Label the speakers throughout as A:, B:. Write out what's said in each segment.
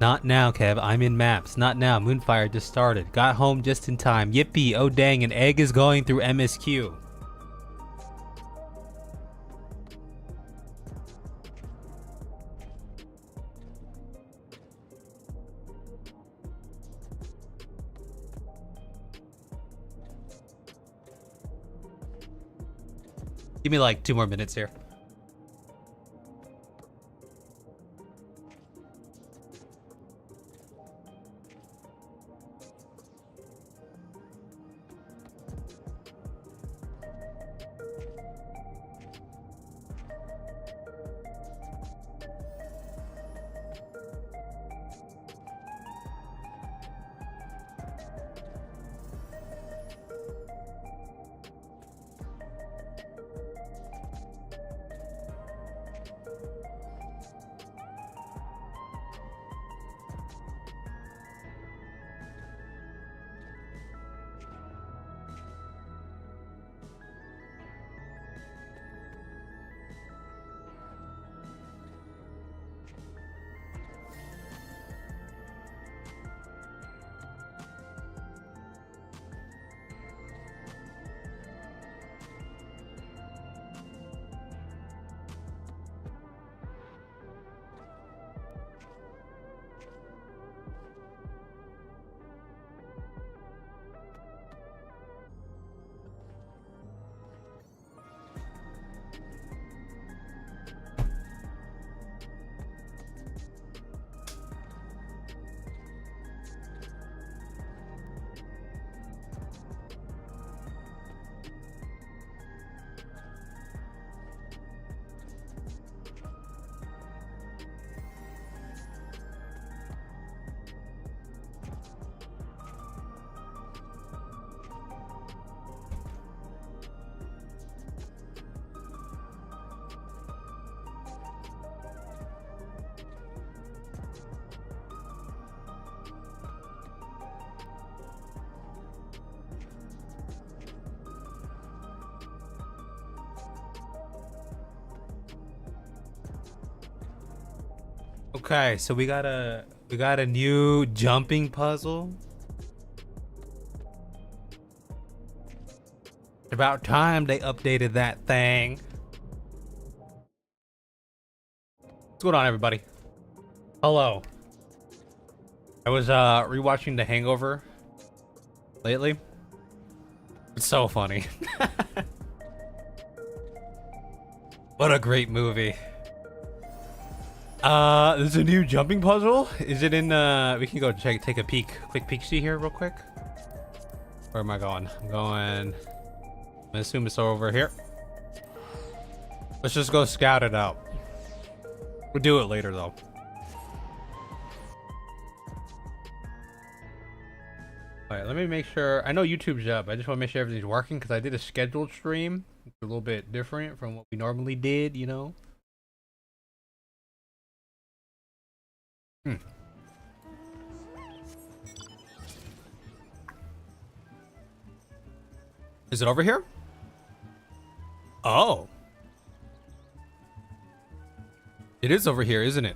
A: Not now, Kev. I'm in maps. Not now. Moonfire just started. Got home just in time. Yippee. Oh dang, an egg is going through MSQ. Give me like 2 more minutes here. Okay, so we got a new jumping puzzle. About time they updated that thing. What's going on, everybody? Hello. I was rewatching The Hangover lately. It's so funny. What a great movie. There's a new jumping puzzle. Is it in we can go take a quick peek see here real quick. Where am I going? I'm gonna assume it's over here. Let's just go scout it out. We'll do it later though. All right, let me make sure. I know YouTube's up. I just want to make sure everything's working because I did a scheduled stream. It's a little bit different from what we normally did, you know. Is it over here? Oh. It is over here, isn't it?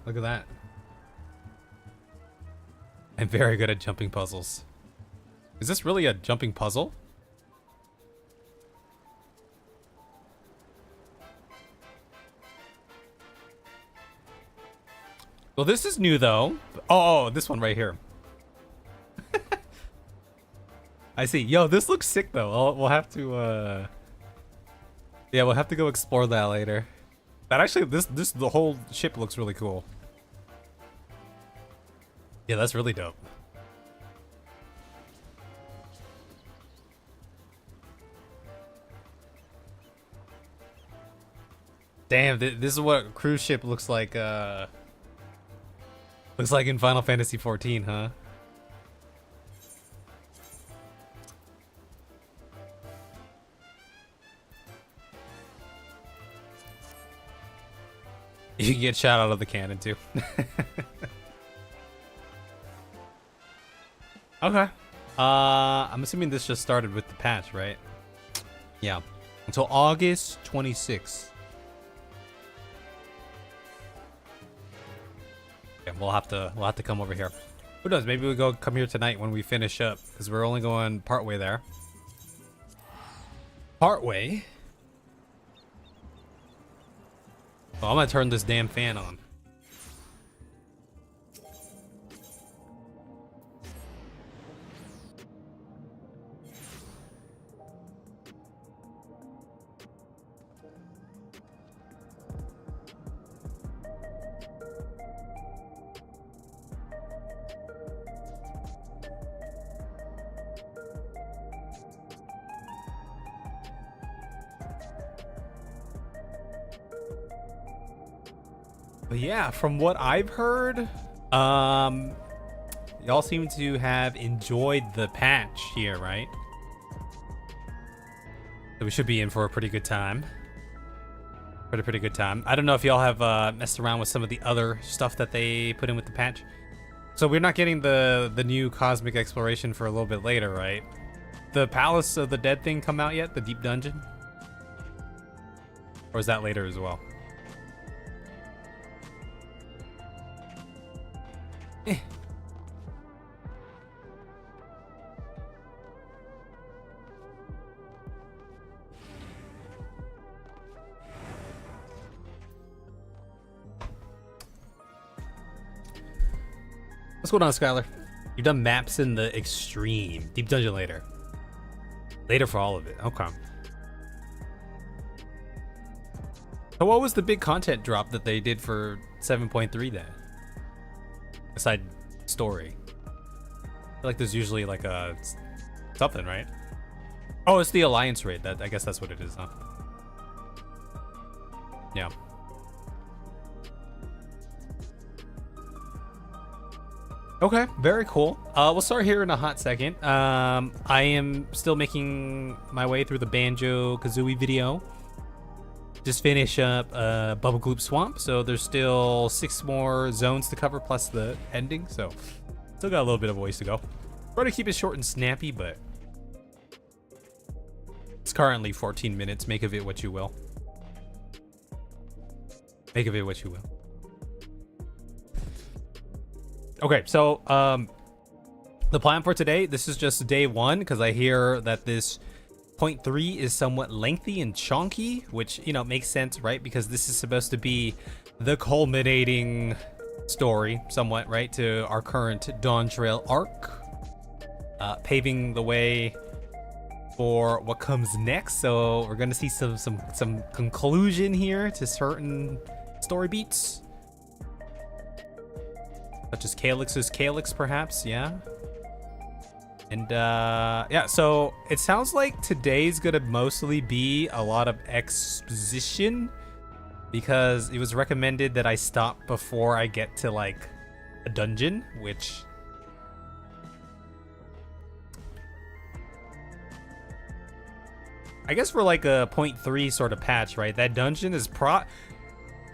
A: Look at that. I'm very good at jumping puzzles. Is this really a jumping puzzle? Well, this is new though. Oh, this one right here. I see. Yo, this looks sick though. We'll have to yeah, we'll have to go explore that later. That actually the whole ship looks really cool. Yeah, that's really dope. Damn, this is what a cruise ship looks like in Final Fantasy XIV, huh? You can get shot out of the cannon too. Okay. I'm assuming this just started with the patch, right? Yeah. Until August 26th. Okay, we'll have to come over here. Who knows? Maybe we come here tonight when we finish up, because we're only going part way there. Part way. Oh, I'm gonna turn this damn fan on. But yeah, from what I've heard, y'all seem to have enjoyed the patch here, right? So we should be in for a pretty good time. Pretty good time. I don't know if y'all have messed around with some of the other stuff that they put in with the patch. So we're not getting the new cosmic exploration for a little bit later, right? The Palace of the Dead thing come out yet? The deep dungeon? Or is that later as well? What's going on, Skylar? You've done maps in the extreme. Deep dungeon later. Later for all of it. Okay. So what was the big content drop that they did for 7.3 then? Aside story. I feel like there's usually like a something, right? Oh, it's the Alliance raid. I guess that's what it is, huh? Yeah. Okay, very cool. We'll start here in a hot second. I am still making my way through the Banjo-Kazooie video. Just finish up Bubble Gloop Swamp, so there's still 6 more zones to cover plus the ending, so still got a little bit of a ways to go. Try to keep it short and snappy, but it's currently 14 minutes. Make of it what you will. Make of it what you will. Okay, so the plan for today, this is just day 1 because I hear that this 0.3 is somewhat lengthy and chunky, which, you know, makes sense, right? Because this is supposed to be the culminating story somewhat, right, to our current Dawn Trail arc, paving the way for what comes next. So we're gonna see some conclusion here to certain story beats. Such as Calyx's Calyx, perhaps, yeah. And yeah, so it sounds like today's gonna mostly be a lot of exposition because it was recommended that I stop before I get to like a dungeon, which I guess for like a 0.3 sort of patch, right? That dungeon is I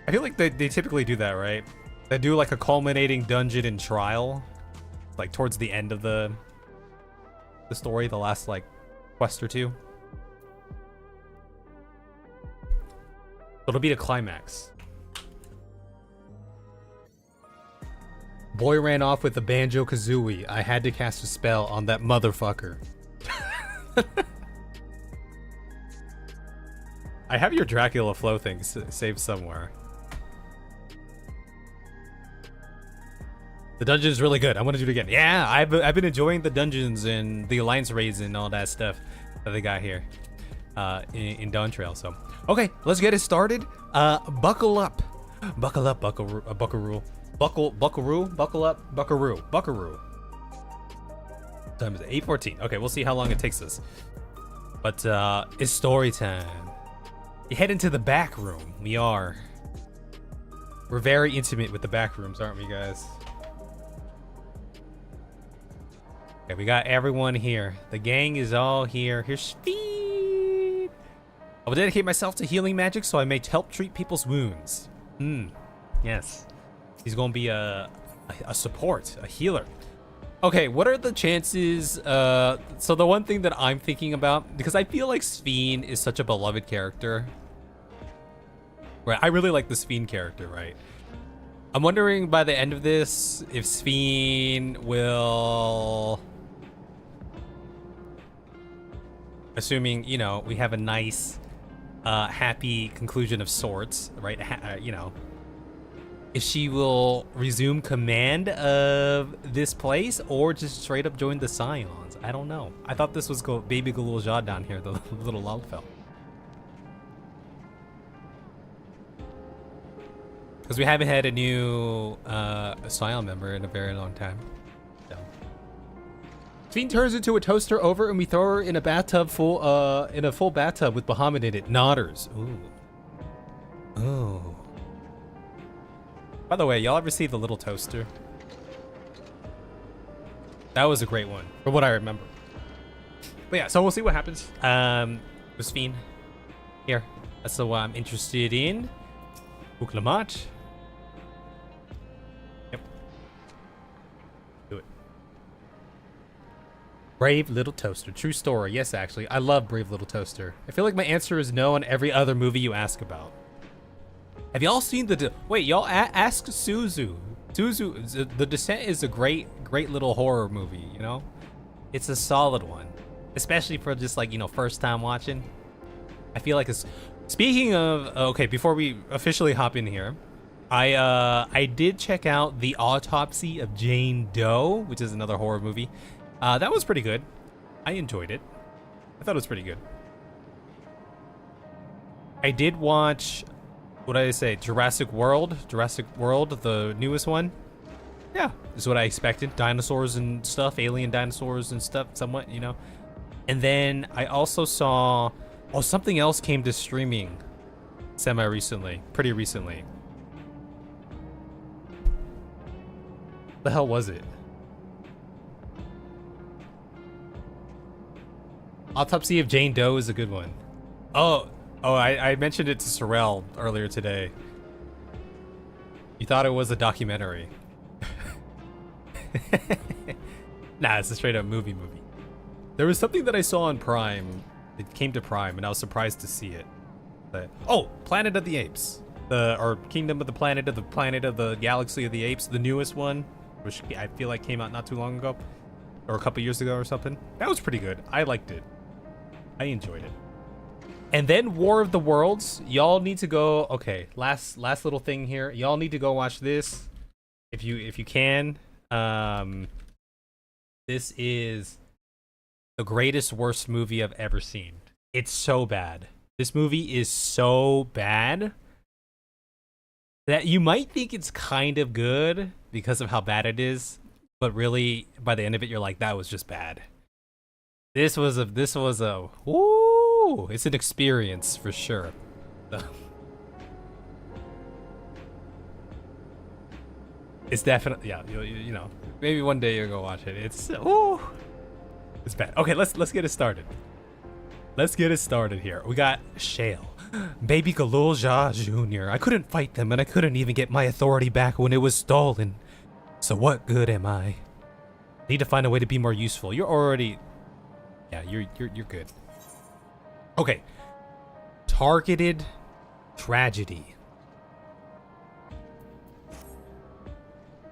A: feel like they typically do that, right? They do like a culminating dungeon and trial, like towards the end of the story, the last like quest or two. It'll be the climax. Boy ran off with the Banjo-Kazooie. I had to cast a spell on that motherfucker. I have your Dracula flow thing saved somewhere. The dungeon is really good. I want to do it again. Yeah, I've been enjoying the dungeons and the alliance raids and all that stuff that they got here in Dawn Trail. So, okay, let's get it started. Buckle up, buckaroo. Buckle up, buckaroo. Time is 8:14. Okay, we'll see how long it takes us. But it's story time. You head into the back room. We're very intimate with the back rooms, aren't we, guys? Okay, we got everyone here. The gang is all here. Here's Speed. I will dedicate myself to healing magic so I may help treat people's wounds. Yes. He's gonna be a support, a healer. Okay, what are the chances? So the one thing that I'm thinking about, because I feel like Sphene is such a beloved character. Right, I really like the Sphene character, right? I'm wondering by the end of this if Sphene will, assuming, you know, we have a nice, happy conclusion of sorts, right? You know, if she will resume command of this place or just straight up join the Scions. I don't know. I thought this was Baby Galulja down here, the little Loudfell. Because we haven't had a new Scion member in a very long time. So. Sphene turns into a toaster over and we throw her in a bathtub in a full bathtub with Bahamut in it. Nodders. Ooh. Ooh. By the way, y'all ever see the little toaster? That was a great one, from what I remember. But yeah, so we'll see what happens. With Sphene. Here. That's the one I'm interested in. Uklamat. Yep. Do it. Brave Little Toaster. True story. Yes, actually. I love Brave Little Toaster. I feel like my answer is no on every other movie you ask about. Have y'all seen wait, y'all ask Suzu. The Descent is a great little horror movie, you know? It's a solid one. Especially for just like, you know, first time watching. I feel like it's... Speaking of... Okay, before we officially hop in here, I did check out The Autopsy of Jane Doe, which is another horror movie. That was pretty good. I enjoyed it. I thought it was pretty good. I did watch... What did I say? Jurassic World, the newest one. Yeah, this is what I expected. Dinosaurs and stuff, alien dinosaurs and stuff, somewhat, you know. And then I also saw, something else came to streaming pretty recently. The hell was it? Autopsy of Jane Doe is a good one. Oh, I mentioned it to Sorrel earlier today. You thought it was a documentary. Nah, it's a straight up movie. There was something that I saw on Prime. It came to Prime, and I was surprised to see it. Planet of the Apes. Or Kingdom of the Planet of the Galaxy of the Apes, the newest one, which I feel like came out not too long ago. Or a couple years ago or something. That was pretty good. I liked it. I enjoyed it. And then War of the Worlds, y'all need to go. Okay, last little thing here. Y'all need to go watch this if you can. This is the greatest worst movie I've ever seen. It's so bad. This movie is so bad that you might think it's kind of good because of how bad it is, but really by the end of it you're like, that was just bad. This was a woo, it's an experience for sure. It's definitely, yeah, you know, maybe one day you'll go watch it. It's bad. Okay, let's get it started. Let's get it started here. We got Shale. Baby Eorzea Jr. I couldn't fight them, and I couldn't even get my authority back when it was stolen. So what good am I? Need to find a way to be more useful. You're already... Yeah, you're good. Okay. Targeted tragedy.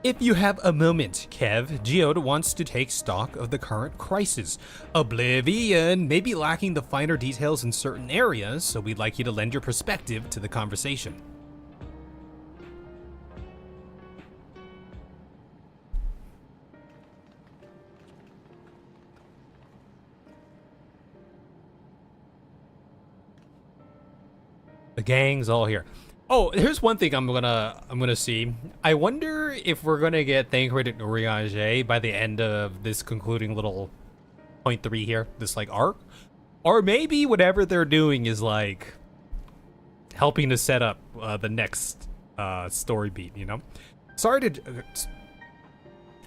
A: If you have a moment, Kev, Geode wants to take stock of the current crisis. Oblivion may be lacking the finer details in certain areas, so we'd like you to lend your perspective to the conversation. The gang's all here. Oh, here's one thing I'm gonna see. I wonder if we're gonna get Thancred and Eorzea by the end of this concluding little 0.3 here, this like arc, or maybe whatever they're doing is like helping to set up the next story beat. You know, sorry to.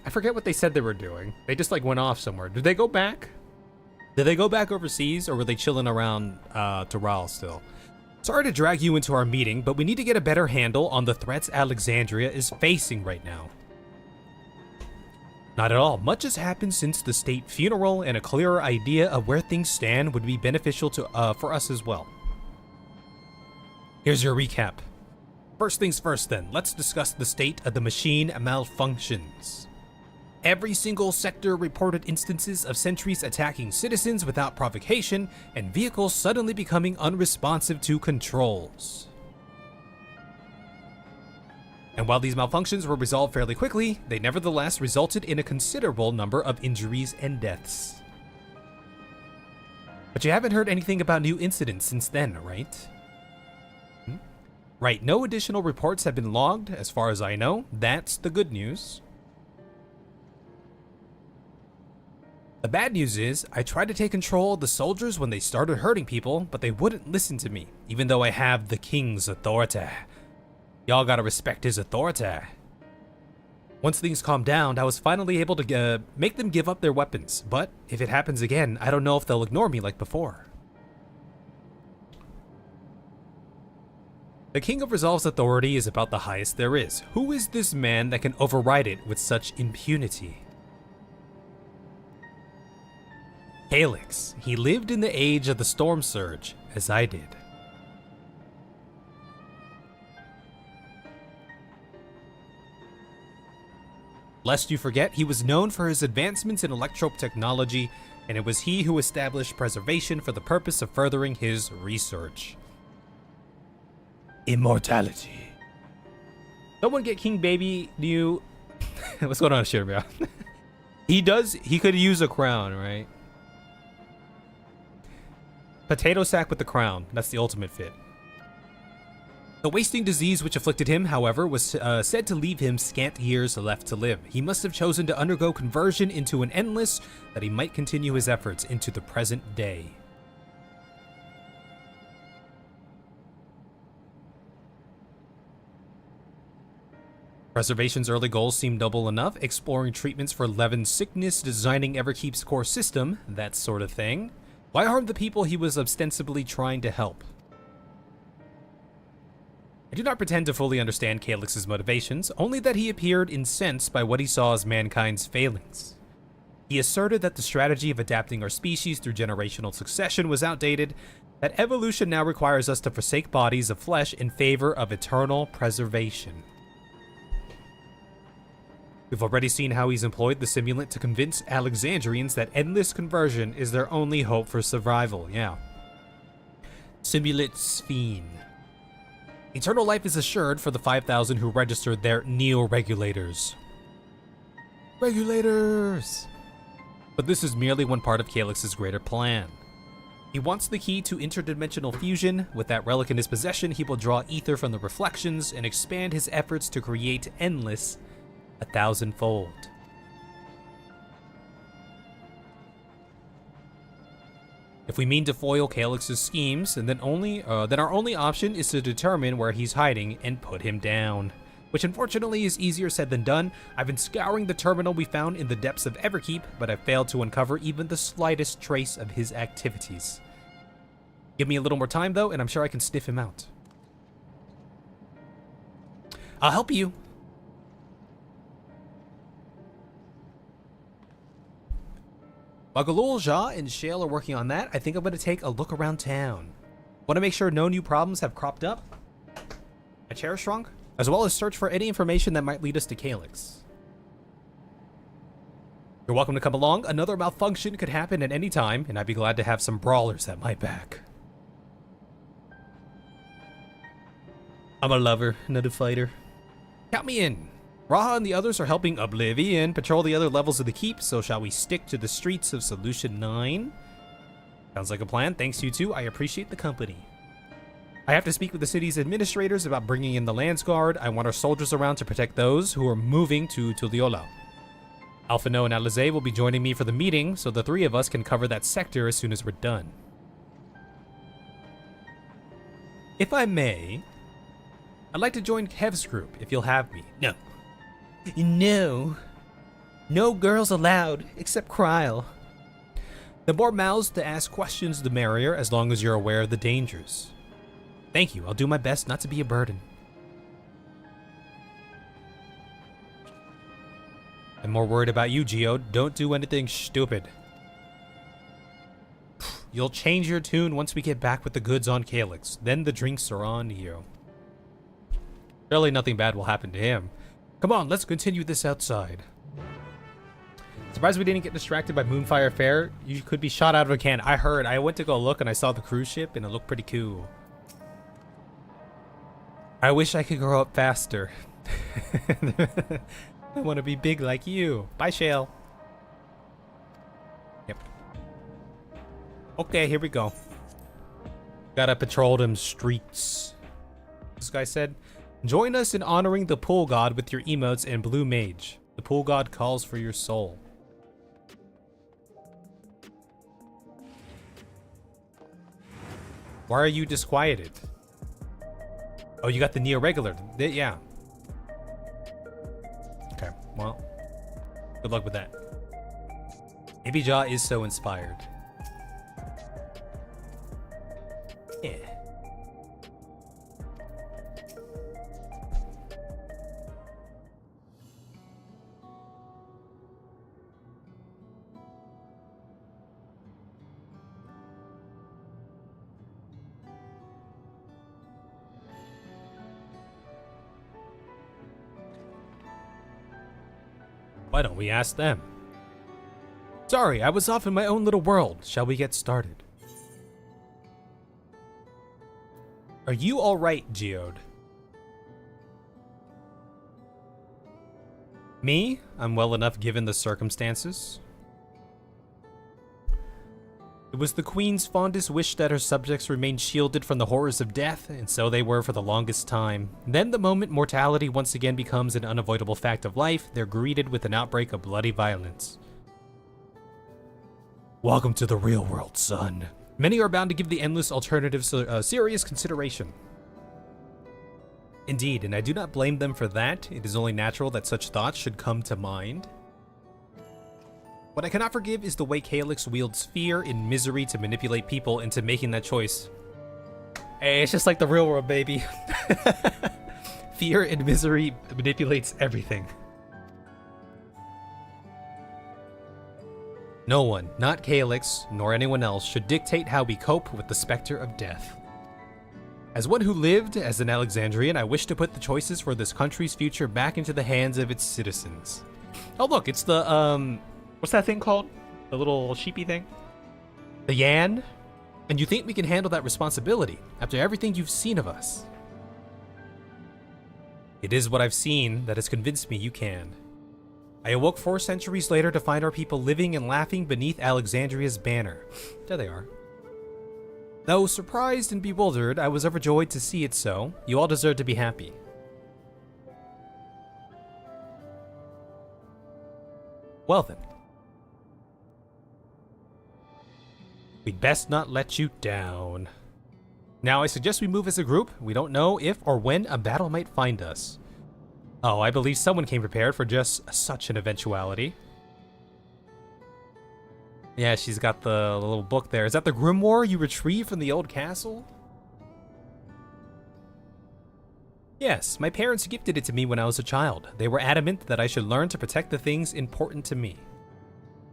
A: I forget what they said they were doing. They just like went off somewhere. Did they go back? Did they go back overseas, or were they chilling around Toral still? Sorry to drag you into our meeting, but we need to get a better handle on the threats Alexandria is facing right now. Not at all. Much has happened since the state funeral, and a clearer idea of where things stand would be beneficial to for us as well. Here's your recap. First things first then, let's discuss the state of the machine malfunctions. Every single sector reported instances of sentries attacking citizens without provocation and vehicles suddenly becoming unresponsive to controls. And while these malfunctions were resolved fairly quickly, they nevertheless resulted in a considerable number of injuries and deaths. But you haven't heard anything about new incidents since then, right? Right, no additional reports have been logged, as far as I know. That's the good news. The bad news is, I tried to take control of the soldiers when they started hurting people, but they wouldn't listen to me, even though I have the king's authority. Y'all gotta respect his authority. Once things calmed down, I was finally able to make them give up their weapons, but if it happens again, I don't know if they'll ignore me like before. The King of Resolve's authority is about the highest there is. Who is this man that can override it with such impunity? Calyx. He lived in the age of the Storm Surge, as I did. Lest you forget, he was known for his advancements in electrope technology, and it was he who established preservation for the purpose of furthering his research. Immortality. Someone get King Baby new... What's going on, Shirbia? He could use a crown, right? Potato sack with the crown. That's the ultimate fit. The wasting disease which afflicted him, however, was said to leave him scant years left to live. He must have chosen to undergo conversion into an endless, that he might continue his efforts into the present day. Preservation's early goals seemed noble enough, exploring treatments for Levin's sickness, designing Everkeep's core system, that sort of thing. Why harm the people he was ostensibly trying to help? I do not pretend to fully understand Calyx's motivations, only that he appeared incensed by what he saw as mankind's failings. He asserted that the strategy of adapting our species through generational succession was outdated, that evolution now requires us to forsake bodies of flesh in favor of eternal preservation. We've already seen how he's employed the simulant to convince Alexandrians that endless conversion is their only hope for survival, yeah. Simulant Sphen. Eternal life is assured for the 5,000 who registered their neo-regulators. Regulators! But this is merely one part of Calyx's greater plan. He wants the key to interdimensional fusion. With that relic in his possession, he will draw ether from the reflections and expand his efforts to create endless 1,000-fold. If we mean to foil Calyx's schemes, and then our only option is to determine where he's hiding and put him down. Which unfortunately is easier said than done. I've been scouring the terminal we found in the depths of Everkeep, but I've failed to uncover even the slightest trace of his activities. Give me a little more time, though, and I'm sure I can sniff him out. I'll help you. While Eorzea and Shale are working on that, I think I'm going to take a look around town. Want to make sure no new problems have cropped up. A chair shrunk, as well as search for any information that might lead us to Calyx. You're welcome to come along. Another malfunction could happen at any time, and I'd be glad to have some brawlers at my back. I'm a lover, not a fighter. Count me in. Raha and the others are helping Oblivion patrol the other levels of the keep, so shall we stick to the streets of Solution 9? Sounds like a plan. Thanks, you two. I appreciate the company. I have to speak with the city's administrators about bringing in the Lands Guard. I want our soldiers around to protect those who are moving to Tuliyola. Alphino and Alize will be joining me for the meeting, so the three of us can cover that sector as soon as we're done. If I may, I'd like to join Kev's group, if you'll have me. No. No. No girls allowed, except Kryle. The more mouths to ask questions, the merrier, as long as you're aware of the dangers. Thank you. I'll do my best not to be a burden. I'm more worried about you, Geo. Don't do anything stupid. You'll change your tune once we get back with the goods on Calyx. Then the drinks are on you. Surely nothing bad will happen to him. Come on, let's continue this outside. Surprised we didn't get distracted by Moonfire Fair. You could be shot out of a can. I heard. I went to go look and I saw the cruise ship and it looked pretty cool. I wish I could grow up faster. I want to be big like you. Bye, Shale. Yep. Okay, here we go. Gotta patrol them streets. This guy said, join us in honoring the pool god with your emotes and blue mage. The pool god calls for your soul. Why are you disquieted? Oh, you got the Neo regular. Yeah. Okay, well, good luck with that. Maybe Jaw is so inspired. Yeah. Why don't we ask them? Sorry, I was off in my own little world. Shall we get started? Are you alright, Geode? Me? I'm well enough given the circumstances. It was the Queen's fondest wish that her subjects remain shielded from the horrors of death, and so they were for the longest time. Then the moment mortality once again becomes an unavoidable fact of life, they're greeted with an outbreak of bloody violence. Welcome to the real world, son. Many are bound to give the endless alternatives serious consideration. Indeed, and I do not blame them for that. It is only natural that such thoughts should come to mind. What I cannot forgive is the way Calyx wields fear and misery to manipulate people into making that choice. Hey, it's just like the real world, baby. Fear and misery manipulates everything. No one, not Calyx, nor anyone else, should dictate how we cope with the specter of death. As one who lived as an Alexandrian, I wish to put the choices for this country's future back into the hands of its citizens. Oh look, it's the, what's that thing called? The little sheepy thing? The Yan? And you think we can handle that responsibility after everything you've seen of us? It is what I've seen that has convinced me you can. I awoke 4 centuries later to find our people living and laughing beneath Alexandria's banner. There they are. Though surprised and bewildered, I was overjoyed to see it so. You all deserve to be happy. Well then. We'd best not let you down. Now I suggest we move as a group. We don't know if or when a battle might find us. Oh, I believe someone came prepared for just such an eventuality. Yeah, she's got the little book there. Is that the grimoire you retrieved from the old castle? Yes, my parents gifted it to me when I was a child. They were adamant that I should learn to protect the things important to me.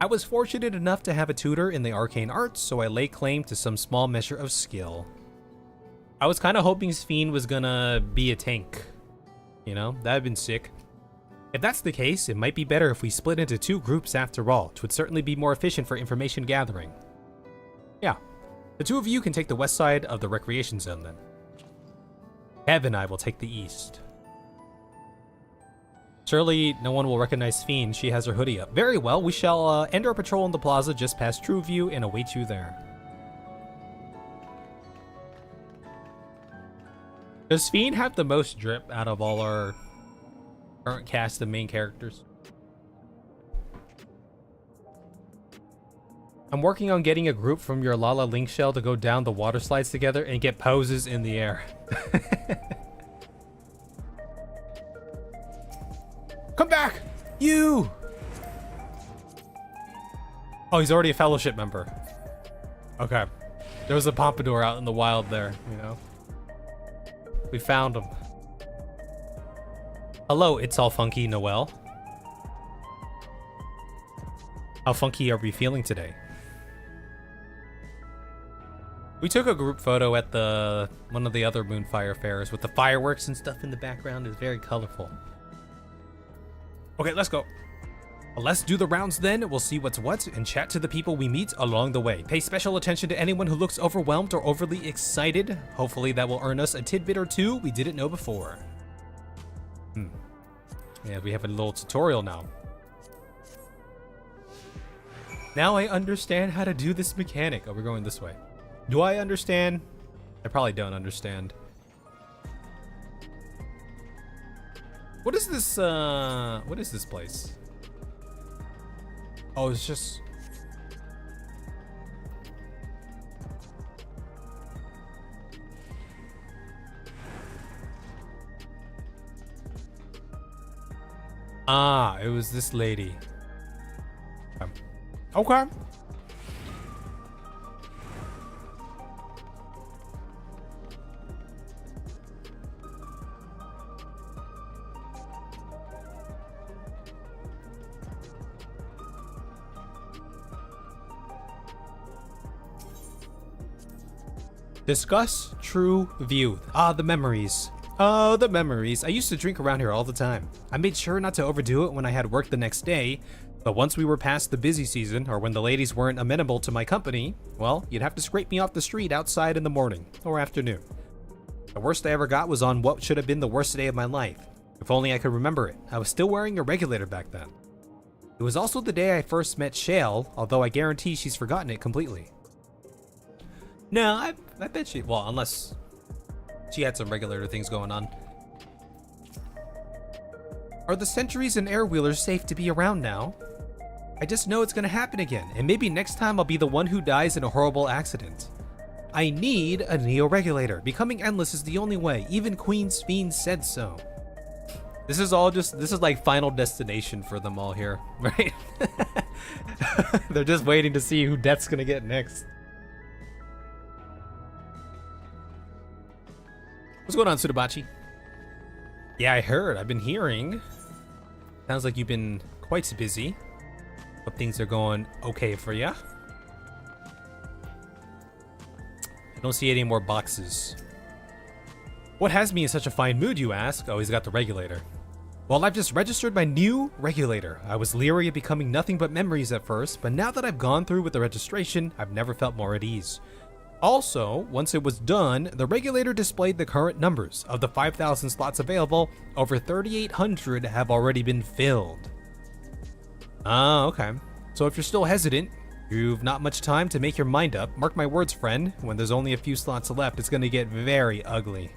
A: I was fortunate enough to have a tutor in the arcane arts, so I lay claim to some small measure of skill. I was kind of hoping Sphene was gonna be a tank. You know, that'd been sick. If that's the case, it might be better if we split into 2 groups after all. It would certainly be more efficient for information gathering. Yeah, the 2 of you can take the west side of the recreation zone then. Kev and I will take the east. Surely no one will recognize Sphene. She has her hoodie up. Very well, we shall end our patrol in the plaza just past True View and await you there. Does Sphene have the most drip out of all our current cast of main characters? I'm working on getting a group from your Lala Link Shell to go down the water slides together and get poses in the air. Come back! You! Oh, he's already a fellowship member. Okay. There was a pompadour out in the wild there, you know? We found him. Hello, it's all funky, Noelle. How funky are we feeling today? We took a group photo at one of the other Moonfire fairs with the fireworks and stuff in the background. It's very colorful. Okay, let's go. Let's do the rounds then. We'll see what's what and chat to the people we meet along the way. Pay special attention to anyone who looks overwhelmed or overly excited. Hopefully that will earn us a tidbit or 2 we didn't know before. Yeah, we have a little tutorial now. Now I understand how to do this mechanic. Oh, we're going this way. Do I understand? I probably don't understand. What is this place? Oh, it's just... Ah, it was this lady. Okay. Discuss True View. Ah, the memories. Oh, the memories. I used to drink around here all the time. I made sure not to overdo it when I had work the next day, but once we were past the busy season, or when the ladies weren't amenable to my company, well, you'd have to scrape me off the street outside in the morning or afternoon. The worst I ever got was on what should have been the worst day of my life. If only I could remember it. I was still wearing a regulator back then. It was also the day I first met Shale, although I guarantee she's forgotten it completely. No, I bet she... Well, unless she had some regulator things going on. Are the sentries and airwheelers safe to be around now? I just know it's gonna happen again, and maybe next time I'll be the one who dies in a horrible accident. I need a neo-regulator. Becoming endless is the only way. Even Queen Sphene said so. This is like Final Destination for them all here, right? They're just waiting to see who Death's gonna get next. What's going on, Sudabachi? Yeah, I heard. I've been hearing. Sounds like you've been quite busy. Hope things are going okay for you. I don't see any more boxes. What has me in such a fine mood, you ask? Oh, he's got the regulator. Well, I've just registered my new regulator. I was leery of becoming nothing but memories at first, but now that I've gone through with the registration, I've never felt more at ease. Also, once it was done, the regulator displayed the current numbers. Of the 5,000 slots available, over 3,800 have already been filled. Ah, okay. So if you're still hesitant, you've not much time to make your mind up. Mark my words, friend, when there's only a few slots left, it's gonna get very ugly.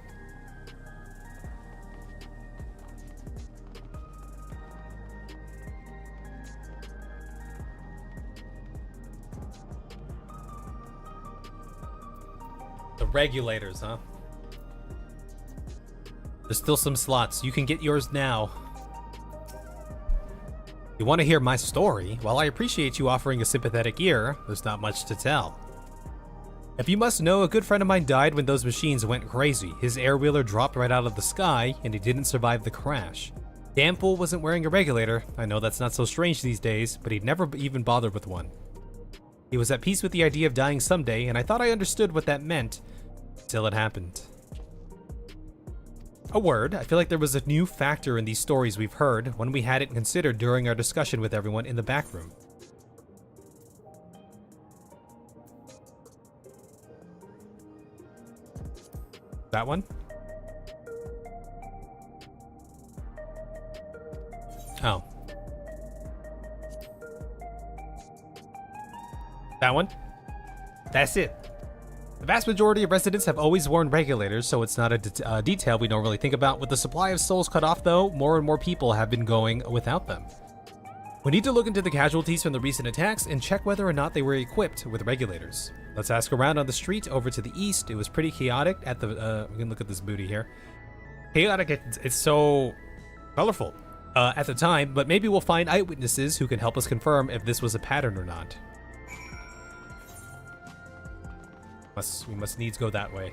A: The regulators, huh? There's still some slots. You can get yours now. You want to hear my story? While I appreciate you offering a sympathetic ear, there's not much to tell. If you must know, a good friend of mine died when those machines went crazy. His air-wheeler dropped right out of the sky, and he didn't survive the crash. Damn fool wasn't wearing a regulator. I know that's not so strange these days, but he'd never even bothered with one. He was at peace with the idea of dying someday, and I thought I understood what that meant, until it happened. A word, I feel like there was a new factor in these stories we've heard, one we hadn't considered during our discussion with everyone in the back room. That one? Oh. That one? That's it. The vast majority of residents have always worn regulators, so it's not a detail we don't really think about. With the supply of souls cut off, though, more and more people have been going without them. We need to look into the casualties from the recent attacks and check whether or not they were equipped with regulators. Let's ask around on the street over to the east. It was pretty chaotic at the, we can look at this booty here. Chaotic, it's so colorful at the time, but maybe we'll find eyewitnesses who can help us confirm if this was a pattern or not. We must needs go that way.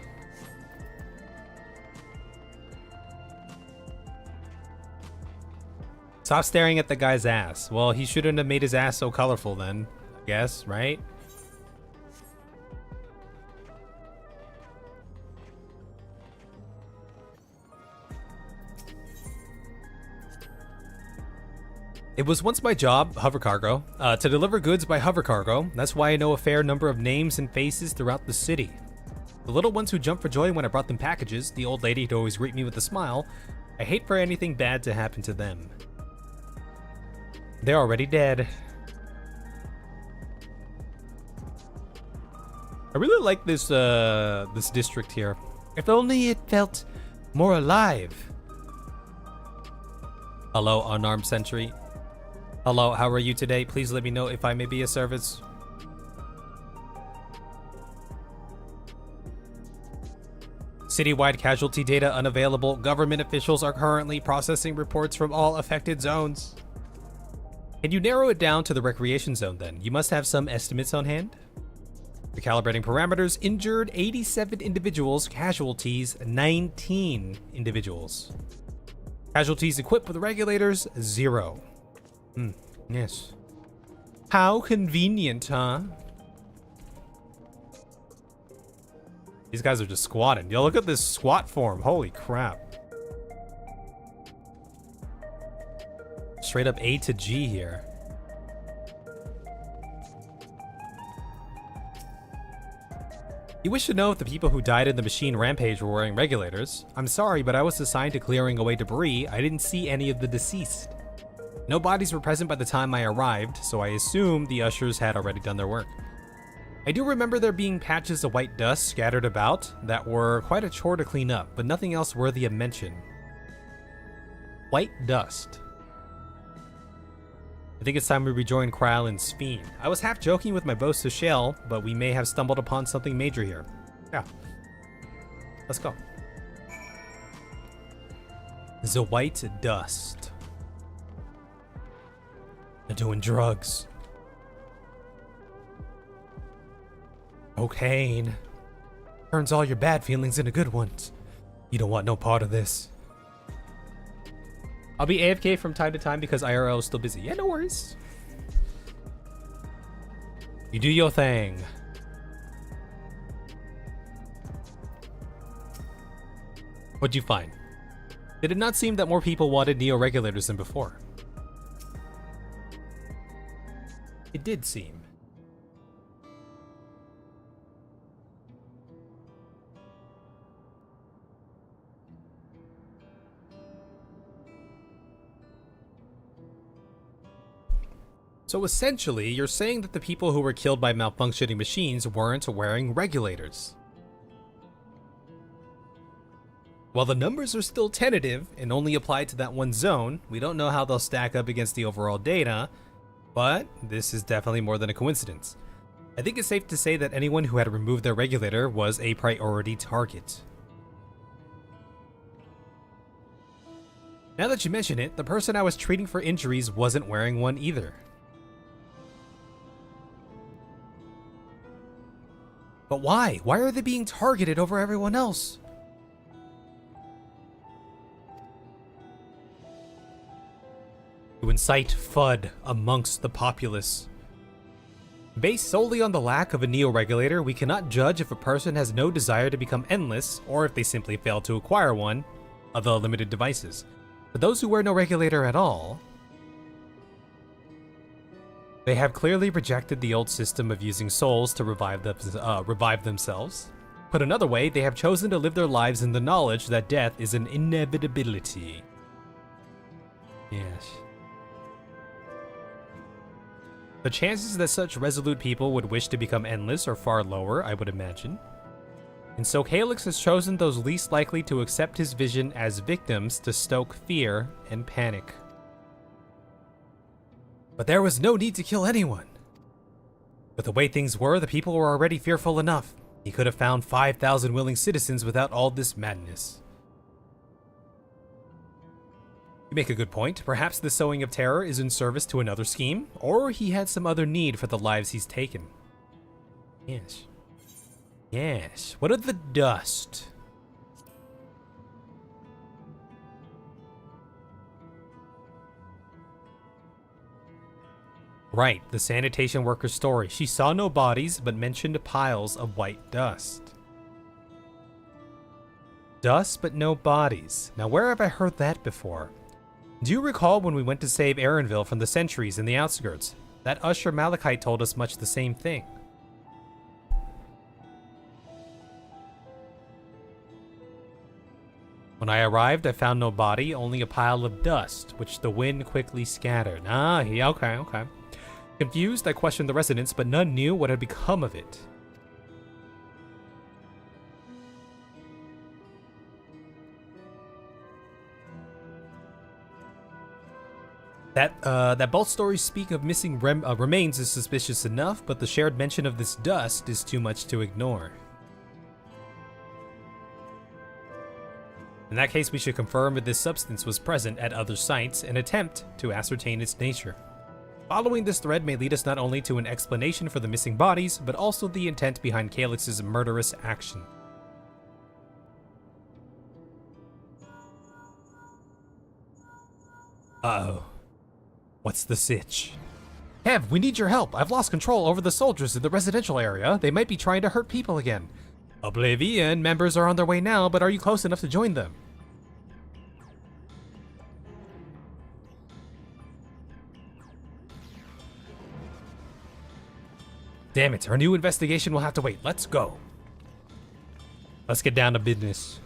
A: Stop staring at the guy's ass. Well, he shouldn't have made his ass so colorful then, I guess, right? It was once my job, hover cargo, to deliver goods by hover cargo. That's why I know a fair number of names and faces throughout the city. The little ones who jumped for joy when I brought them packages, the old lady who'd always greet me with a smile, I hate for anything bad to happen to them. They're already dead. I really like this this district here. If only it felt more alive. Hello, unarmed sentry. Hello, how are you today? Please let me know if I may be of service. Citywide casualty data unavailable. Government officials are currently processing reports from all affected zones. Can you narrow it down to the recreation zone then? You must have some estimates on hand. Recalibrating parameters. Injured 87 individuals. Casualties 19 individuals. Casualties equipped with regulators 0. Yes. How convenient, huh? These guys are just squatting. Yo, look at this squat form. Holy crap. Straight up A to G here. You wish to know if the people who died in the machine rampage were wearing regulators. I'm sorry, but I was assigned to clearing away debris. I didn't see any of the deceased. No bodies were present by the time I arrived, so I assume the ushers had already done their work. I do remember there being patches of white dust scattered about that were quite a chore to clean up, but nothing else worthy of mention. White dust. I think it's time we rejoin Kral and Sphene. I was half joking with my boast to Shell, but we may have stumbled upon something major here. Yeah. Let's go. The white dust. They're doing drugs. Cocaine. Turns all your bad feelings into good ones. You don't want no part of this. I'll be AFK from time to time because IRL is still busy. Yeah, no worries. You do your thing. What'd you find? Did it not seem that more people wanted Neo regulators than before? It did seem. So essentially, you're saying that the people who were killed by malfunctioning machines weren't wearing regulators. While the numbers are still tentative and only apply to that one zone, we don't know how they'll stack up against the overall data, but this is definitely more than a coincidence. I think it's safe to say that anyone who had removed their regulator was a priority target. Now that you mention it, the person I was treating for injuries wasn't wearing one either. But why? Why are they being targeted over everyone else? To incite FUD amongst the populace. Based solely on the lack of a neo-regulator, we cannot judge if a person has no desire to become endless, or if they simply fail to acquire one of the limited devices. For those who wear no regulator at all, they have clearly rejected the old system of using souls to revive themselves. Put another way, they have chosen to live their lives in the knowledge that death is an inevitability. Yes. The chances that such resolute people would wish to become endless are far lower, I would imagine. And so Calyx has chosen those least likely to accept his vision as victims to stoke fear and panic. But there was no need to kill anyone. With the way things were, the people were already fearful enough. He could have found 5,000 willing citizens without all this madness. You make a good point. Perhaps the sowing of terror is in service to another scheme, or he had some other need for the lives he's taken. Yes. Yes. What of the dust? Right, the sanitation worker's story. She saw no bodies, but mentioned piles of white dust. Dust, but no bodies. Now, where have I heard that before? Do you recall when we went to save Erenville from the sentries in the outskirts? That Usher Malachite told us much the same thing. When I arrived, I found no body, only a pile of dust, which the wind quickly scattered. Yeah, okay. Confused, I questioned the residents, but none knew what had become of it. That both stories speak of missing remains is suspicious enough, but the shared mention of this dust is too much to ignore. In that case, we should confirm if this substance was present at other sites and attempt to ascertain its nature. Following this thread may lead us not only to an explanation for the missing bodies, but also the intent behind Calyx's murderous action. Uh-oh. What's the sitch? Kev, we need your help. I've lost control over the soldiers in the residential area. They might be trying to hurt people again. Oblivion members are on their way now, but are you close enough to join them? Damn it, our new investigation will have to wait. Let's go. Let's get down to business.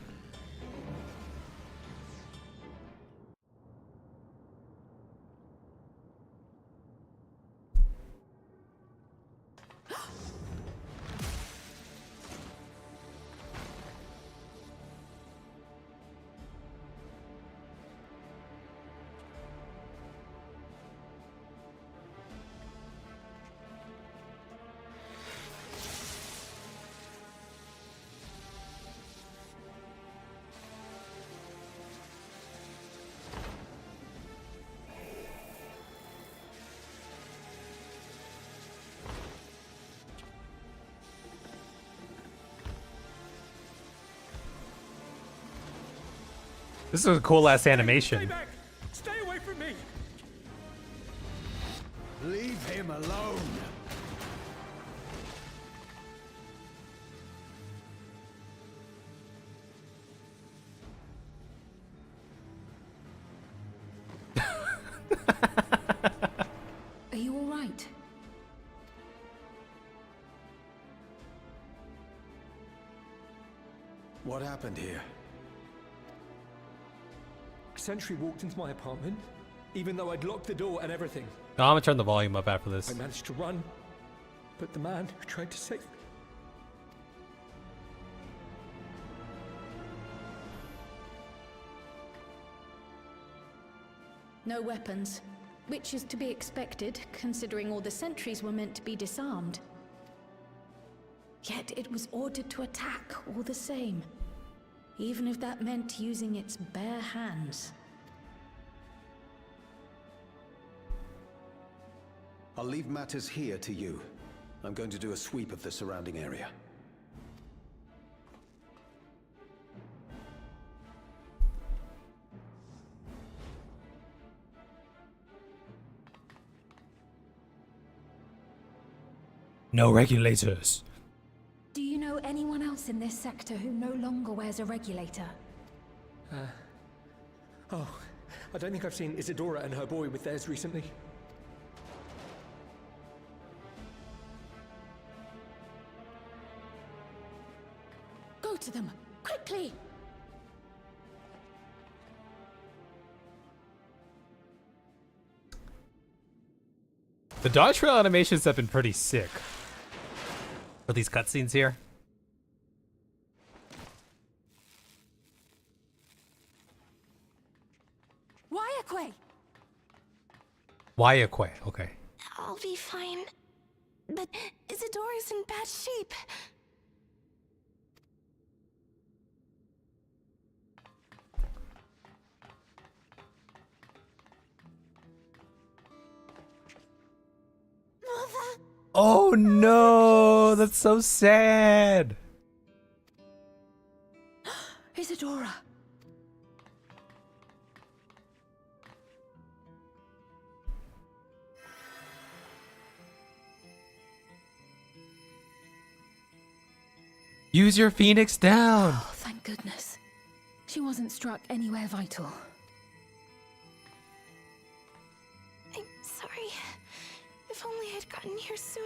A: This is a cool ass animation.
B: Stay back! Stay away from me!
C: Leave him alone.
D: Are you all right?
C: What happened here?
B: Sentry walked into my apartment, even though I'd locked the door and everything.
A: Oh, I'm gonna turn the volume up after this.
B: I managed to run, but the man who tried to save me...
D: No weapons, which is to be expected, considering all the sentries were meant to be disarmed. Yet it was ordered to attack all the same, even if that meant using its bare hands.
C: I'll leave matters here to you. I'm going to do a sweep of the surrounding area.
A: No regulators.
D: Do you know anyone else in this sector who no longer wears a regulator?
B: Oh, I don't think I've seen Isadora and her boy with theirs recently.
D: Go to them, quickly!
A: The dodge trail animations have been pretty sick. For these cutscenes here. Wayakwe, okay.
E: I'll be fine. But Isadora's in bad shape. Mother!
A: Oh no, that's so sad.
D: Isadora!
A: Use your phoenix down.
D: Oh, thank goodness. She wasn't struck anywhere vital.
E: I'm sorry. If only I'd gotten here sooner.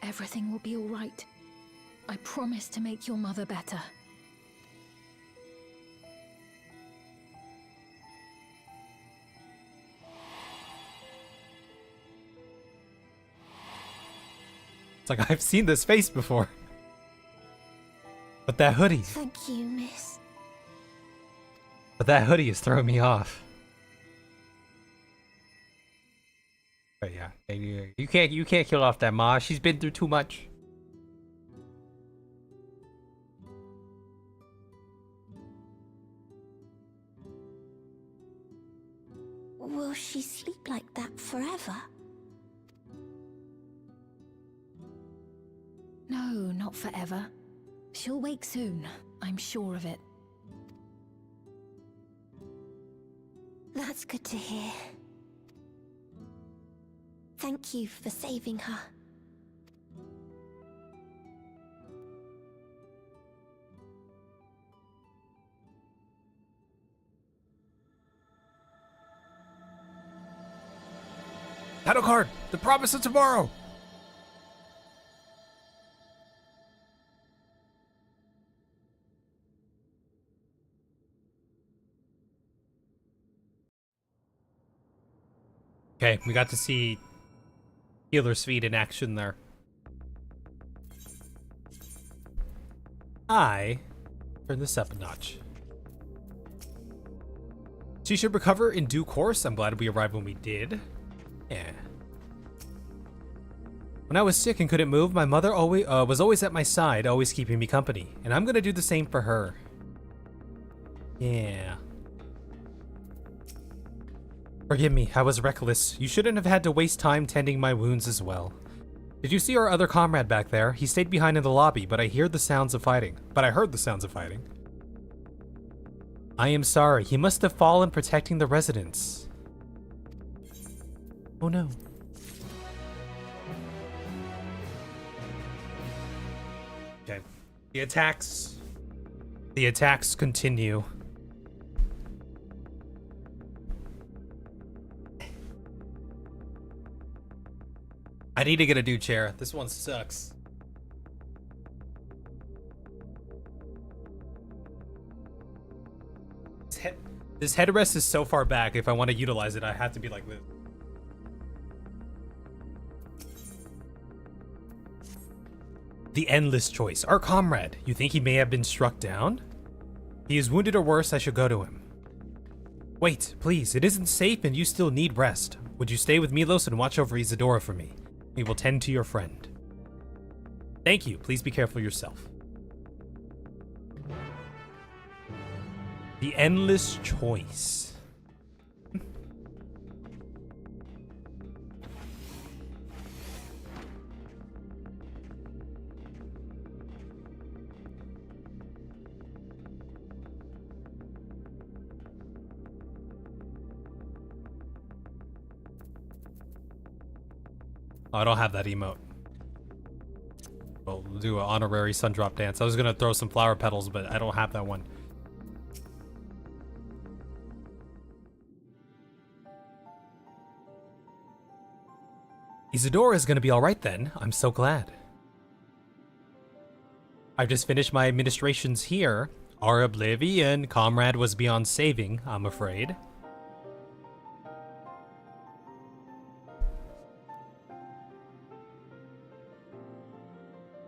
D: Everything will be all right. I promise to make your mother better.
A: It's like I've seen this face before. But that hoodie.
E: Thank you, miss.
A: But that hoodie is throwing me off. But yeah, you can't kill off that Ma. She's been through too much.
E: Will she sleep like that forever?
D: No, not forever. She'll wake soon, I'm sure of it.
E: That's good to hear. Thank you for saving her.
A: Title card! The promise of tomorrow! Okay, we got to see Healer's Feet in action there. I turn this up a notch. She should recover in due course. I'm glad we arrived when we did. Yeah. When I was sick and couldn't move, my mother was always at my side, always keeping me company. And I'm gonna do the same for her. Yeah. Forgive me, I was reckless. You shouldn't have had to waste time tending my wounds as well. Did you see our other comrade back there? He stayed behind in the lobby, but I heard the sounds of fighting. I am sorry. He must have fallen protecting the residents. Oh no. Okay. The attacks continue. I need to get a new chair. This one sucks. This headrest is so far back. If I want to utilize it, I have to be like this. The endless choice. Our comrade. You think he may have been struck down? He is wounded or worse. I should go to him. Wait, please. It isn't safe and you still need rest. Would you stay with Milos and watch over Isadora for me? We will tend to your friend. Thank you. Please be careful yourself. The endless choice. Oh, I don't have that emote. We'll do an honorary sun drop dance. I was gonna throw some flower petals, but I don't have that one. Isadora is gonna be alright then. I'm so glad. I've just finished my administrations here. Our Oblivion comrade was beyond saving, I'm afraid.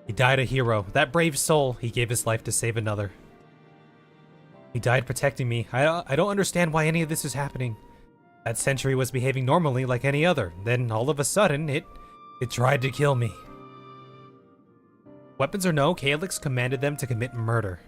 A: He died a hero. That brave soul, he gave his life to save another. He died protecting me. I don't understand why any of this is happening. That sentry was behaving normally like any other. Then all of a sudden, it tried to kill me. Weapons or no, Calyx commanded them to commit murder.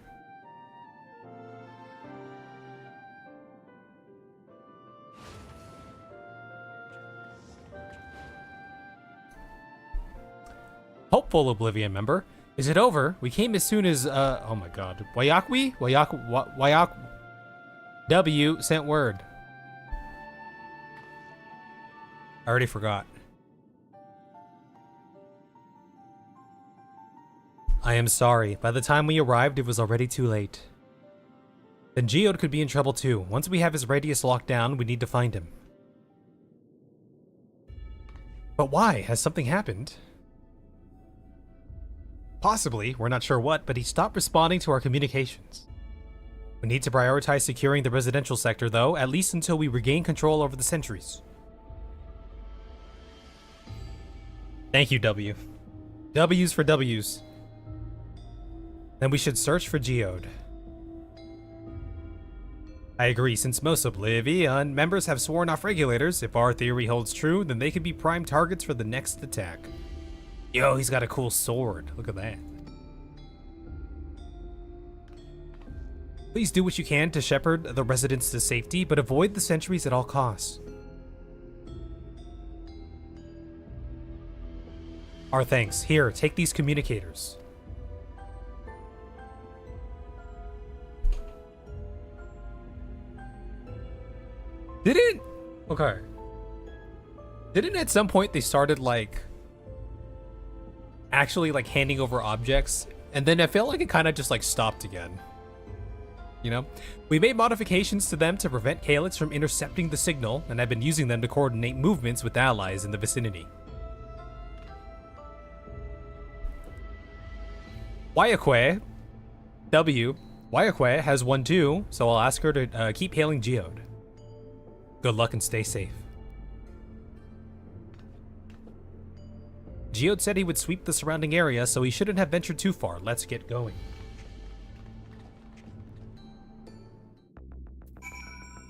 A: Hopeful Oblivion member. Is it over? We came as soon as, oh my god. Wayak W sent word. I already forgot. I am sorry. By the time we arrived, it was already too late. Then Geode could be in trouble too. Once we have his radius locked down, we need to find him. But why? Has something happened? Possibly, we're not sure what, but he stopped responding to our communications. We need to prioritize securing the residential sector though, at least until we regain control over the sentries. Thank you, W. W's for W's. Then we should search for Geode. I agree, since most Oblivion members have sworn off regulators, if our theory holds true, then they could be prime targets for the next attack. Yo, he's got a cool sword. Look at that. Please do what you can to shepherd the residents to safety, but avoid the sentries at all costs. Our thanks. Here, take these communicators. Okay. Didn't at some point they started actually handing over objects, and then I felt like it kind of just stopped again. You know? We made modifications to them to prevent Calyx from intercepting the signal, and I've been using them to coordinate movements with allies in the vicinity. Wayakwe, W, Wayakwe has one too, so I'll ask her to keep hailing Geode. Good luck and stay safe. Geode said he would sweep the surrounding area, so he shouldn't have ventured too far. Let's get going.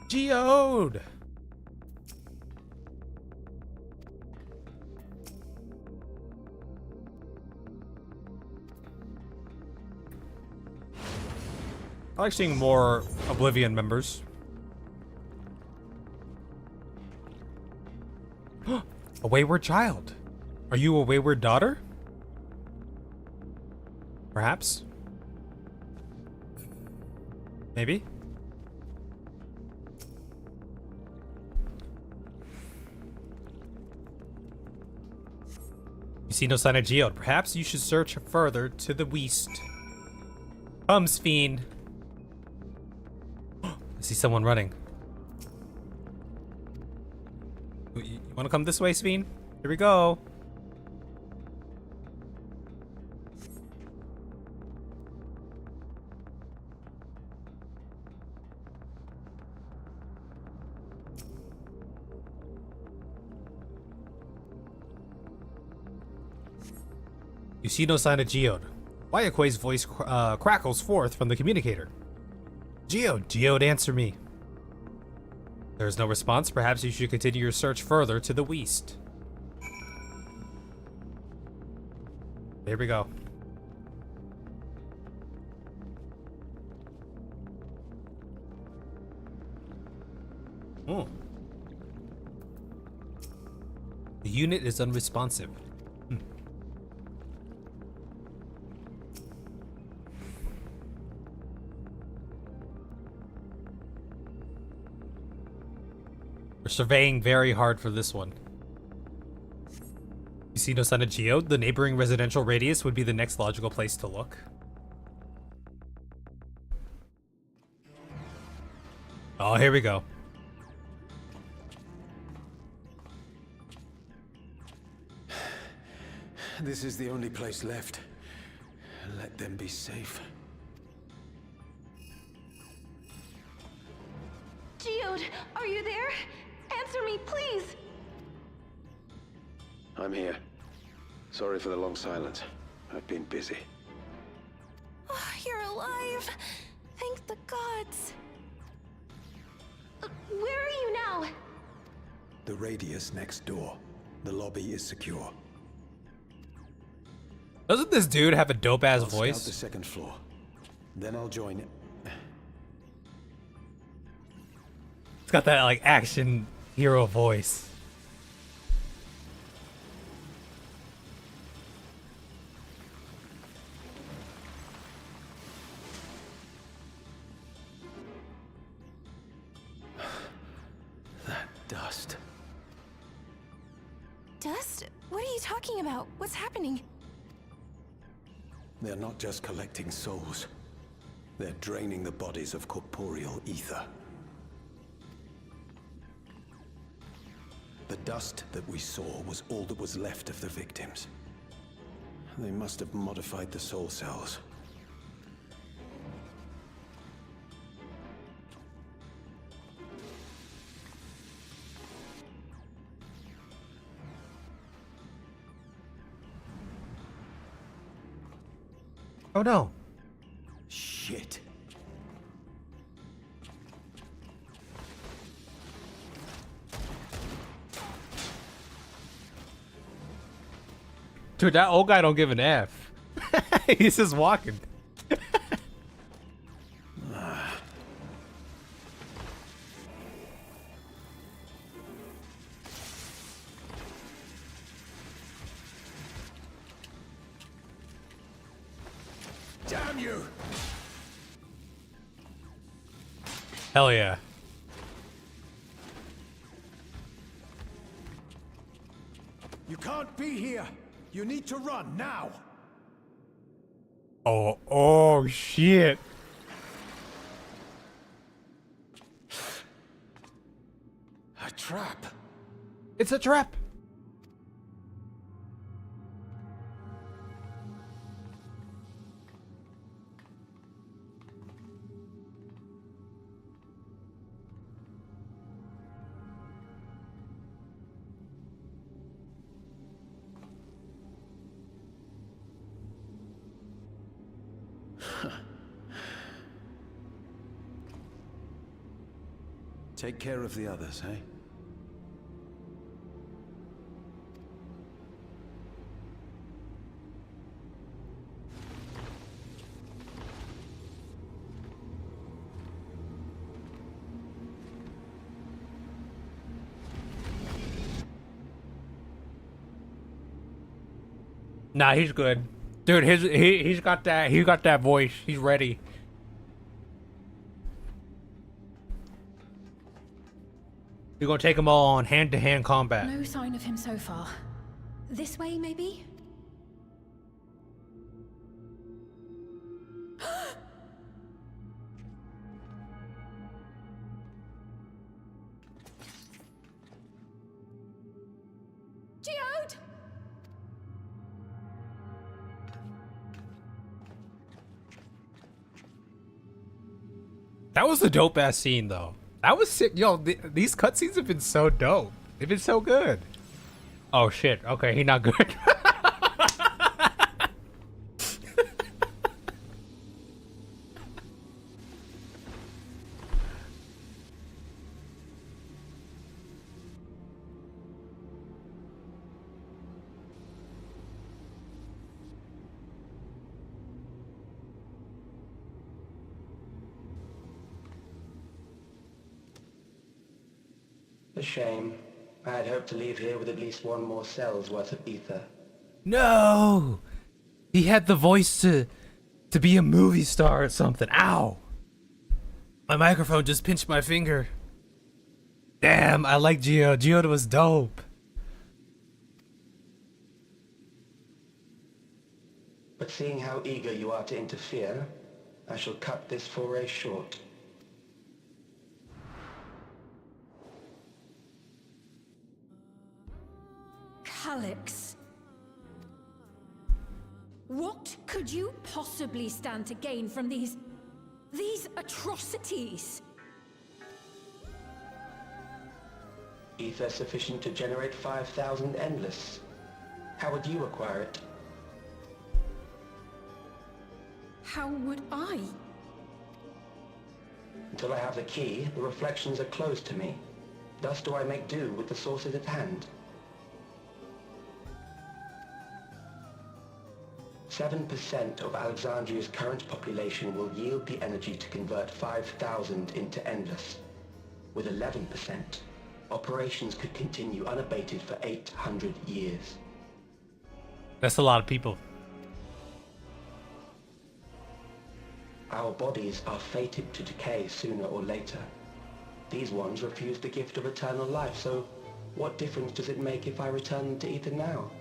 A: Geode! I like seeing more Oblivion members. A wayward child. Are you a wayward daughter? Perhaps? Maybe? You see no sign of Geode. Perhaps you should search further to the west. Come, Sphene. I see someone running. You want to come this way, Sphene? Here we go. You see no sign of Geode. Wayakwe's voice crackles forth from the communicator. Geode, Geode, answer me. There's no response. Perhaps you should continue your search further to the west. There we go. Oh. The unit is unresponsive. Hmm. We're surveying very hard for this one. You see no sign of Geode? The neighboring residential radius would be the next logical place to look. Oh, here we go.
C: This is the only place left. Let them be safe.
E: Geode, are you there? Answer me, please!
C: I'm here. Sorry for the long silence. I've been busy.
E: Oh, you're alive! Thank the gods! Where are you now?
C: The radius next door. The lobby is secure.
A: Doesn't this dude have a dope ass
C: I'll scout
A: voice?
C: the second floor. Then I'll join it.
A: It's got that like action hero voice.
C: That dust.
E: Dust? What are you talking about? What's happening?
C: They're not just collecting souls. They're draining the bodies of corporeal ether. The dust that we saw was all that was left of the victims. They must have modified the soul cells.
A: Oh no.
C: Shit.
A: Dude, that old guy don't give an F. He's just walking.
C: Damn you!
A: Hell yeah.
C: You can't be here! You need to run now!
A: Oh shit.
C: A trap!
A: It's a trap.
C: Take care of the others, eh?
A: Nah, he's good. Dude, he's got that voice. He's ready. You're gonna take them all on hand-to-hand combat.
D: No sign of him so far. This way, maybe? Geode!
A: That was a dope ass scene though. That was sick. Yo, these cutscenes have been so dope. They've been so good. Oh shit. Okay, he not good.
F: A shame. I had hoped to leave here with at least one more cell's worth of ether.
A: No! He had the voice to be a movie star or something. Ow! My microphone just pinched my finger. Damn, I like Geo. Geo was dope.
F: But seeing how eager you are to interfere, I shall cut this foray short.
D: Calyx. What could you possibly stand to gain from these atrocities?
F: Ether sufficient to generate 5,000 endless. How would you acquire it?
D: How would I?
F: Until I have the key, the reflections are closed to me. Thus do I make do with the sources at hand. 7% of Alexandria's current population will yield the energy to convert 5,000 into endless. With 11%, operations could continue unabated for 800 years.
A: That's a lot of people.
F: Our bodies are fated to decay sooner or later. These ones refuse the gift of eternal life, so what difference does it make if I return them to ether now?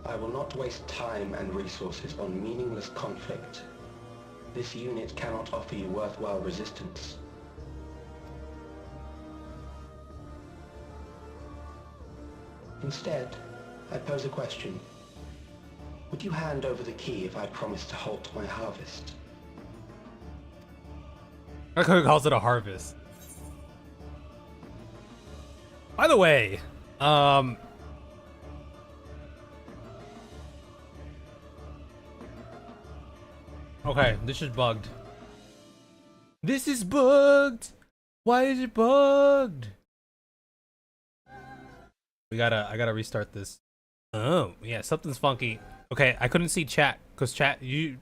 F: I will not waste time and resources on meaningless conflict. This unit cannot offer you worthwhile resistance. Instead, I pose a question. Would you hand over the key if I promise to halt my harvest?
A: I like how he calls it a harvest. By the way, okay, this is bugged. This is bugged. Why is it bugged? I gotta restart this. Oh, yeah, something's funky. Okay, I couldn't see chat because chat, you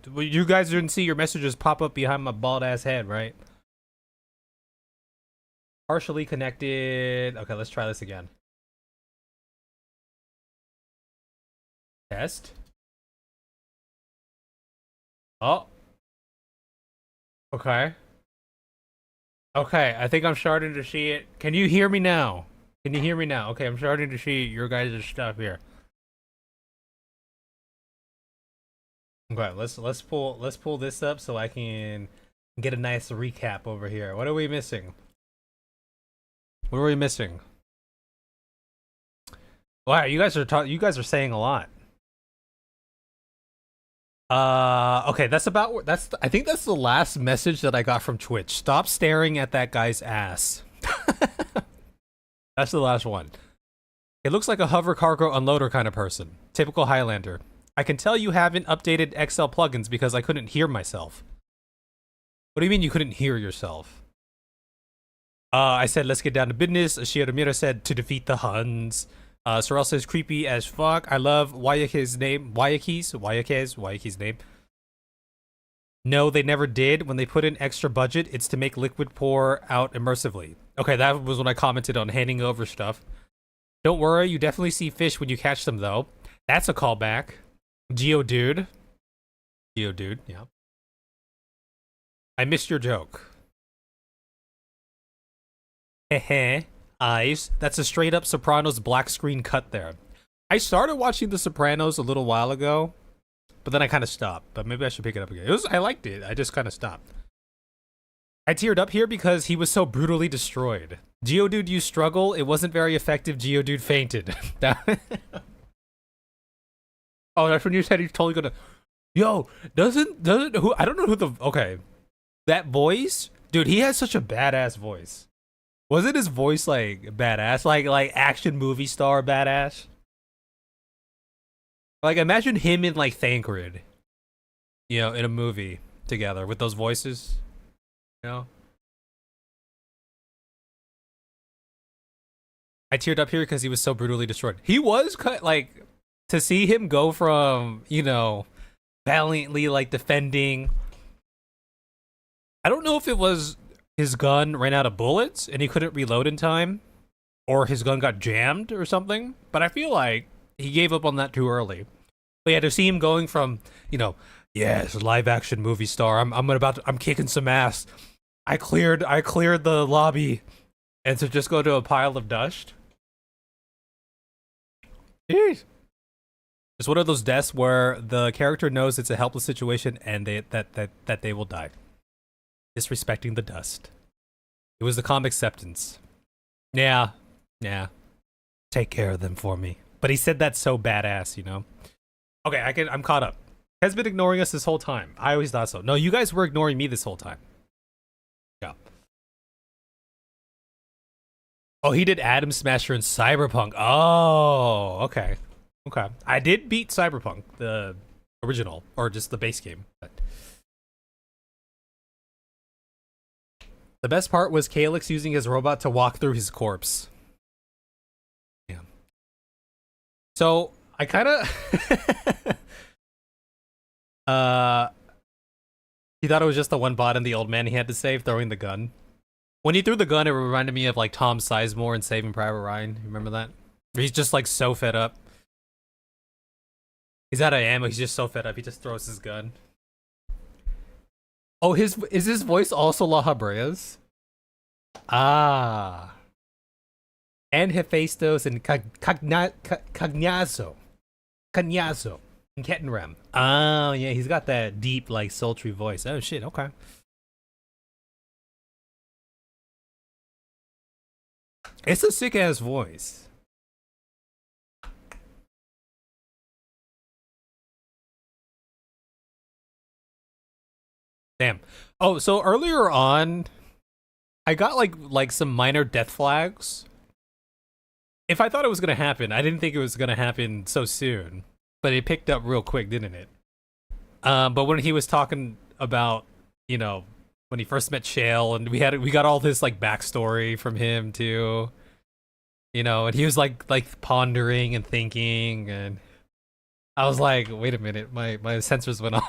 A: guys didn't see your messages pop up behind my bald ass head, right? Partially connected. Okay, let's try this again. Test. Oh. Okay. Okay, I think I'm starting to see it. Can you hear me now? Can you hear me now? Okay, I'm starting to see your guys' stuff here. Okay, let's pull this up so I can get a nice recap over here. What are we missing? What are we missing? Wow, you guys are saying a lot. Okay, I think that's the last message that I got from Twitch. Stop staring at that guy's ass. That's the last one. It looks like a hover cargo unloader kind of person. Typical Highlander. I can tell you haven't updated Excel plugins because I couldn't hear myself. What do you mean you couldn't hear yourself? I said, let's get down to business. Shiodomira said, to defeat the Huns. Sorrel says, creepy as fuck. I love Wayake's name. Wayake's name. No, they never did. When they put in extra budget, it's to make liquid pour out immersively. Okay, that was when I commented on handing over stuff. Don't worry, you definitely see fish when you catch them, though. That's a callback. Geodude, yeah. I missed your joke. Heh. Eyes. That's a straight up Sopranos black screen cut there. I started watching The Sopranos a little while ago, but then I kind of stopped. But maybe I should pick it up again. I liked it. I just kind of stopped. I teared up here because he was so brutally destroyed. Geodude, you struggle. It wasn't very effective. Geodude fainted. Oh, that's when you said he's totally gonna. Yo, doesn't who? I don't know who the. Okay, that voice, dude. He has such a badass voice. Wasn't his voice like badass, like action movie star badass? Like imagine him in like Thancred, you know, in a movie together with those voices, you know. I teared up here because he was so brutally destroyed. He was like, to see him go from, you know, valiantly like defending. I don't know if it was his gun ran out of bullets and he couldn't reload in time, or his gun got jammed or something. But I feel like he gave up on that too early. But yeah, to see him going from, you know, yes, live action movie star. I'm kicking some ass. I cleared the lobby, and to just go to a pile of dust. Jeez. It's one of those deaths where the character knows it's a helpless situation and that they will die. Disrespecting the dust. It was the calm acceptance. Yeah. Take care of them for me. But he said that so badass, you know? Okay, I'm caught up. Has been ignoring us this whole time. I always thought so. No, you guys were ignoring me this whole time. Yeah. Oh, he did Atom Smasher in Cyberpunk. Oh, okay. Okay. I did beat Cyberpunk, the original, or just the base game. But the best part was Calyx using his robot to walk through his corpse. Yeah. So, I kind of... he thought it was just the one bot and the old man he had to save, throwing the gun. When he threw the gun, it reminded me of like Tom Sizemore in Saving Private Ryan. Remember that? Where he's just like so fed up. He's out of ammo. He's just so fed up. He just throws his gun. Oh, is his voice also La Habrea's? Ah. And Hephaestus and Cagnazo. Cagnazo. And Kettenrem. Oh, yeah. He's got that deep, like, sultry voice. Oh, shit. Okay. It's a sick-ass voice. Damn. Oh, so earlier on, I got like some minor death flags. If I thought it was gonna happen, I didn't think it was gonna happen so soon. But it picked up real quick, didn't it? But when he was talking about, you know, when he first met Shale, and we got all this like backstory from him too. You know, and he was like pondering and thinking, and I was like, wait a minute, my sensors went off.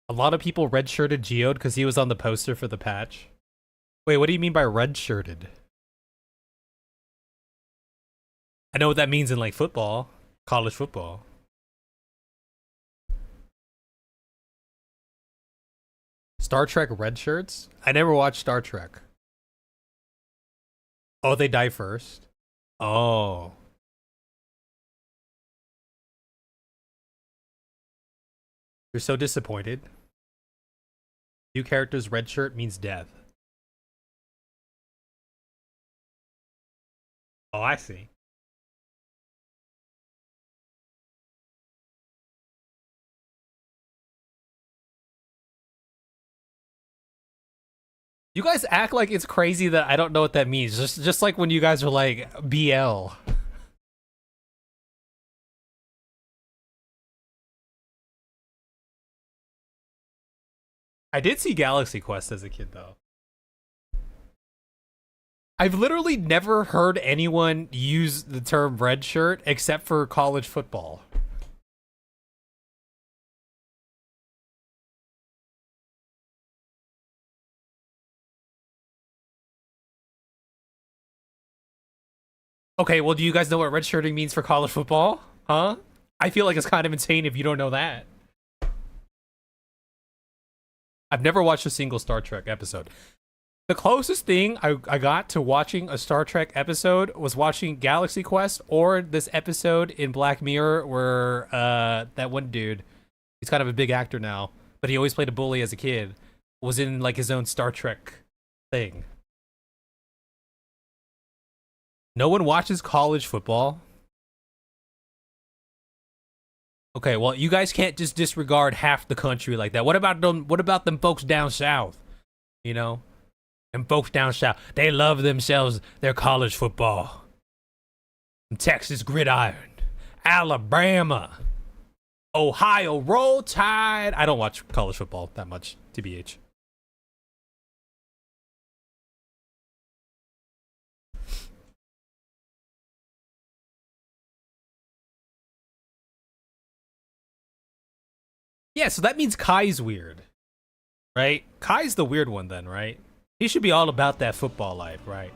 A: A lot of people red-shirted Geode because he was on the poster for the patch. Wait, what do you mean by red-shirted? I know what that means in like football, college football. Star Trek red shirts? I never watched Star Trek. Oh, they die first? Oh. You're so disappointed. New character's red shirt means death. Oh, I see. You guys act like it's crazy that I don't know what that means. Just like when you guys are like BL. I did see Galaxy Quest as a kid though. I've literally never heard anyone use the term red shirt except for college football. Okay, well, do you guys know what redshirting means for college football? Huh? I feel like it's kind of insane if you don't know that. I've never watched a single Star Trek episode. The closest thing I got to watching a Star Trek episode was watching Galaxy Quest or this episode in Black Mirror where that one dude, he's kind of a big actor now, but he always played a bully as a kid, was in like his own Star Trek thing. No one watches college football? Okay, well, you guys can't just disregard half the country like that. What about them folks down south? You know? Them folks down south, they love themselves their college football. Texas Gridiron, Alabama, Ohio Roll Tide. I don't watch college football that much, TBH. Yeah, so that means Kai's weird, right? Kai's the weird one then, right? He should be all about that football life, right?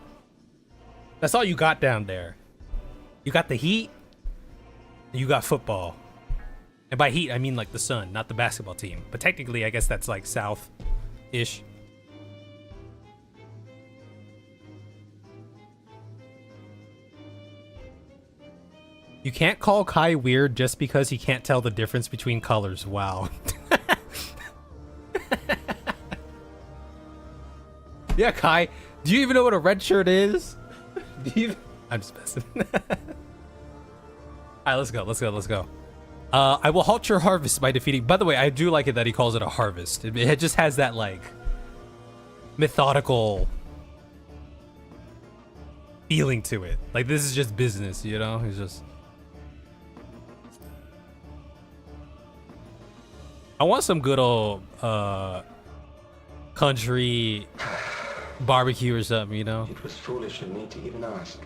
A: That's all you got down there. You got the Heat, and you got football. And by Heat, I mean like the Sun, not the basketball team. But technically, I guess that's like South-ish. You can't call Kai weird just because he can't tell the difference between colors. Wow. Yeah, Kai. Do you even know what a red shirt is? Do you even... I'm just messing. Alright, let's go. I will halt your harvest by defeating... By the way, I do like it that he calls it a harvest. It just has that, like, methodical feeling to it. Like, this is just business, you know? It's just... I want some good old, country barbecue or something, you know?
F: It was foolish of me to even ask.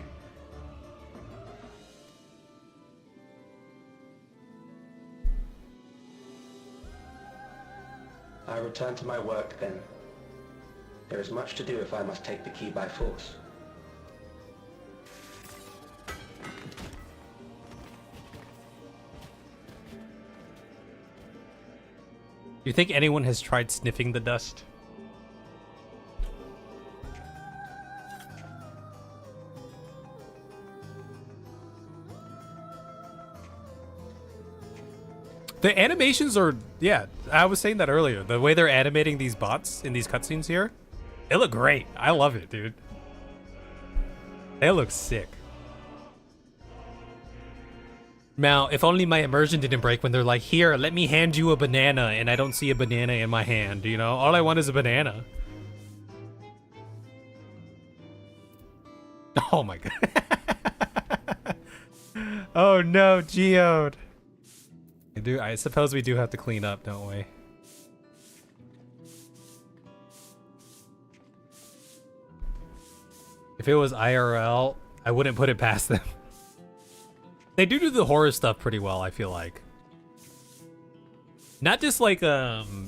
F: I return to my work then. There is much to do if I must take the key by force.
A: You think anyone has tried sniffing the dust? The animations are, yeah, I was saying that earlier. The way they're animating these bots in these cutscenes here, they look great. I love it, dude. They look sick. Now, if only my immersion didn't break when they're like, here, let me hand you a banana, and I don't see a banana in my hand, you know? All I want is a banana. Oh my god. Oh no, Geode. I suppose we do have to clean up, don't we? If it was IRL, I wouldn't put it past them. They do the horror stuff pretty well, I feel like. Not just like from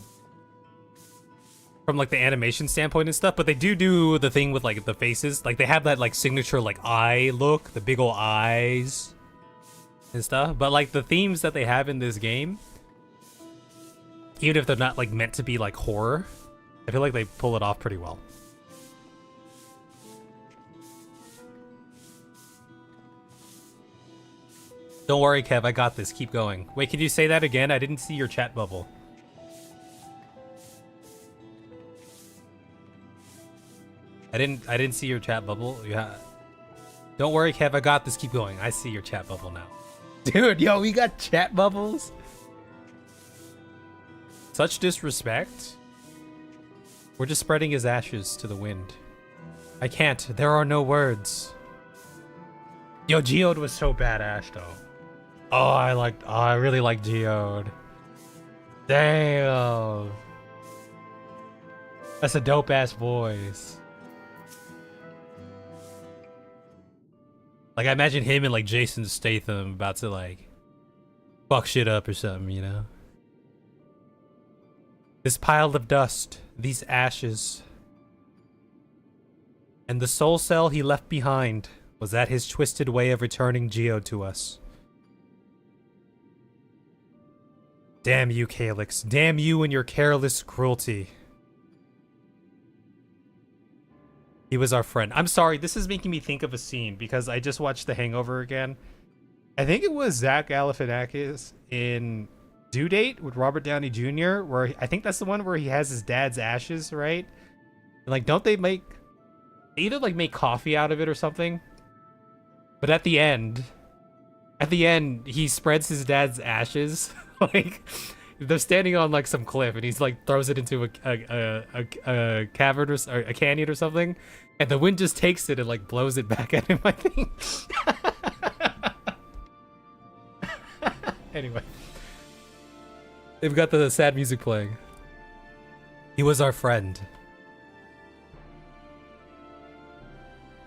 A: like the animation standpoint and stuff, but they do the thing with like the faces. Like they have that like signature like eye look, the big ol' eyes and stuff. But like the themes that they have in this game, even if they're not like meant to be like horror, I feel like they pull it off pretty well. Don't worry, Kev, I got this. Keep going. Wait, can you say that again? I didn't see your chat bubble. I didn't see your chat bubble. Yeah. Don't worry, Kev, I got this. Keep going. I see your chat bubble now. Dude, yo, we got chat bubbles? Such disrespect. We're just spreading his ashes to the wind. I can't. There are no words. Yo, Geode was so badass, though. Oh, I really like Geode. Damn. That's a dope-ass voice. Like, I imagine him and, like, Jason Statham about to, like, fuck shit up or something, you know? This pile of dust, these ashes, and the soul cell he left behind, was that his twisted way of returning Geode to us? Damn you, Calyx. Damn you and your careless cruelty. He was our friend. I'm sorry, this is making me think of a scene because I just watched The Hangover again. I think it was Zach Galifianakis in Due Date with Robert Downey Jr., where I think that's the one where he has his dad's ashes, right? And like, don't they make... They either like make coffee out of it or something? But at the end, he spreads his dad's ashes. Like, they're standing on like some cliff, and he's like throws it into a cavern or a canyon or something, and the wind just takes it and like blows it back at him, I think. Anyway, they've got the sad music playing. He was our friend.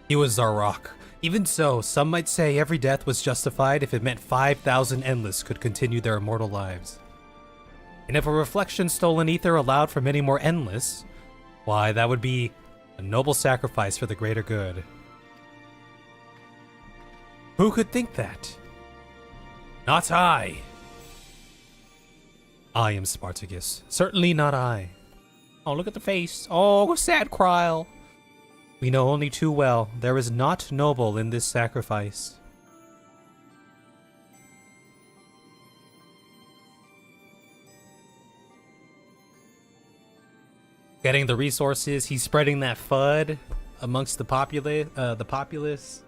A: He was our rock. Even so, some might say every death was justified if it meant 5,000 endless could continue their immortal lives. And if a reflection stolen ether allowed for many more endless, why, that would be a noble sacrifice for the greater good. Who could think that? Not I. I am Spartacus. Certainly not I. Oh, look at the face. Oh, sad Kryl. We know only too well there is naught noble in this sacrifice. Getting the resources, he's spreading that FUD amongst the populace.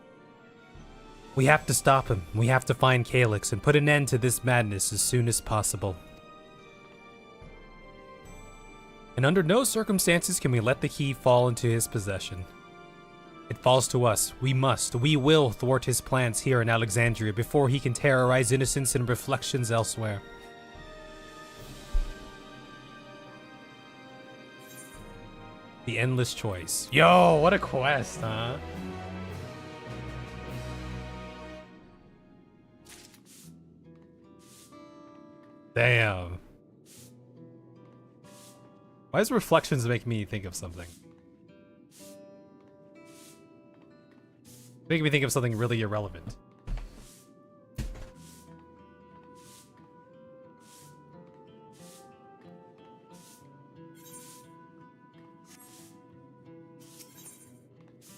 A: We have to stop him. We have to find Calyx and put an end to this madness as soon as possible. And under no circumstances can we let the key fall into his possession. It falls to us. We will thwart his plans here in Alexandria before he can terrorize innocents and reflections elsewhere. The endless choice. Yo, what a quest, huh? Damn. Why does reflections make me think of something? Make me think of something really irrelevant.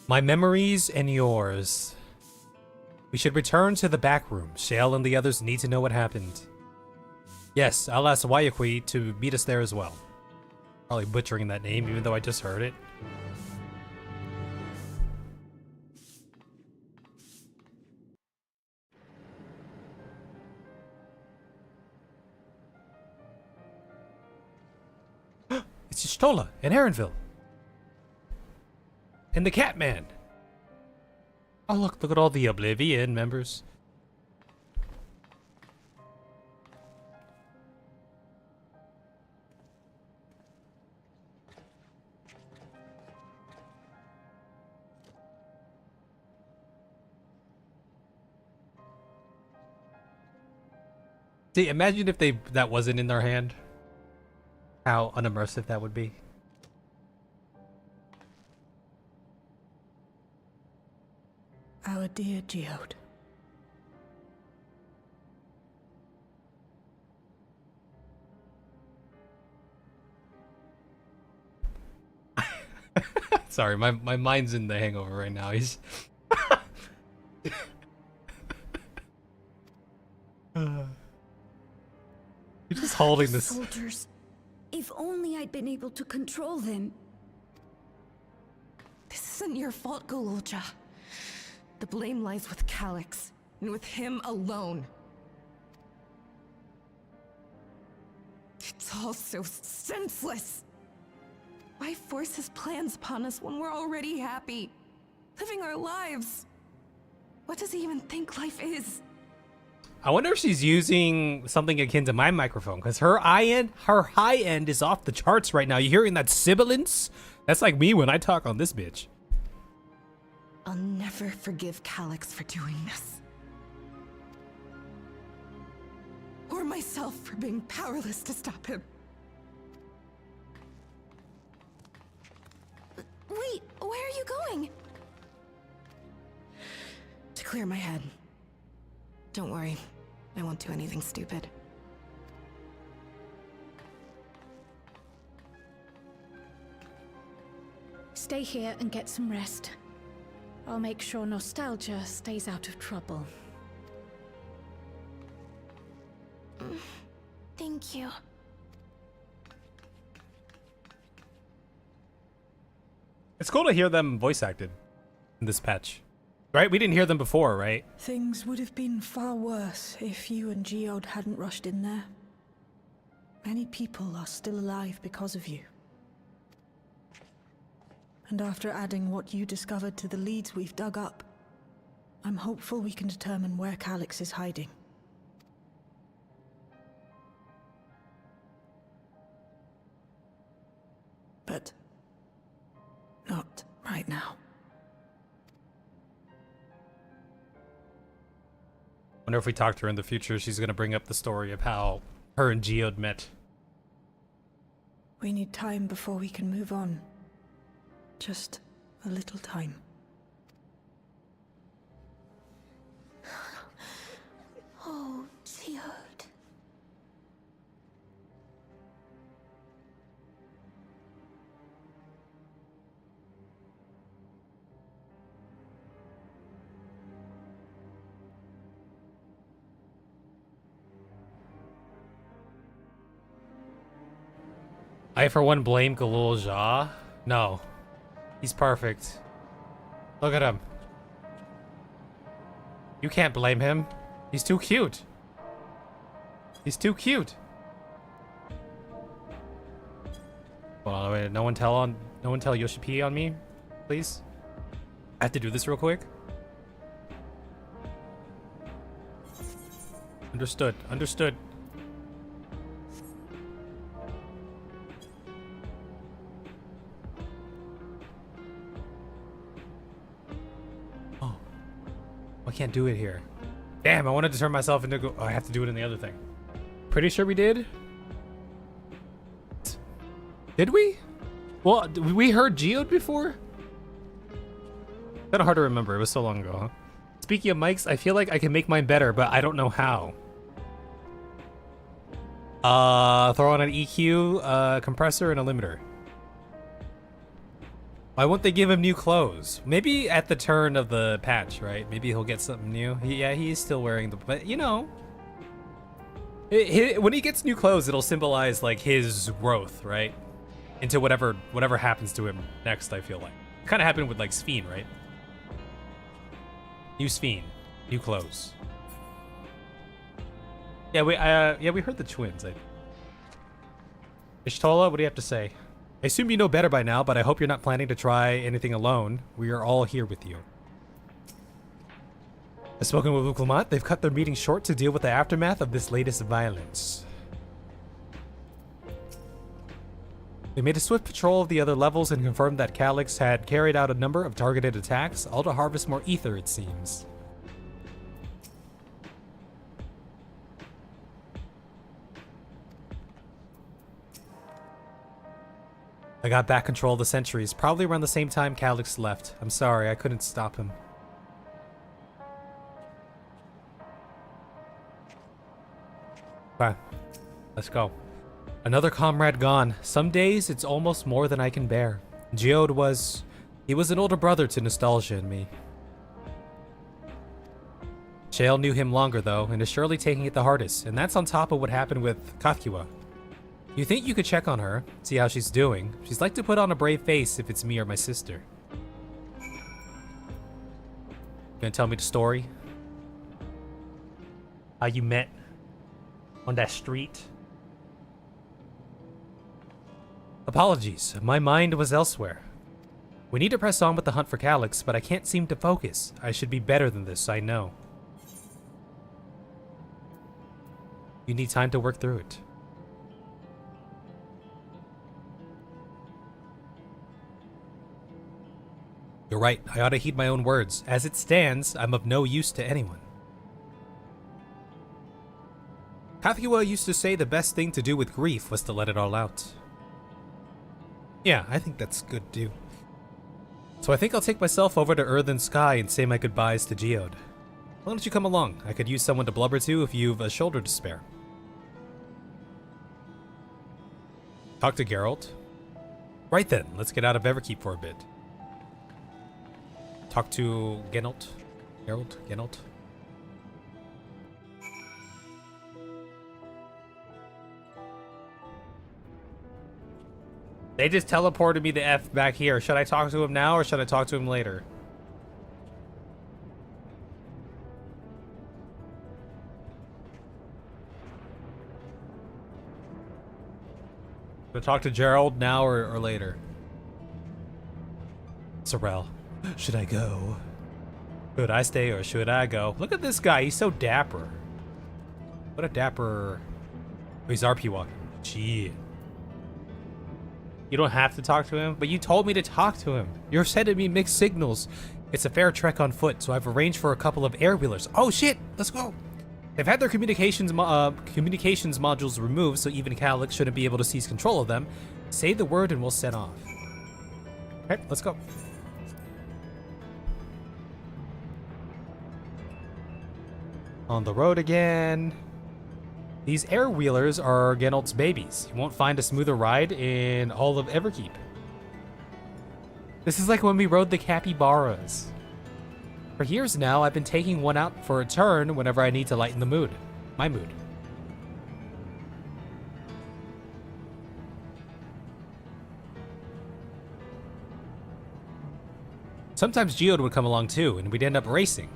A: My memories and yours. We should return to the back room. Shale and the others need to know what happened. Yes, I'll ask Wayakui to meet us there as well. Probably butchering that name, even though I just heard it. It's Y'shtola and Aaronville. And the Catman. Oh, look at all the Oblivion members. See, imagine if that wasn't in their hand. How unimmersive that would be.
G: Our dear Geode.
A: Sorry, my mind's in the Hangover right now. He's You're just holding this.
H: Soldiers. If only I'd been able to control them.
E: This isn't your fault, Gololja. The blame lies with Calyx, and with him alone. It's all so senseless. Why force his plans upon us when we're already happy, living our lives? What does he even think life is?
A: I wonder if she's using something akin to my microphone, because her high end is off the charts right now. You hearing that sibilance? That's like me when I talk on this bitch.
E: I'll never forgive Calyx for doing this. Or myself for being powerless to stop him. Wait, where are you going? To clear my head. Don't worry, I won't do anything stupid.
D: Stay here and get some rest. I'll make sure nostalgia stays out of trouble.
E: Thank you.
A: It's cool to hear them voice acted in this patch. Right? We didn't hear them before, right?
G: Things would have been far worse if you and Geode hadn't rushed in there. Many people are still alive because of you. And after adding what you discovered to the leads we've dug up, I'm hopeful we can determine where Calyx is hiding. But not right now.
A: Wonder if we talk to her in the future, she's gonna bring up the story of how her and Geode met
G: We need time before we can move on. Just a little time.
H: Oh, Geode.
A: I, for one, blame Eorzea. No. He's perfect. Look at him. You can't blame him. He's too cute. He's too cute. Hold on, wait. No one tell Yoshi P on me, please. I have to do this real quick. Understood. Understood. Oh. I can't do it here. Damn, I wanted to turn myself into... Oh, I have to do it in the other thing. Pretty sure we did. Did we? Well, we heard Geode before? Kind of hard to remember. It was so long ago, huh? Speaking of mics, I feel like I can make mine better, but I don't know how. Throw on an EQ, compressor, and a limiter. Why won't they give him new clothes? Maybe at the turn of the patch, right? Maybe he'll get something new. Yeah, he's still wearing the... But, you know... when he gets new clothes, it'll symbolize, like, his growth, right? Into whatever happens to him next, I feel like. Kind of happened with, like, Sphene, right? New Sphene. New clothes. Yeah, we heard the twins. Ishtola, what do you have to say? I assume you know better by now, but I hope you're not planning to try anything alone. We are all here with you. I've spoken with Uklamat. They've cut their meeting short to deal with the aftermath of this latest violence. They made a swift patrol of the other levels and confirmed that Calyx had carried out a number of targeted attacks, all to harvest more ether, it seems. I got back control of the sentries, probably around the same time Calyx left. I'm sorry, I couldn't stop him. Okay, let's go. Another comrade gone. Some days, it's almost more than I can bear. Geode was... He was an older brother to Nostalgia and me. Shale knew him longer, though, and is surely taking it the hardest, and that's on top of what happened with Kathkiwa. You think you could check on her, see how she's doing. She's like to put on a brave face if it's me or my sister. Gonna tell me the story? How you met on that street? Apologies, my mind was elsewhere. We need to press on with the hunt for Calyx, but I can't seem to focus. I should be better than this, I know. You need time to work through it. You're right, I ought to heed my own words. As it stands, I'm of no use to anyone. Kathkiwa used to say the best thing to do with grief was to let it all out. Yeah, I think that's good too. So I think I'll take myself over to Earth and Sky and say my goodbyes to Geode. Why don't you come along? I could use someone to blubber to if you've a shoulder to spare. Talk to Geralt? Right then, let's get out of Everkeep for a bit. Talk to Geralt? Geralt? They just teleported me to F back here. Should I talk to him now or should I talk to him later? Should I talk to Gerald now or later? Sorrel, should I go? Should I stay or should I go? Look at this guy. He's so dapper. What a dapper... Oh, he's RP walking. Gee. You don't have to talk to him, but you told me to talk to him. You're sending me mixed signals. It's a fair trek on foot, so I've arranged for a couple of air wheelers. Oh shit, let's go. They've had their communications modules removed, so even Calyx shouldn't be able to seize control of them. Say the word and we'll set off. Okay, let's go. On the road again. These air wheelers are Geralt's babies. You won't find a smoother ride in all of Everkeep. This is like when we rode the capybaras. For years now, I've been taking one out for a turn whenever I need to lighten the mood. My mood. Sometimes Geode would come along too, and we'd end up racing.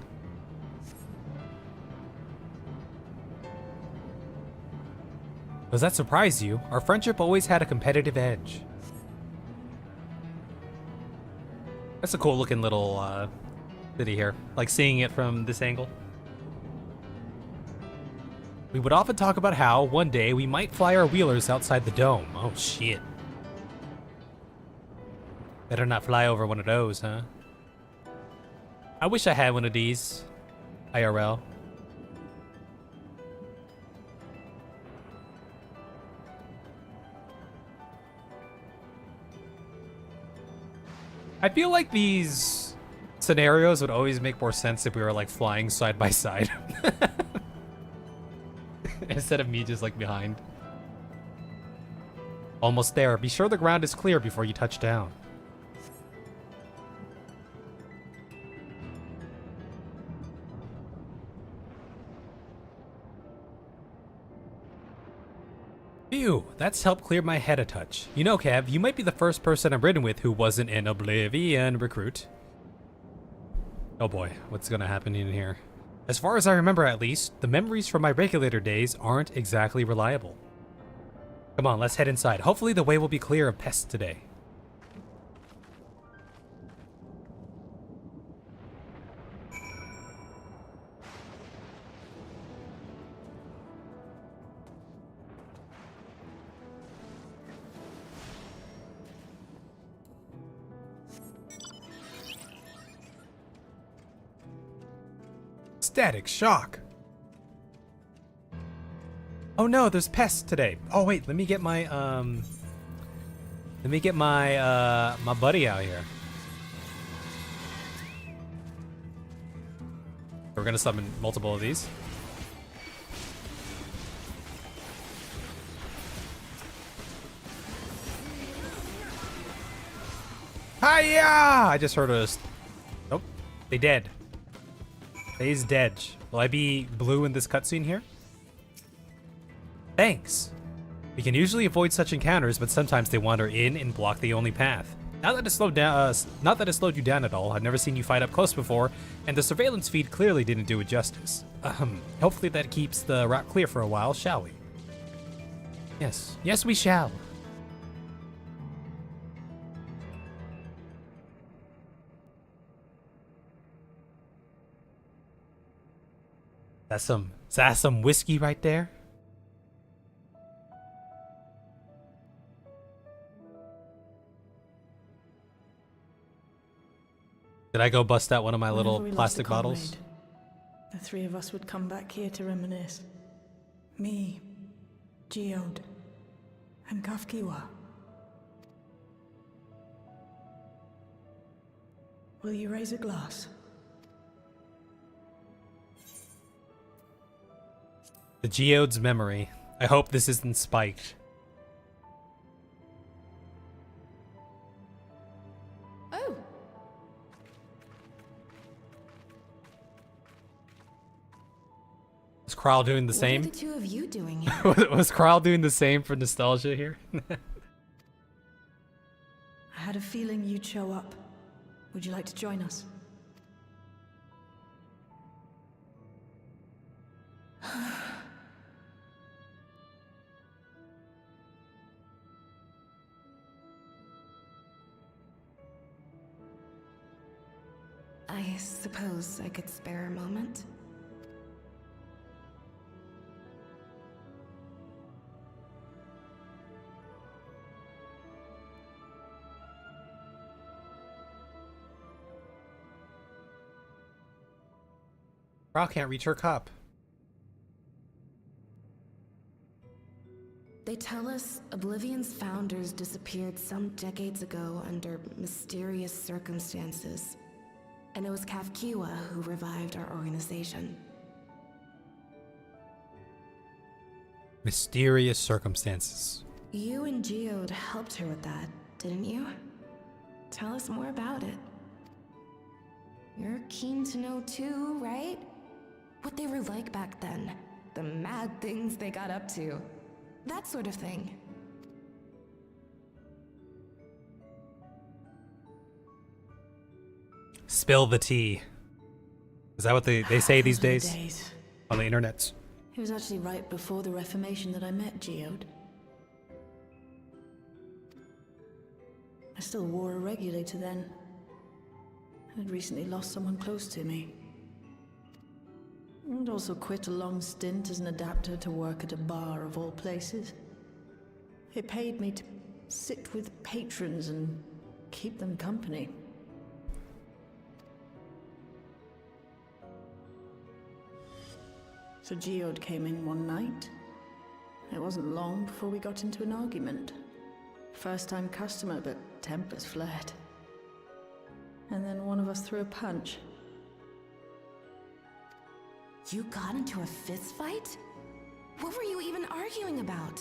A: Does that surprise you? Our friendship always had a competitive edge. That's a cool looking little city here. Like seeing it from this angle. We would often talk about how one day we might fly our wheelers outside the dome. Oh shit. Better not fly over one of those, huh? I wish I had one of these. IRL. I feel like these scenarios would always make more sense if we were like flying side by side. Instead of me just like behind. Almost there. Be sure the ground is clear before you touch down. Phew, that's helped clear my head a touch. You know, Kev, you might be the first person I've ridden with who wasn't an Oblivion recruit. Oh boy, what's gonna happen in here? As far as I remember at least, the memories from my regulator days aren't exactly reliable. Come on, let's head inside. Hopefully the way will be clear of pests today. Static shock. Oh no, there's pests today. Oh wait, let me get my my buddy out here. We're gonna summon multiple of these. Hiya! I just heard a. Nope, they dead. He's dead. Will I be blue in this cutscene here? Thanks. We can usually avoid such encounters, but sometimes they wander in and block the only path. Not that it slowed you down at all. I've never seen you fight up close before, and the surveillance feed clearly didn't do it justice. Hopefully that keeps the route clear for a while, shall we? Yes. Yes, we shall. That's some whiskey right there. Did I go bust out one of my little plastic bottles?
G: The three of us would come back here to reminisce. Me, Geode, and Kafkiwa. Will you raise a glass?
A: The Geode's memory. I hope this isn't spiked.
D: Oh.
A: Was Kral doing the same?
E: What are the two of you doing here?
A: Was Kral doing the same for nostalgia here?
G: I had a feeling you'd show up. Would you like to join us?
E: I suppose I could spare a moment.
A: Kral can't reach her cup.
H: They
E: tell us Oblivion's founders disappeared some decades ago under mysterious circumstances. And it was Kafkiwa who revived our organization.
A: Mysterious circumstances.
E: You and Geode helped her with that, didn't you? Tell us more about it. You're keen to know too, right? What they were like back then. The mad things they got up to. That sort of thing.
A: Spill the tea. Is that what they say these
G: Those
A: days?
G: were days.
A: On the internets?
G: It was actually right before the Reformation that I met Geode. I still wore a regulator then. I'd recently lost someone close to me. And also quit a long stint as an adapter to work at a bar of all places. It paid me to sit with patrons and keep them company. So Geode came in one night. It wasn't long before we got into an argument. First-time customer, but tempers flared. And then one of us threw a punch.
E: You got into a fist fight? What were you even arguing about?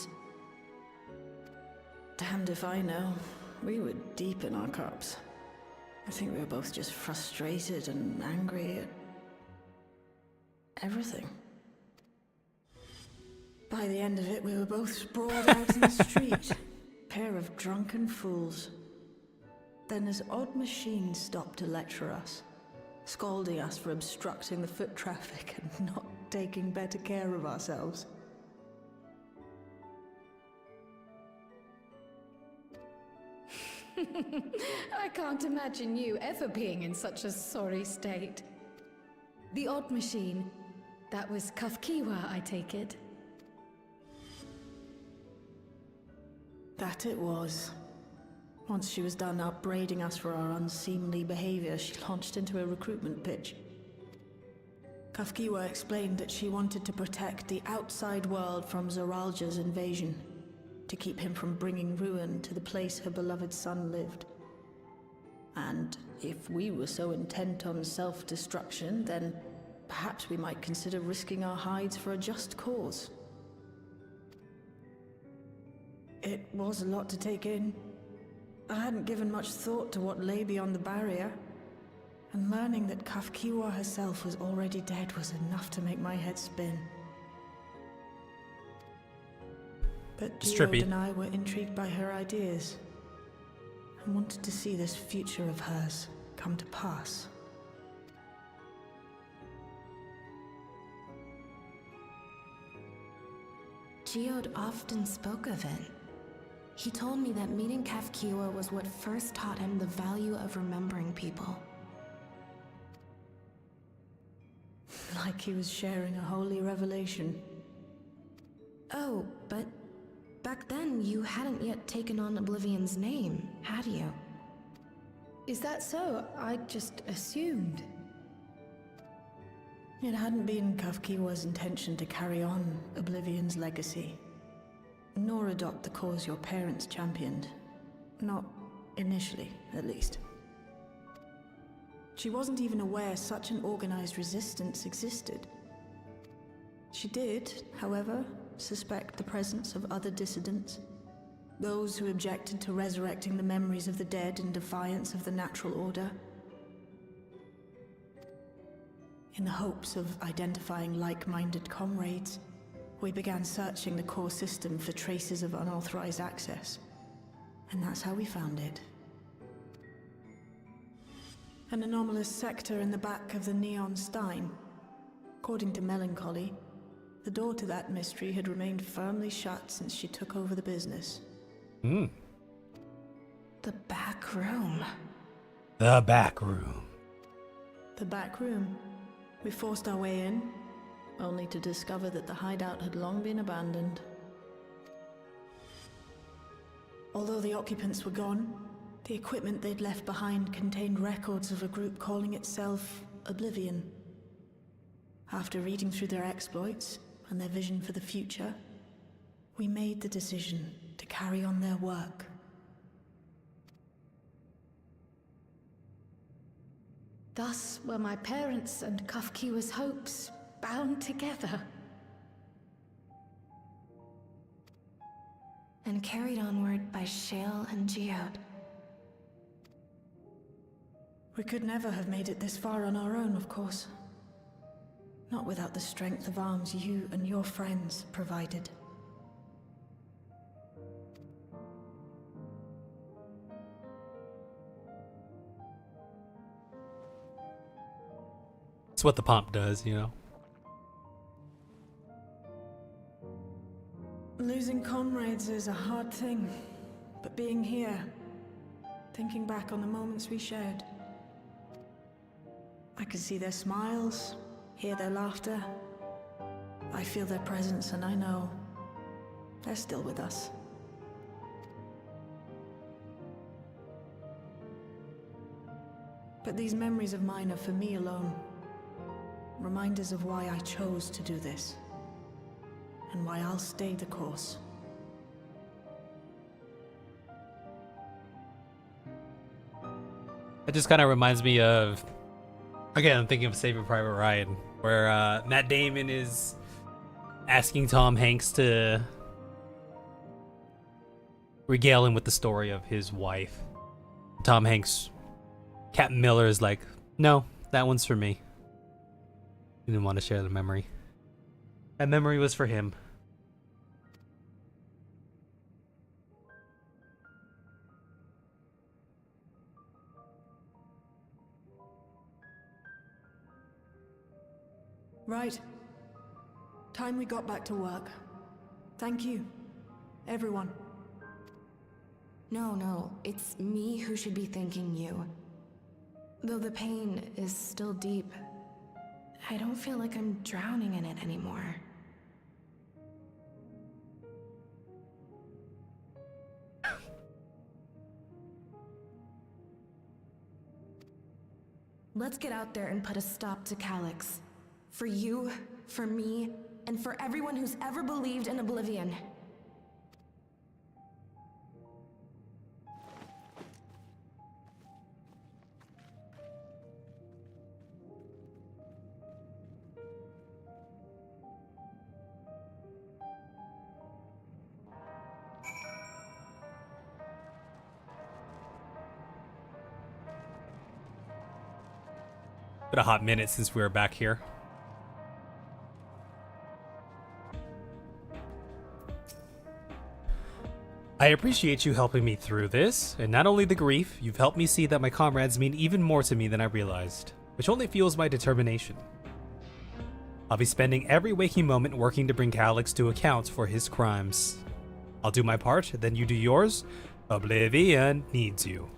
G: Damned if I know. We were deep in our cups. I think we were both just frustrated and angry at everything. By the end of it, we were both sprawled out in the street. Pair of drunken fools. Then this odd machine stopped to lecture us, scolding us for obstructing the foot traffic and not taking better care of ourselves.
D: I can't imagine you ever being in such a sorry state. The odd machine. That was Kafkiwa, I take it.
G: That it was. Once she was done upbraiding us for our unseemly behavior, she launched into a recruitment pitch. Kafkiwa explained that she wanted to protect the outside world from Zoralja's invasion, to keep him from bringing ruin to the place her beloved son lived. And if we were so intent on self-destruction, then perhaps we might consider risking our hides for a just cause. It was a lot to take in. I hadn't given much thought to what lay beyond the barrier, and learning that Kafkiwa herself was already dead was enough to make my head spin. But Geode and I were intrigued by her ideas, and wanted to see this future of hers come to pass.
E: Geode often spoke of it. He told me that meeting Kafkiwa was what first taught him the value of remembering people.
G: Like he was sharing a holy revelation.
E: Oh, but back then you hadn't yet taken on Oblivion's name, had you?
D: Is that so? I just assumed.
G: It hadn't been Kafkiwa's intention to carry on Oblivion's legacy, nor adopt the cause your parents championed. Not initially, at least. She wasn't even aware such an organized resistance existed. She did, however, suspect the presence of other dissidents, those who objected to resurrecting the memories of the dead in defiance of the natural order. In the hopes of identifying like-minded comrades, we began searching the core system for traces of unauthorized access. And that's how we found it. An anomalous sector in the back of the Neon Stein. According to Melancholy, the door to that mystery had remained firmly shut since she took over the business.
A: Hmm.
E: The back room.
A: The back room.
G: The back room. We forced our way in, only to discover that the hideout had long been abandoned. Although the occupants were gone, the equipment they'd left behind contained records of a group calling itself Oblivion. After reading through their exploits and their vision for the future, We made the decision to carry on their work.
D: Thus were my parents' and Kafkiwa's hopes bound together.
E: And carried onward by Shale and Geode.
G: We could never have made it this far on our own, of course. Not without the strength of arms you and your friends provided.
A: It's what the pomp does, you know.
G: Losing comrades is a hard thing, but being here, thinking back on the moments we shared, I can see their smiles, hear their laughter. I feel their presence and I know they're still with us. But these memories of mine are for me alone. Reminders of why I chose to do this. And why I'll stay the course.
A: It just kind of reminds me of, again, I'm thinking of Saving Private Ryan, where Matt Damon is asking Tom Hanks to regale him with the story of his wife. Tom Hanks, Captain Miller is like, no, that one's for me. He didn't want to share the memory. That memory was for him.
G: Right. Time we got back to work. Thank you, everyone.
E: No, it's me who should be thanking you. Though the pain is still deep, I don't feel like I'm drowning in it anymore. Let's get out there and put a stop to Calyx. For you, for me, and for everyone who's ever believed in Oblivion.
A: Been a hot minute since we were back here. I appreciate you helping me through this, and not only the grief, you've helped me see that my comrades mean even more to me than I realized, which only fuels my determination. I'll be spending every waking moment working to bring Calyx to account for his crimes. I'll do my part, then you do yours. Oblivion needs you.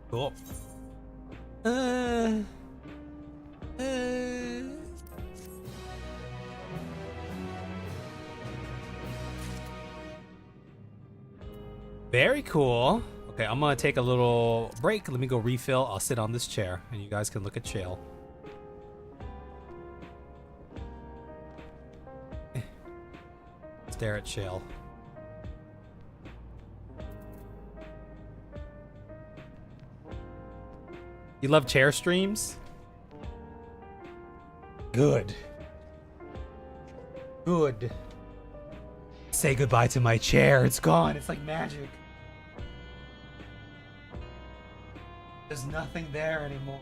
A: Cool. Very cool. Okay, I'm gonna take a little break. Let me go refill. I'll sit on this chair and you guys can look at Shale. Stare at Shale. You love chair streams? Good. Good. Say goodbye to my chair. It's gone. It's like magic. There's nothing there anymore.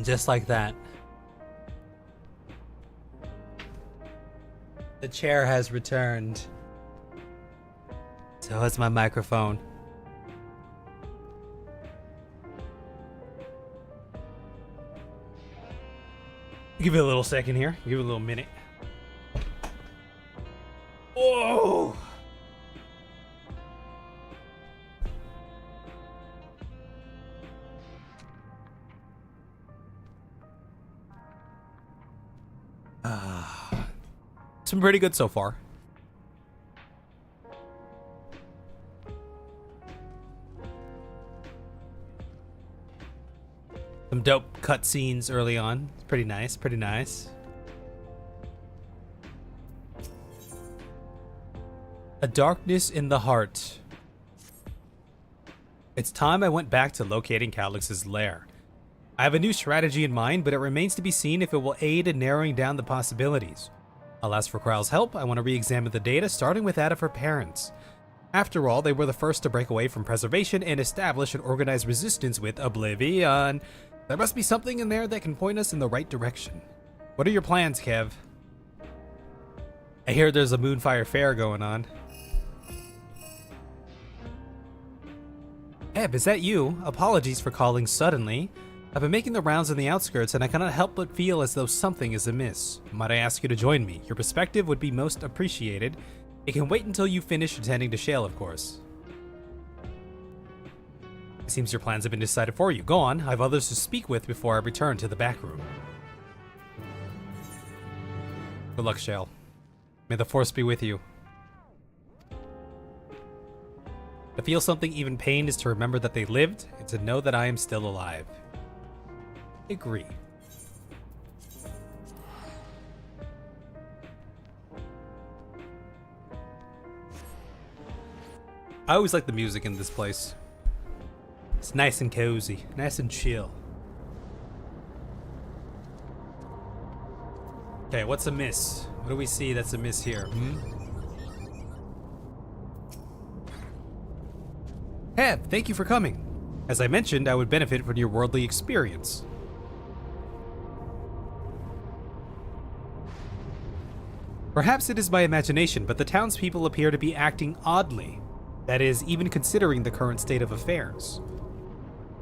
A: And just like that, the chair has returned. So has my microphone. Give it a little second here. Give it a little minute. Whoa! It's been pretty good so far. Some dope cutscenes early on. It's pretty nice, pretty nice. A darkness in the heart. It's time I went back to locating Calix's lair. I have a new strategy in mind, but it remains to be seen if it will aid in narrowing down the possibilities. I'll ask for Kral's help. I want to re-examine the data, starting with that of her parents. After all, they were the first to break away from preservation and establish an organized resistance with Oblivion. There must be something in there that can point us in the right direction. What are your plans, Kev? I hear there's a Moonfire Fair going on. Kev, is that you? Apologies for calling suddenly. I've been making the rounds in the outskirts and I cannot help but feel as though something is amiss. Might I ask you to join me? Your perspective would be most appreciated. It can wait until you finish attending to Shale, of course. It seems your plans have been decided for you. Go on, I have others to speak with before I return to the back room. Good luck, Shale. May the Force be with you. To feel something even pain is to remember that they lived, and to know that I am still alive. Agree. I always like the music in this place. It's nice and cozy, nice and chill. Okay, what's amiss? What do we see that's amiss here? Heb, thank you for coming. As I mentioned, I would benefit from your worldly experience. Perhaps it is my imagination, but the townspeople appear to be acting oddly. That is, even considering the current state of affairs.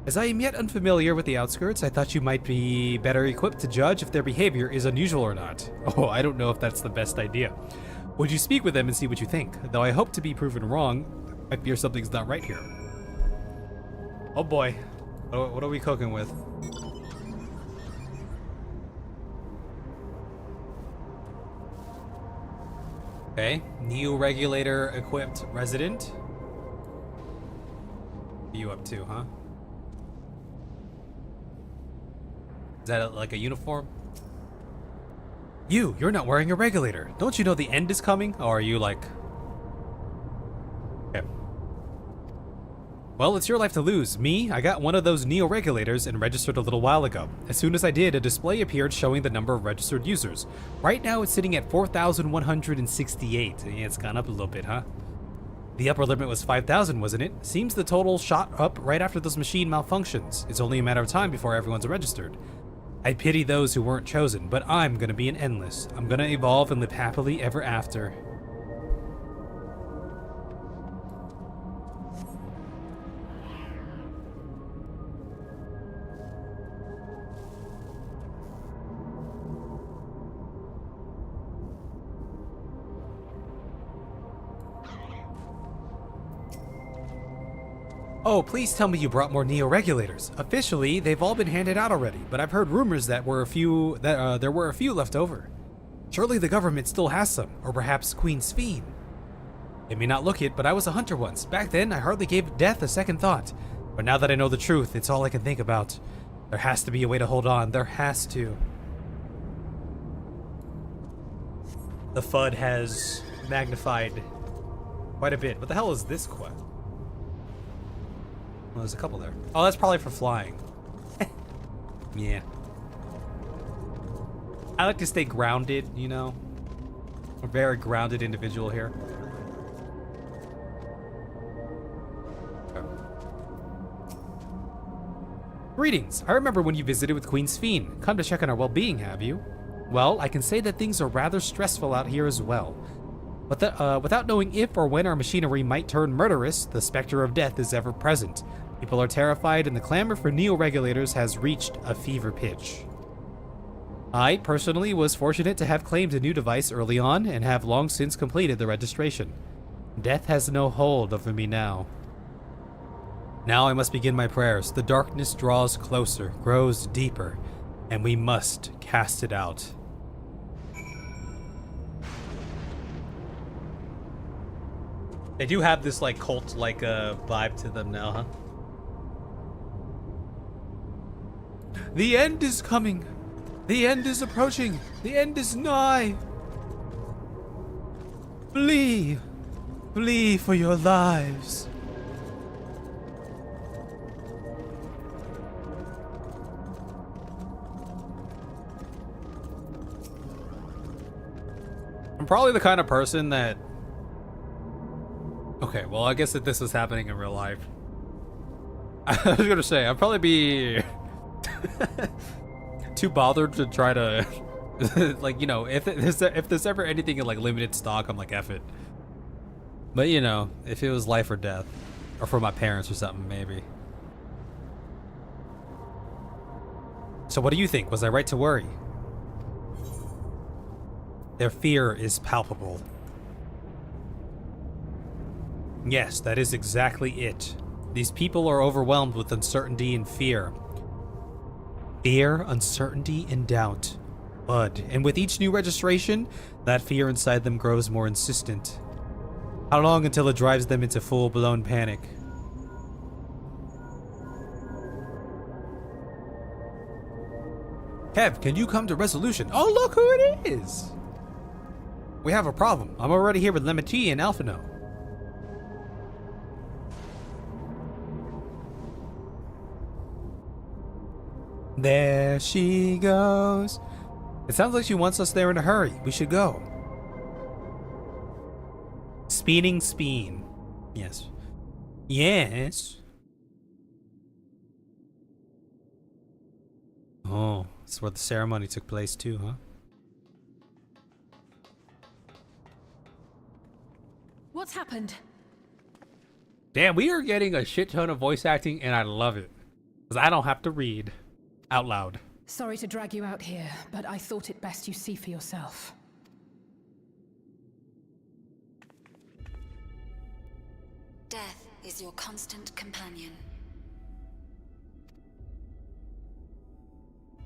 A: As I am yet unfamiliar with the outskirts, I thought you might be better equipped to judge if their behavior is unusual or not. Oh, I don't know if that's the best idea. Would you speak with them and see what you think? Though I hope to be proven wrong, I fear something's not right here. Oh boy, what are we cooking with? Okay, Neo-regulator equipped resident. What are you up to, huh? Is that like a uniform? You're not wearing a regulator. Don't you know the end is coming? Or are you like... Okay. Well, it's your life to lose. Me, I got one of those Neo-regulators and registered a little while ago. As soon as I did, a display appeared showing the number of registered users. Right now, it's sitting at 4,168. Yeah, it's gone up a little bit, huh? The upper limit was 5,000, wasn't it? Seems the total shot up right after those machine malfunctions. It's only a matter of time before everyone's registered. I pity those who weren't chosen, but I'm gonna be an endless. I'm gonna evolve and live happily ever after. Oh, please tell me you brought more Neo-regulators. Officially, they've all been handed out already, but I've heard rumors that there were a few left over. Surely the government still has some, or perhaps Queen Sphene. It may not look it, but I was a hunter once. Back then, I hardly gave death a second thought. But now that I know the truth, it's all I can think about. There has to be a way to hold on. There has to. The FUD has magnified quite a bit. What the hell is this quest? Well, there's a couple there. Oh, that's probably for flying. Yeah. I like to stay grounded, you know? A very grounded individual here. Okay.
I: Greetings. I remember when you visited with Queen Sphene. Come to check on our well-being, have you? Well, I can say that things are rather stressful out here as well. But without knowing if or when our machinery might turn murderous, the specter of death is ever present. People are terrified, and the clamor for neo-regulators has reached a fever pitch. I, personally, was fortunate to have claimed a new device early on, and have long since completed the registration. Death has no hold over me now. Now I must begin my prayers. The darkness draws closer, grows deeper, and we must cast it out.
A: They do have this like cult-like vibe to them now, huh?
I: The end is coming. The end is approaching. The end is nigh. Flee. Flee for your lives.
A: I'm probably the kind of person that... Okay, well, I guess that this is happening in real life. I was gonna say, I'd probably be too bothered to try to, like, you know, if there's ever anything in, like, limited stock, I'm like, F it. But, you know, if it was life or death, or for my parents or something, maybe.
I: So what do you think? Was I right to worry? Their fear is palpable. Yes, that is exactly it. These people are overwhelmed with uncertainty and fear. Fear, uncertainty, and doubt. Bud, and with each new registration, that fear inside them grows more insistent. How long until it drives them into full-blown panic? Kev, can you come to resolution? Oh, look who it is! We have a problem. I'm already here with Lemati and Alphino. There she goes. It sounds like she wants us there in a hurry. We should go. Speening Speen. Yes. Yes. Oh, that's where the ceremony took place too, huh?
D: What's happened?
A: Damn, we are getting a shit ton of voice acting, and I love it. Because I don't have to read out loud.
J: Sorry to drag you out here, but I thought it best you see for yourself.
K: Death is your constant companion.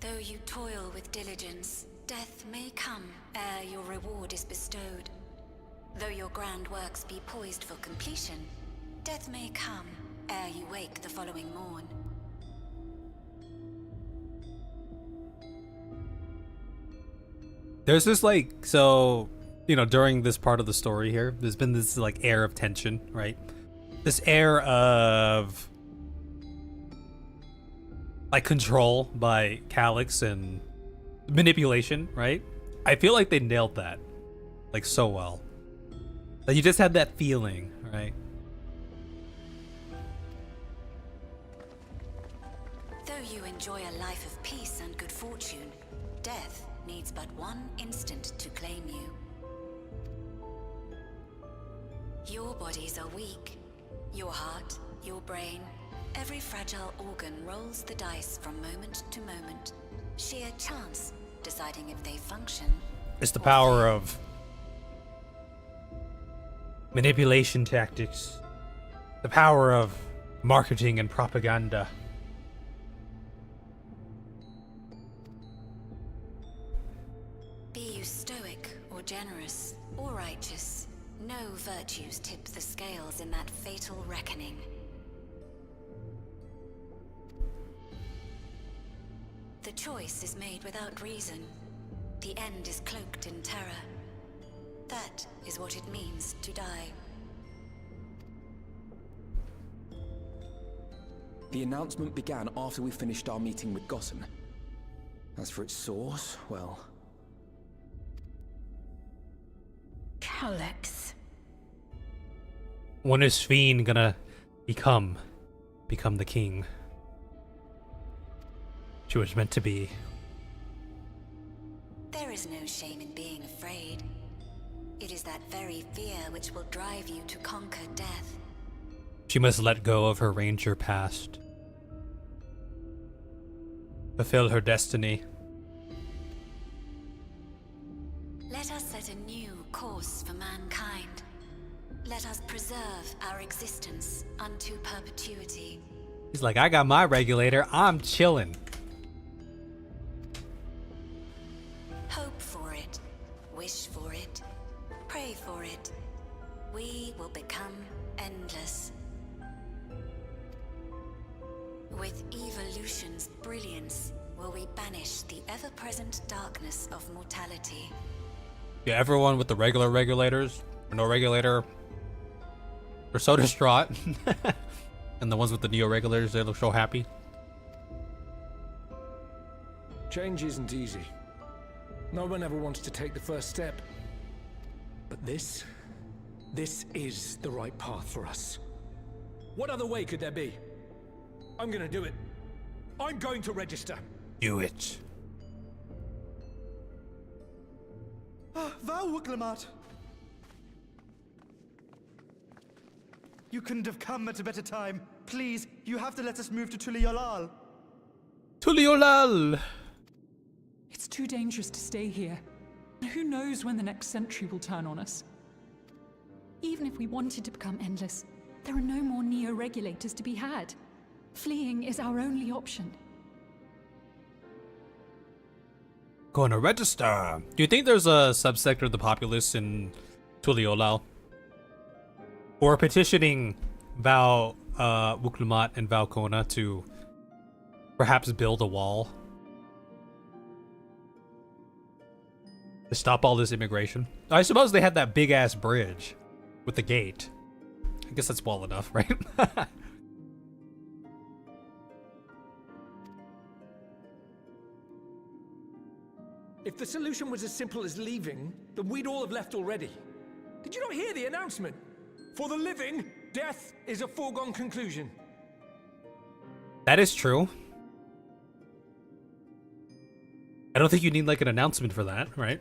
K: Though you toil with diligence, death may come ere your reward is bestowed. Though your grand works be poised for completion, death may come ere you wake the following morn.
A: There's this like, so, you know, during this part of the story here, there's been this like air of tension, right? This air of like control by Calyx and manipulation, right? I feel like they nailed that like so well. Like you just had that feeling, right?
K: Though you enjoy a life of peace and good fortune, death needs but one instant to claim you. Your bodies are weak. Your heart, your brain, every fragile organ rolls the dice from moment to moment. Sheer chance deciding if they function.
A: It's the power of manipulation tactics. The power of marketing and propaganda.
K: Be you stoic or generous or righteous, no virtues tip the scales in that fatal reckoning. The choice is made without reason. The end is cloaked in terror. That is what it means to die.
B: The announcement began after we finished our meeting with Gossen. As for its source, well...
J: Calyx.
A: When is Sphene gonna become the king? She was meant to be.
K: There is no shame in being afraid. It is that very fear which will drive you to conquer death.
A: She must let go of her ranger past. Fulfill her destiny.
K: Let us set a new course for mankind. Let us preserve our existence unto perpetuity.
A: He's like, I got my regulator, I'm chilling.
K: Hope for it, wish for it, pray for it. We will become endless. With evolution's brilliance, will we banish the ever-present darkness of mortality.
A: Yeah, everyone with the regular regulators, or no regulator, they're so distraught. And the ones with the neo regulators, they look so happy.
L: Change isn't easy. No one ever wants to take the first step. But this is the right path for us. What other way could there be? I'm gonna do it. I'm going to register.
A: Do it.
M: Val Wuklemat! You couldn't have come at a better time. Please, you have to let us move to Tuliolal.
A: Tuliolal!
J: It's too dangerous to stay here. Who knows when the next century will turn on us? Even if we wanted to become endless, there are no more neo-regulators to be had. Fleeing is our only option.
A: Going to register. Do you think there's a subsector of the populace in Tuliolal? Or petitioning Val Wuklemat and Val Kona to perhaps build a wall to stop all this immigration? I suppose they had that big ass bridge with the gate. I guess that's well enough, right?
L: If the solution was as simple as leaving, then we'd all have left already. Did you not hear the announcement? For the living, death is a foregone conclusion.
A: That is true. I don't think you need like an announcement for that, right?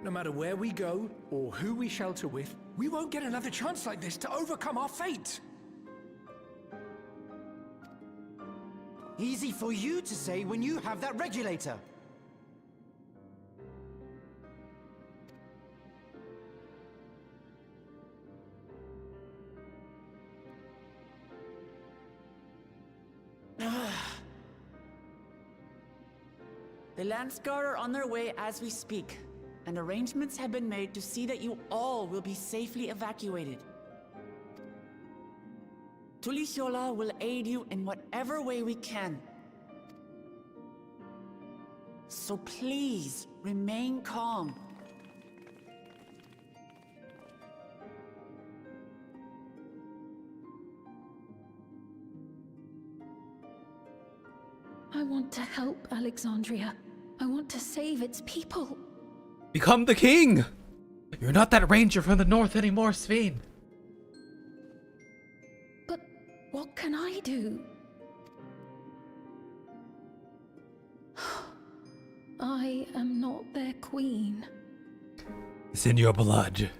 L: No matter where we go, or who we shelter with, we won't get another chance like this to overcome our fate.
M: Easy for you to say when you have that regulator.
N: The Landsguard are on their way as we speak, and arrangements have been made to see that you all will be safely evacuated. Tuliolal will aid you in whatever way we can. So please, remain calm.
D: I want to help Alexandria. I want to save its people.
A: Become the king! You're not that ranger from the north anymore, Sven.
D: But what can I do? I am not their queen.
A: It's in your blood.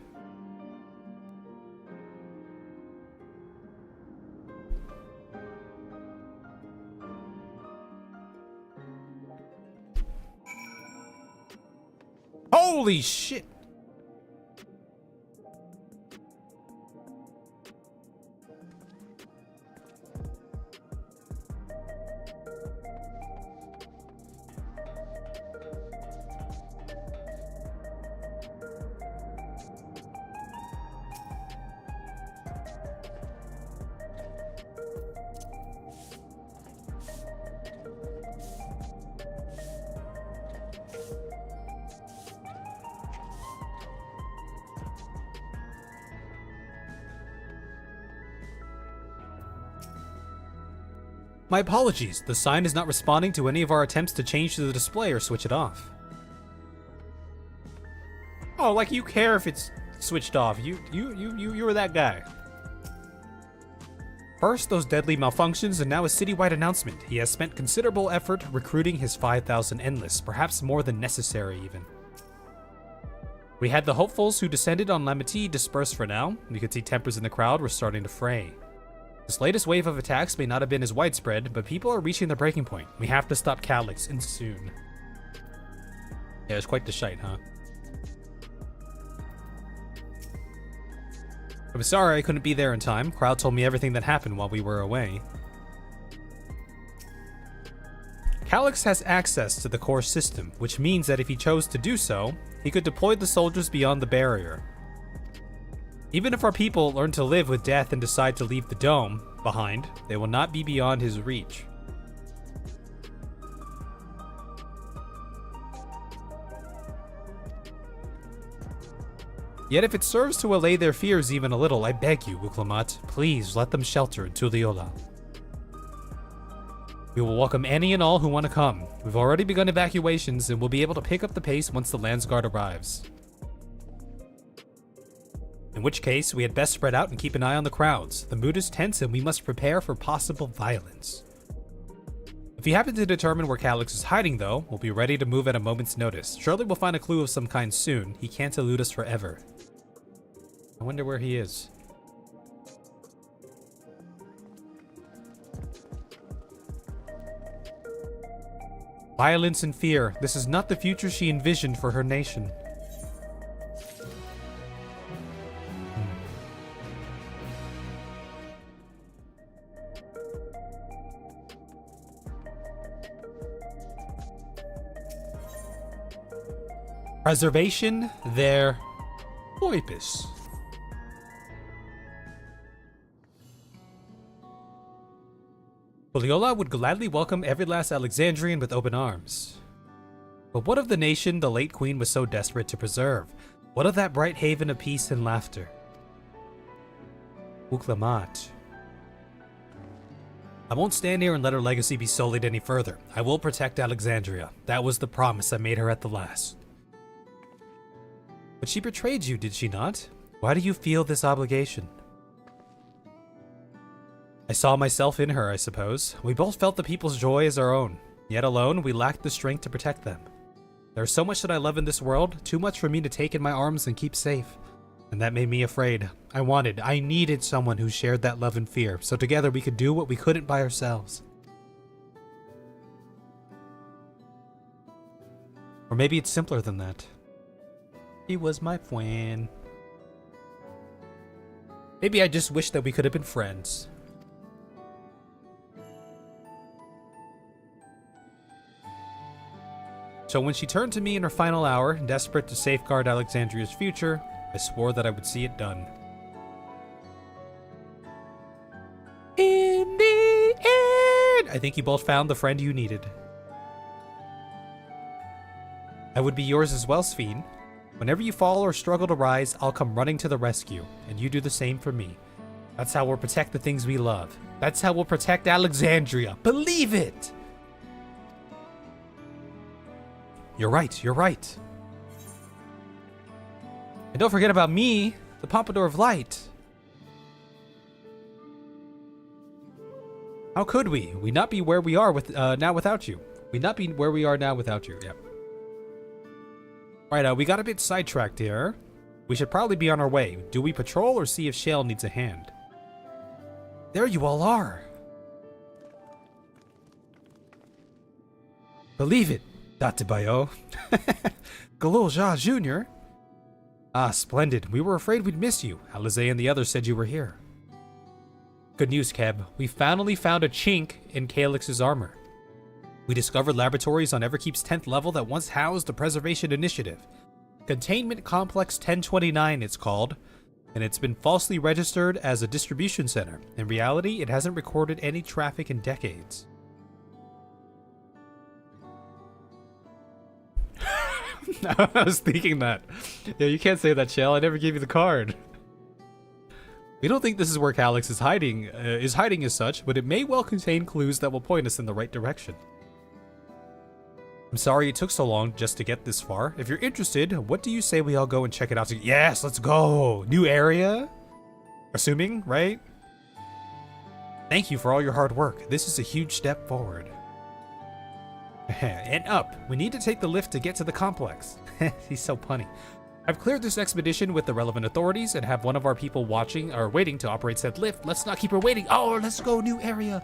A: Holy shit! My apologies, the sign is not responding to any of our attempts to change the display or switch it off. Oh, like you care if it's switched off. You were that guy.
I: First, those deadly malfunctions, and now a citywide announcement. He has spent considerable effort recruiting his 5,000 Endless, perhaps more than necessary even. We had the hopefuls who descended on Lamity dispersed for now. We could see tempers in the crowd were starting to fray. This latest wave of attacks may not have been as widespread, but people are reaching the breaking point. We have to stop Calyx, and soon. Yeah, it's quite the shite, huh? I'm sorry I couldn't be there in time. Crowd told me everything that happened while we were away. Calyx has access to the core system, which means that if he chose to do so, he could deploy the soldiers beyond the barrier. Even if our people learn to live with death and decide to leave the dome behind, they will not be beyond his reach. Yet if it serves to allay their fears even a little, I beg you, Uklamat, please let them shelter in Tuliola. We will welcome any and all who want to come. We've already begun evacuations and will be able to pick up the pace once the Landsguard arrives. In which case, we had best spread out and keep an eye on the crowds. The mood is tense and we must prepare for possible violence. If you happen to determine where Calyx is hiding though, we'll be ready to move at a moment's notice. Surely we'll find a clue of some kind soon. He can't elude us forever. I wonder where he is. Violence and fear. This is not the future she envisioned for her nation. Preservation, their Oipus. Tuliola would gladly welcome every last Alexandrian with open arms. But what of the nation the late queen was so desperate to preserve? What of that bright haven of peace and laughter? Uklamat. I won't stand here and let her legacy be sullied any further. I will protect Alexandria. That was the promise I made her at the last. But she betrayed you, did she not? Why do you feel this obligation? I saw myself in her, I suppose. We both felt the people's joy as our own. Yet alone, we lacked the strength to protect them. There's so much that I love in this world, too much for me to take in my arms and keep safe. And that made me afraid. I needed someone who shared that love and fear, so together we could do what we couldn't by ourselves. Or maybe it's simpler than that. He was my friend. Maybe I just wish that we could have been friends. So when she turned to me in her final hour, desperate to safeguard Alexandria's future, I swore that I would see it done. In the end, I think you both found the friend you needed. I would be yours as well, Sphene. Whenever you fall or struggle to rise, I'll come running to the rescue, and you do the same for me. That's how we'll protect the things we love. That's how we'll protect Alexandria. Believe it! You're right, you're right. And don't forget about me, the Pompadour of Light. How could we? We'd not be where we are now without you. We'd not be where we are now without you, yeah. Right, we got a bit sidetracked here. We should probably be on our way. Do we patrol or see if Shale needs a hand? There you all are. Believe it, Datibayo. Eorzea Jr. Ah, splendid. We were afraid we'd miss you. Eorzea and the others said you were here. Good news, Keb. We finally found a chink in Calyx's armor. We discovered laboratories on Everkeep's 10th level that once housed the Preservation Initiative. Containment Complex 1029 it's called, and it's been falsely registered as a distribution center. In reality, it hasn't recorded any traffic in decades. I was thinking that. Yeah, you can't say that, Shell. I never gave you the card. We don't think this is where Calyx is hiding as such, but it may well contain clues that will point us in the right direction. I'm sorry it took so long just to get this far. If you're interested, what do you say we all go and check it out together? Yes, let's go! New area? Assuming, right? Thank you for all your hard work. This is a huge step forward. And up. We need to take the lift to get to the complex. He's so punny. I've cleared this expedition with the relevant authorities and have one of our people watching or waiting to operate said lift. Let's not keep her waiting. Oh, let's go, new area.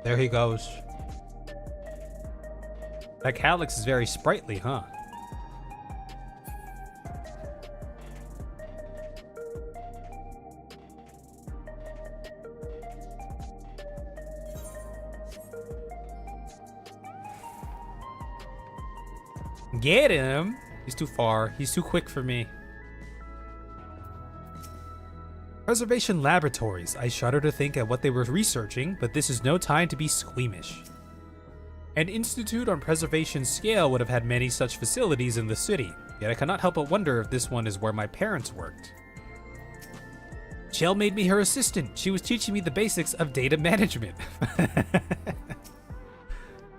A: There he goes.
I: That calyx is very sprightly, huh? Get him! He's too far. He's too quick for me. Preservation laboratories. I shudder to think at what they were researching, but this is no time to be squeamish. An institute on preservation scale would have had many such facilities in the city, yet I cannot help but wonder if this one is where my parents worked. Shell made me her assistant. She was teaching me the basics of data management.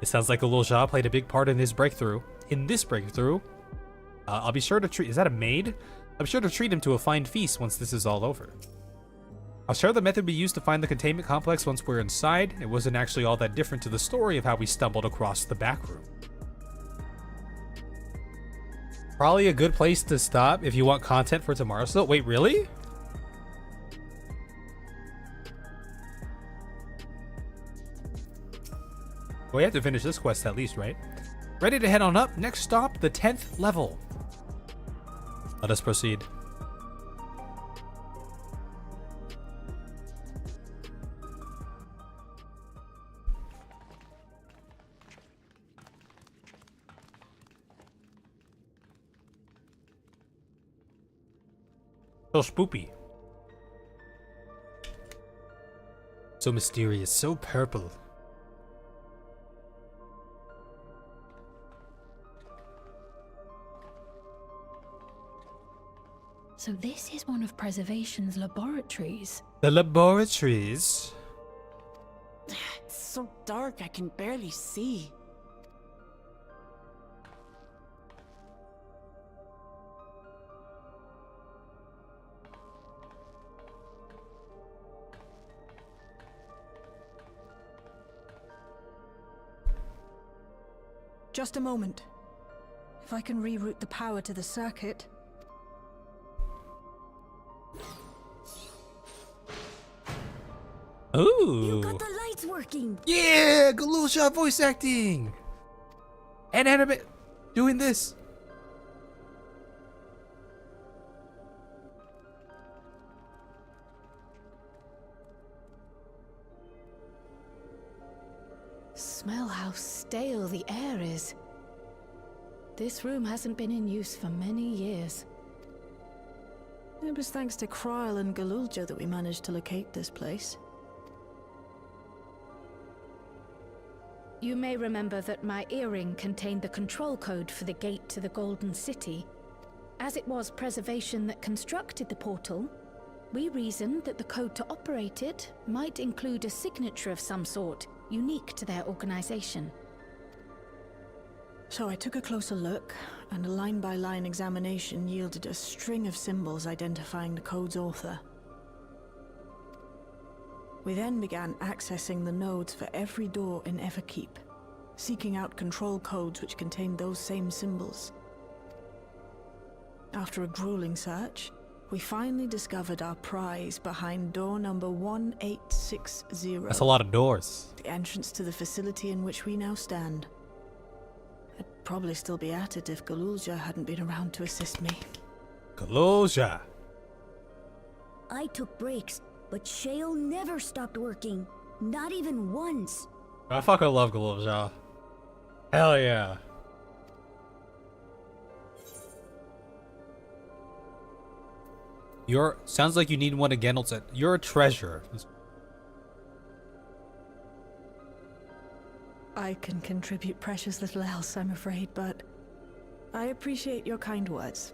I: It sounds like Eorzea played a big part in his breakthrough. In this breakthrough, I'll be sure to treat... Is that a maid? I'm sure to treat him to a fine feast once this is all over. I'll share the method we used to find the containment complex once we're inside. It wasn't actually all that different to the story of how we stumbled across the back room.
A: Probably a good place to stop if you want content for tomorrow. So wait, really?
I: Well, we have to finish this quest at least, right? Ready to head on up. Next stop, the 10th level.
A: Let us proceed.
I: So spoopy. So mysterious, so purple.
O: So this is one of Preservation's laboratories.
I: The laboratories?
N: It's so dark I can barely see.
G: Just a moment. If I can reroute the power to the circuit.
A: Ooh.
H: You got the lights working.
I: Yeah, Eorzea voice acting. And anime doing this.
D: Smell how stale the air is. This room hasn't been in use for many years.
G: It was thanks to Kryl and Eorzea that we managed to locate this place.
D: You may remember that my earring contained the control code for the gate to the Golden City. As it was Preservation that constructed the portal, we reasoned that the code to operate it might include a signature of some sort, unique to their organization.
G: So I took a closer look, and a line-by-line examination yielded a string of symbols identifying the code's author. We then began accessing the nodes for every door in Everkeep, seeking out control codes which contained those same symbols. After a grueling search, we finally discovered our prize behind door number 1860.
A: That's a lot of doors.
G: The entrance to the facility in which we now stand. I'd probably still be at it if Eorzea hadn't been around to assist me.
A: Eorzea.
H: I took breaks, but Shale never stopped working. Not even once.
A: I fucking love Eorzea. Hell yeah.
I: Sounds like you need one again. You're a treasure.
G: I can contribute precious little else, I'm afraid, but I appreciate your kind words.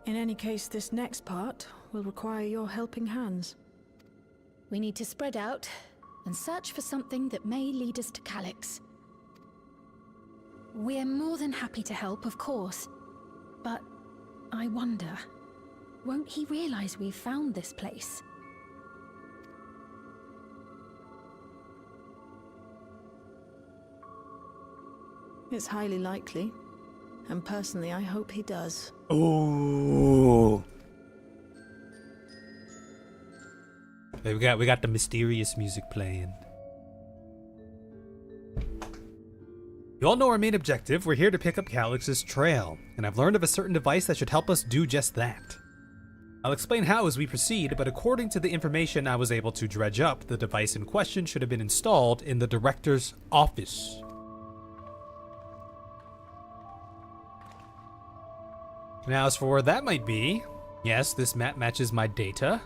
G: In any case, this next part will require your helping hands.
D: We need to spread out and search for something that may lead us to Calyx.
O: We're more than happy to help, of course. But I wonder, won't he realize we've found this place?
G: It's highly likely. And personally, I hope he does.
A: Oh. We got the mysterious music playing. You all know our main objective. We're here to pick up Calyx's trail, and I've learned of a certain device that should help us do just that. I'll explain how as we proceed, but according to the information I was able to dredge up, the device in question should have been installed in the director's office. Now, as for where that might be, yes, this map matches my data.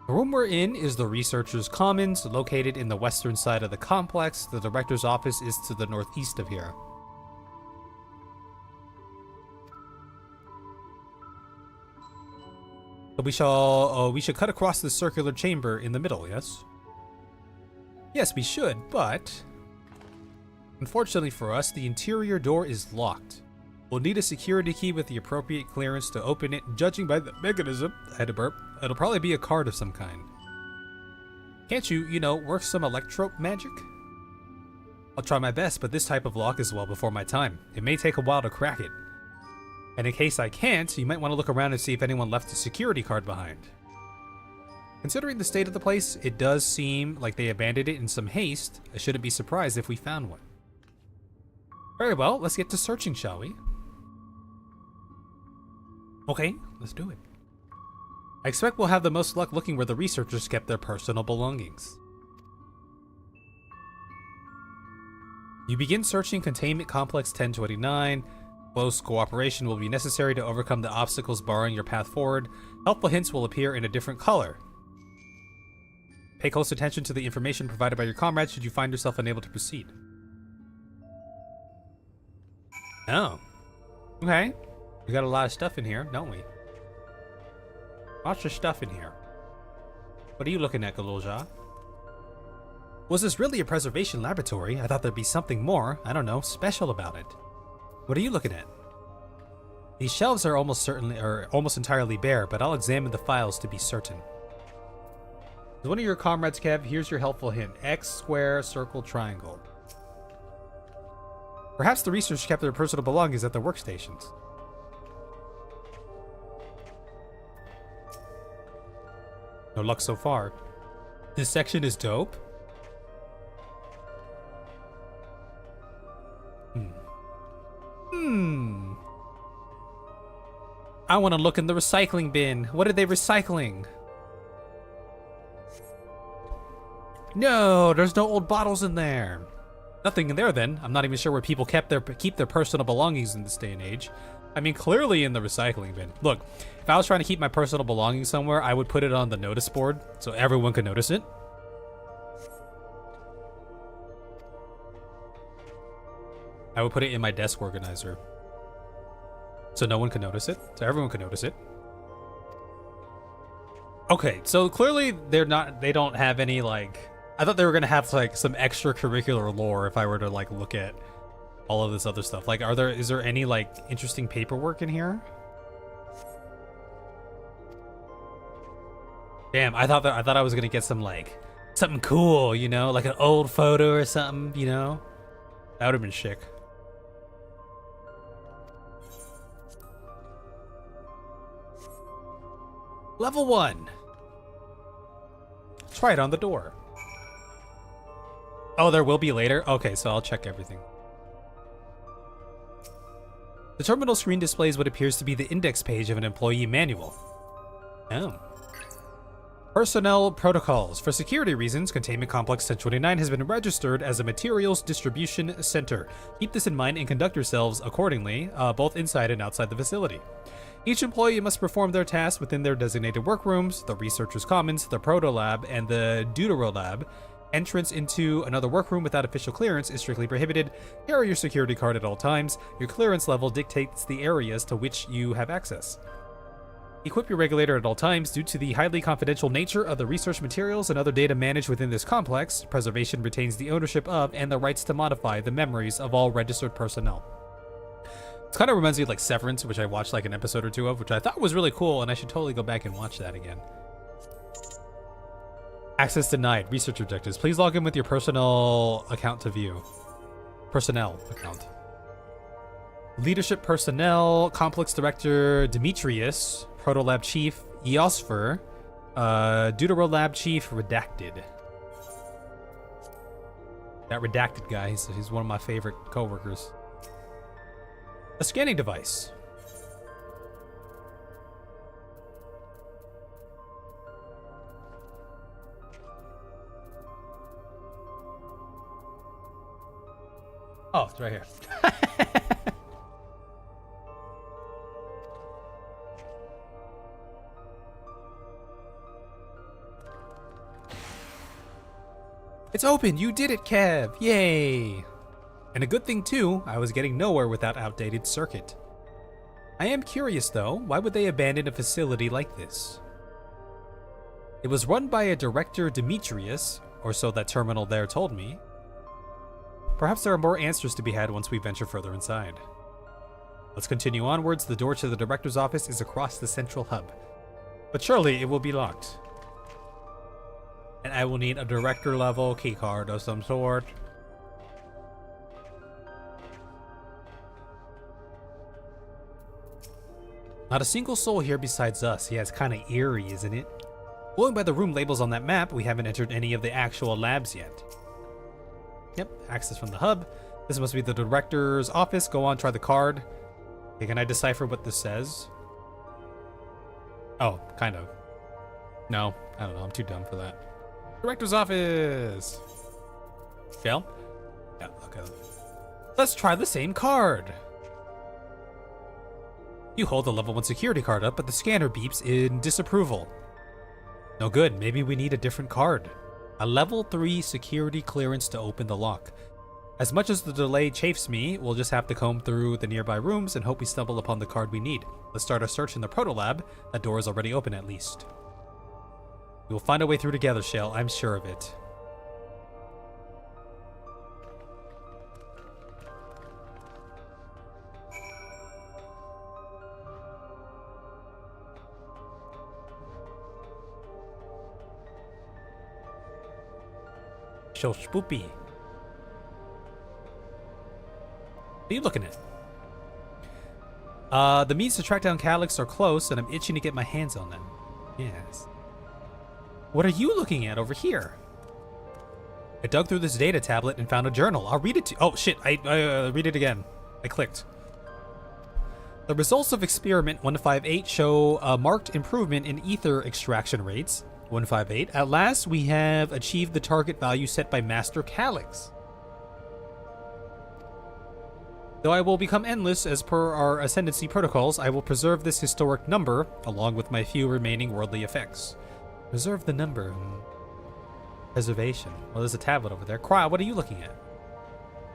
A: The room we're in is the Researcher's Commons, located in the western side of the complex. The director's office is to the northeast of here. So we should cut across this circular chamber in the middle, yes? Yes, we should, but unfortunately for us, the interior door is locked. We'll need a security key with the appropriate clearance to open it. Judging by the mechanism, I had to burp, it'll probably be a card of some kind. Can't you know, work some electro magic? I'll try my best, but this type of lock is well before my time. It may take a while to crack it. And in case I can't, you might want to look around and see if anyone left a security card behind. Considering the state of the place, it does seem like they abandoned it in some haste. I shouldn't be surprised if we found one. Very well, let's get to searching, shall we? Okay, let's do it. I expect we'll have the most luck looking where the researchers kept their personal belongings. You begin searching Containment Complex 1029. Close cooperation will be necessary to overcome the obstacles barring your path forward. Helpful hints will appear in a different color. Pay close attention to the information provided by your comrades should you find yourself unable to proceed. Oh. Okay. We got a lot of stuff in here, don't we? Lots of stuff in here. What are you looking at, Eorzea? Was this really a preservation laboratory? I thought there'd be something more, I don't know, special about it. What are you looking at? These shelves are almost entirely bare, but I'll examine the files to be certain. As one of your comrades, Kev, here's your helpful hint. X, square, circle, triangle. Perhaps the researchers kept their personal belongings at their workstations. No luck so far. This section is dope. I want to look in the recycling bin. What are they recycling? No, there's no old bottles in there. Nothing in there then. I'm not even sure where people keep their personal belongings in this day and age. I mean, clearly in the recycling bin. Look, if I was trying to keep my personal belongings somewhere, I would put it on the notice board so everyone could notice it. I would put it in my desk organizer so no one could notice it, so everyone could notice it. Okay, so clearly they don't have any, like, I thought they were gonna have like some extracurricular lore if I were to like look at all of this other stuff. Like, is there any like interesting paperwork in here? Damn, I thought I was gonna get some like something cool, you know, like an old photo or something, you know? That would have been sick. Level 1. Try it on the door. Oh, there will be later? Okay, so I'll check everything. The terminal screen displays what appears to be the index page of an employee manual. Oh. Personnel protocols. For security reasons, Containment Complex 1029 has been registered as a materials distribution center. Keep this in mind and conduct yourselves accordingly, both inside and outside the facility. Each employee must perform their tasks within their designated workrooms, the Researcher's Commons, the Proto Lab, and the Deutero Lab.
I: Entrance into another workroom without official clearance is strictly prohibited. Carry your security card at all times. Your clearance level dictates the areas to which you have access. Equip your regulator at all times. Due to the highly confidential nature of the research materials and other data managed within this complex, preservation retains the ownership of and the rights to modify the memories of all registered personnel. It kind of reminds me of like Severance, which I watched like an episode or two of, which I thought was really cool, and I should totally go back and watch that again. Access denied. Research objectives. Please log in with your personal account to view. Personnel account. Leadership personnel, Complex Director Demetrius, Protolab Chief Eorzea, Deuterolab Chief Redacted. That Redacted guy, he's one of my favorite coworkers. A scanning device. Oh, it's right here. It's open! You did it, Kev! Yay! And a good thing too, I was getting nowhere without outdated circuit. I am curious though, why would they abandon a facility like this? It was run by a director Demetrius, or so that terminal there told me. Perhaps there are more answers to be had once we venture further inside. Let's continue onwards. The door to the director's office is across the central hub. But surely it will be locked. And I will need a director level keycard of some sort. Not a single soul here besides us. Yeah, it's kind of eerie, isn't it? Going by the room labels on that map, we haven't entered any of the actual labs yet. Yep, access from the hub. This must be the director's office. Go on, try the card. Okay, can I decipher what this says? Oh, kind of. No, I don't know. I'm too dumb for that. Director's office. Shell? Yeah, okay. Let's try the same card. You hold the level 1 security card up, but the scanner beeps in disapproval. No good. Maybe we need a different card. A level 3 security clearance to open the lock. As much as the delay chafes me, we'll just have to comb through the nearby rooms and hope we stumble upon the card we need. Let's start our search in the Protolab. That door is already open at least. We will find a way through together, Shell. I'm sure of it. So spoopy. What are you looking at? The means to track down Calyx are close, and I'm itching to get my hands on them. Yes. What are you looking at over here? I dug through this data tablet and found a journal. I'll read it to you. Oh shit, I read it again. I clicked. The results of experiment 158 show a marked improvement in ether extraction rates. 158. At last, we have achieved the target value set by Master Calyx. Though I will become endless as per our ascendancy protocols, I will preserve this historic number, along with my few remaining worldly effects. Preserve the number. Preservation. Well, there's a tablet over there. Cry, what are you looking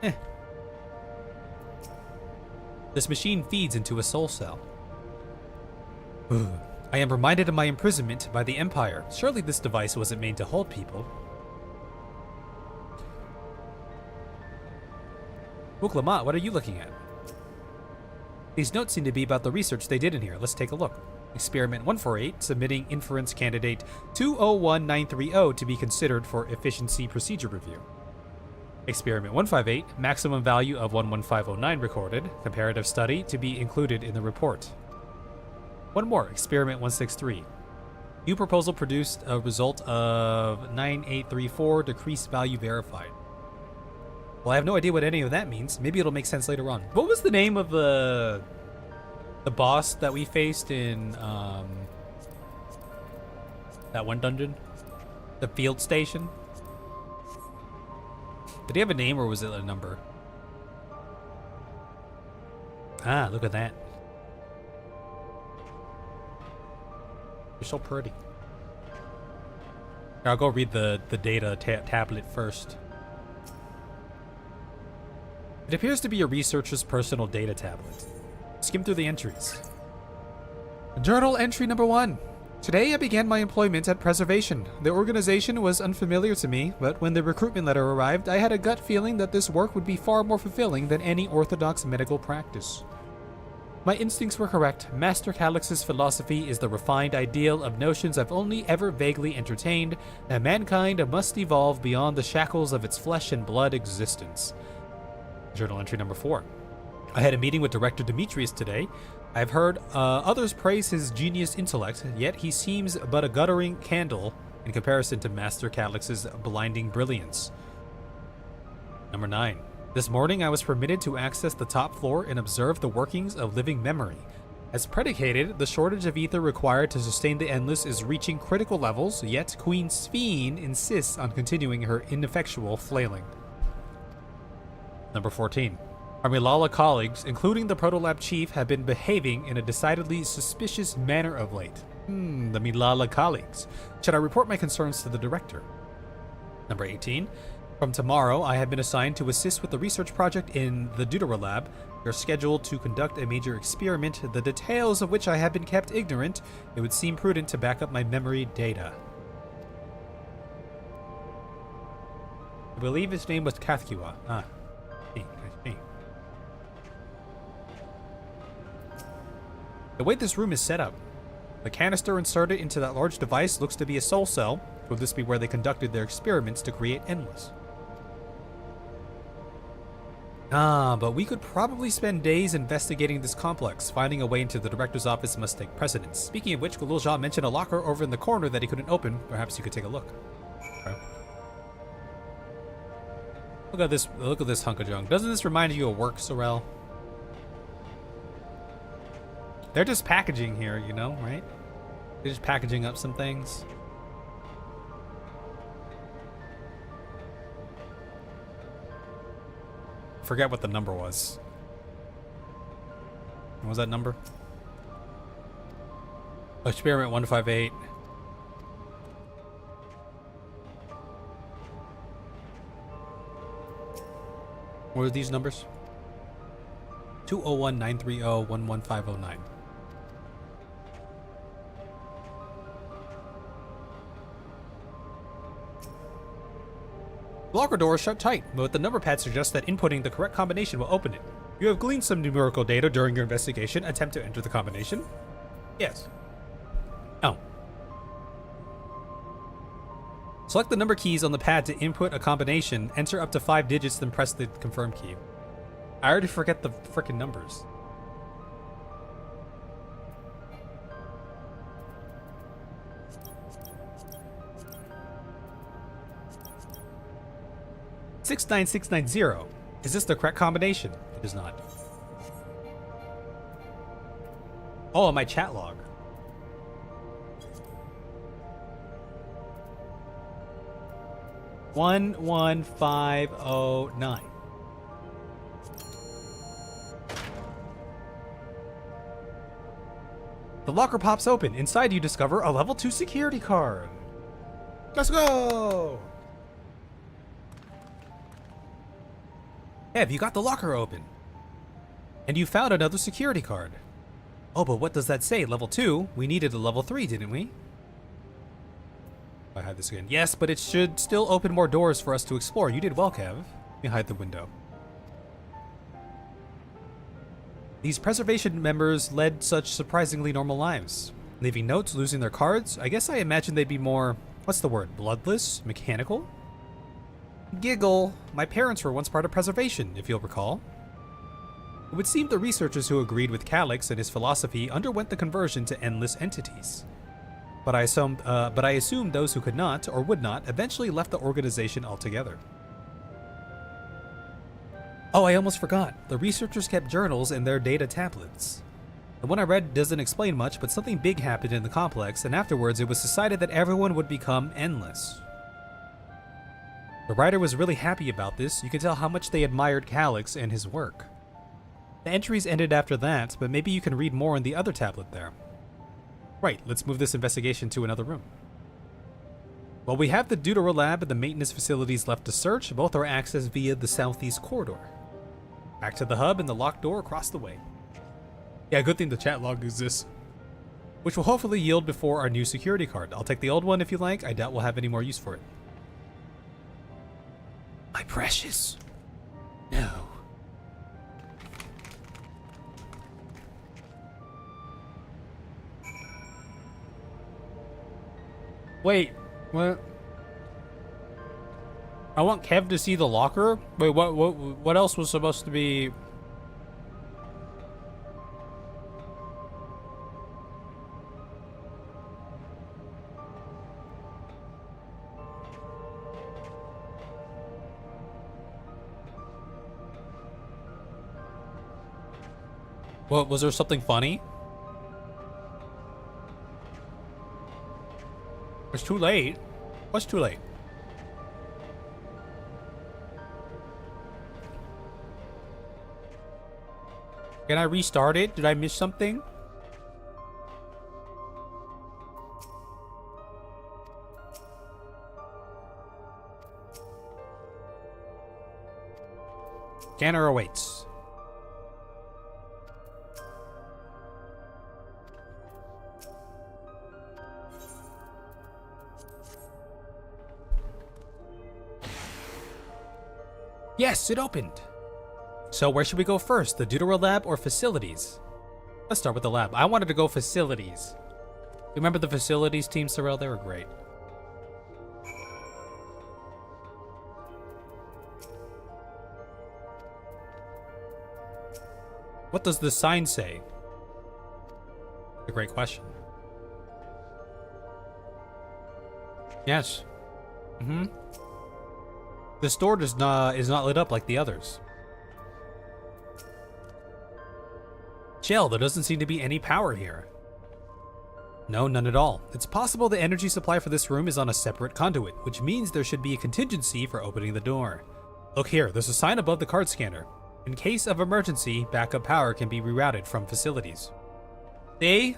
I: at? This machine feeds into a soul cell. I am reminded of my imprisonment by the Empire. Surely this device wasn't made to hold people. Lamont, what are you looking at? These notes seem to be about the research they did in here. Let's take a look. Experiment 148, submitting inference candidate 201930 to be considered for efficiency procedure review. Experiment 158, maximum value of 11509 recorded. Comparative study to be included in the report. One more, experiment 163. New proposal produced a result of 9834, decreased value verified. Well, I have no idea what any of that means. Maybe it'll make sense later on. What was the name of the boss that we faced in that one dungeon? The field station? Did he have a name or was it a number? Ah, look at that. You're so pretty.
A: I'll go read the data tablet first. It appears to be a researcher's personal data tablet. Skim through the entries. Journal entry number 1. Today I began my employment at Preservation. The organization was unfamiliar to me, but when the recruitment letter arrived, I had a gut feeling that this work would be far more fulfilling than any orthodox medical practice. My instincts were correct. Master Calix's philosophy is the refined ideal of notions I've only ever vaguely entertained, that mankind must evolve beyond the shackles of its flesh and blood existence. Journal entry number 4. I had a meeting with Director Demetrius today. I've heard others praise his genius intellect, yet he seems but a guttering candle in comparison to Master Calix's blinding brilliance. Number 9. This morning I was permitted to access the top floor and observe the workings of living memory. As predicated, the shortage of ether required to sustain the Endless is reaching critical levels, yet Queen Sphene insists on continuing her ineffectual flailing. Number 14. Our Milala colleagues, including the Protolab chief, have been behaving in a decidedly suspicious manner of late. The Milala colleagues. Should I report my concerns to the director? Number 18. From tomorrow, I have been assigned to assist with the research project in the Deutera Lab. We are scheduled to conduct a major experiment, the details of which I have been kept ignorant. It would seem prudent to back up my memory data. I believe his name was Kathkua. I see. The way this room is set up, the canister inserted into that large device looks to be a soul cell. Could this be where they conducted their experiments to create Endless? But we could probably spend days investigating this complex. Finding a way into the director's office must take precedence. Speaking of which, Galilja mentioned a locker over in the corner that he couldn't open. Perhaps you could take a look. Okay. Look at this hunk of junk. Doesn't this remind you of work, Sorel? They're just packaging here, you know, right? They're just packaging up some things. Forget what the number was. What was that number? Experiment 158. What are these numbers? 201-930-11509. The locker door is shut tight, but the number pad suggests that inputting the correct combination will open it. You have gleaned some numerical data during your investigation. Attempt to enter the combination. Yes. Oh. Select the number keys on the pad to input a combination. Enter up to 5 digits, then press the confirm key. I already forget the frickin' numbers. $69690. Is this the correct combination? It is not. Oh, my chat log. One 11509. The locker pops open. Inside you discover a level 2 security card. Let's go! Ev, you got the locker open. And you found another security card. Oh, but what does that say? Level 2? We needed a level 3, didn't we? I hide this again. Yes, but it should still open more doors for us to explore. You did well, Kev. Let me hide the window. These preservation members led such surprisingly normal lives. Leaving notes, losing their cards. I guess I imagine they'd be more, what's the word, bloodless? Mechanical? Giggle. My parents were once part of preservation, if you'll recall. It would seem the researchers who agreed with Calix and his philosophy underwent the conversion to endless entities. But I assume those who could not, or would not, eventually left the organization altogether. Oh, I almost forgot. The researchers kept journals in their data tablets. The one I read doesn't explain much, but something big happened in the complex, and afterwards it was decided that everyone would become endless. The writer was really happy about this. You can tell how much they admired Calix and his work. The entries ended after that, but maybe you can read more in the other tablet there. Right, let's move this investigation to another room.
I: Well, we have the Deutera Lab and the maintenance facilities left to search. Both are accessed via the southeast corridor. Back to the hub and the locked door across the way. Yeah, good thing the chat log exists. Which will hopefully yield before our new security card. I'll take the old one if you like. I doubt we'll have any more use for it. My precious. No. Wait, what? I want Kev to see the locker? Wait, what else was supposed to be? What, was there something funny? It's too late. What's too late? Can I restart it? Did I miss something? Scanner awaits. Yes, it opened. So where should we go first? The Deutera Lab or facilities? Let's start with the lab. I wanted to go facilities. Remember the facilities team, Sorrel? They were great. What does the sign say? A great question. Yes. Mm-hmm. This door is not lit up like the others. Chill, there doesn't seem to be any power here. No, none at all. It's possible the energy supply for this room is on a separate conduit, which means there should be a contingency for opening the door. Look here, there's a sign above the card scanner. In case of emergency, backup power can be rerouted from facilities. See?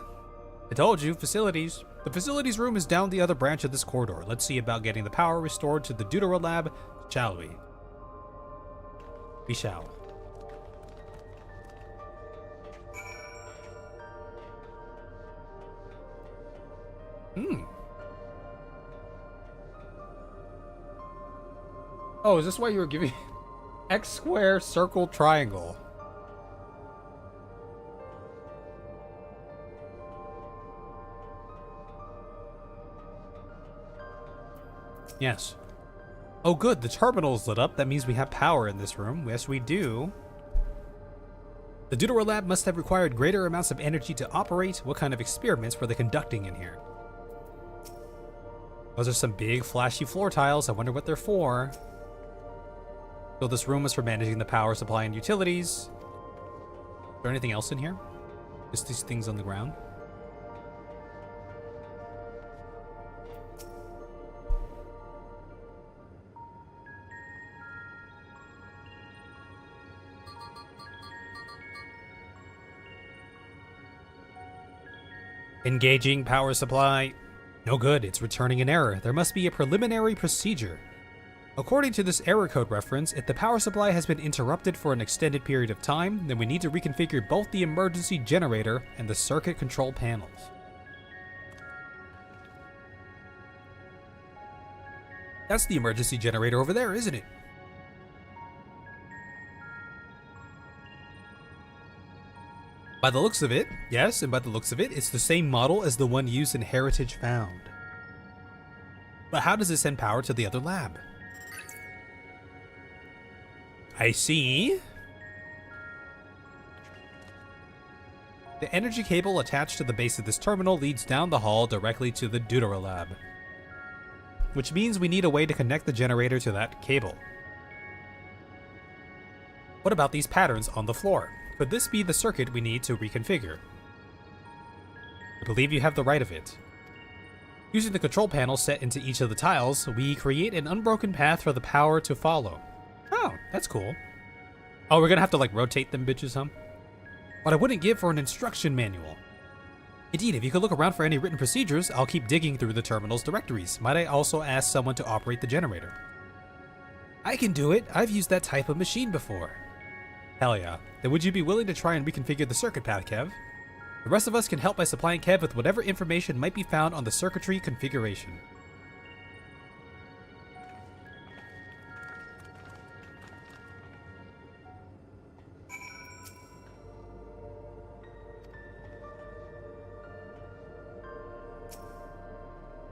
I: I told you, facilities. The facilities room is down the other branch of this corridor. Let's see about getting the power restored to the Deutera Lab, shall we? We shall. Oh, is this why you were giving X square circle triangle? Yes. Oh good, the terminal's lit up. That means we have power in this room. Yes, we do. The Deutera Lab must have required greater amounts of energy to operate. What kind of experiments were they conducting in here? Those are some big flashy floor tiles. I wonder what they're for. So this room is for managing the power supply and utilities. Is there anything else in here? Just these things on the ground? Engaging power supply. No good, it's returning an error. There must be a preliminary procedure. According to this error code reference, if the power supply has been interrupted for an extended period of time, then we need to reconfigure both the emergency generator and the circuit control panels. That's the emergency generator over there, isn't it? By the looks of it, yes, and by the looks of it, it's the same model as the one used in Heritage Found. But how does it send power to the other lab? I see. The energy cable attached to the base of this terminal leads down the hall directly to the Deutera Lab, which means we need a way to connect the generator to that cable. What about these patterns on the floor? Could this be the circuit we need to reconfigure? I believe you have the right of it. Using the control panel set into each of the tiles, we create an unbroken path for the power to follow. Oh, that's cool. Oh, we're gonna have to like rotate them bitches, huh? What I wouldn't give for an instruction manual. Indeed, if you could look around for any written procedures, I'll keep digging through the terminal's directories. Might I also ask someone to operate the generator? I can do it. I've used that type of machine before. Hell yeah. Then would you be willing to try and reconfigure the circuit path, Kev? The rest of us can help by supplying Kev with whatever information might be found on the circuitry configuration.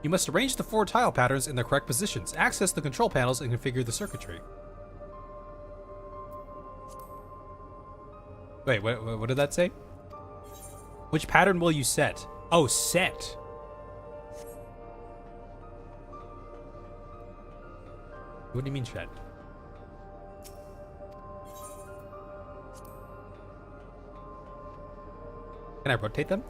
I: You must arrange the 4 tile patterns in their correct positions, access the control panels, and configure the circuitry. Wait, what did that say? Which pattern will you set? Oh, set. What do you mean, Shed? Can I rotate them?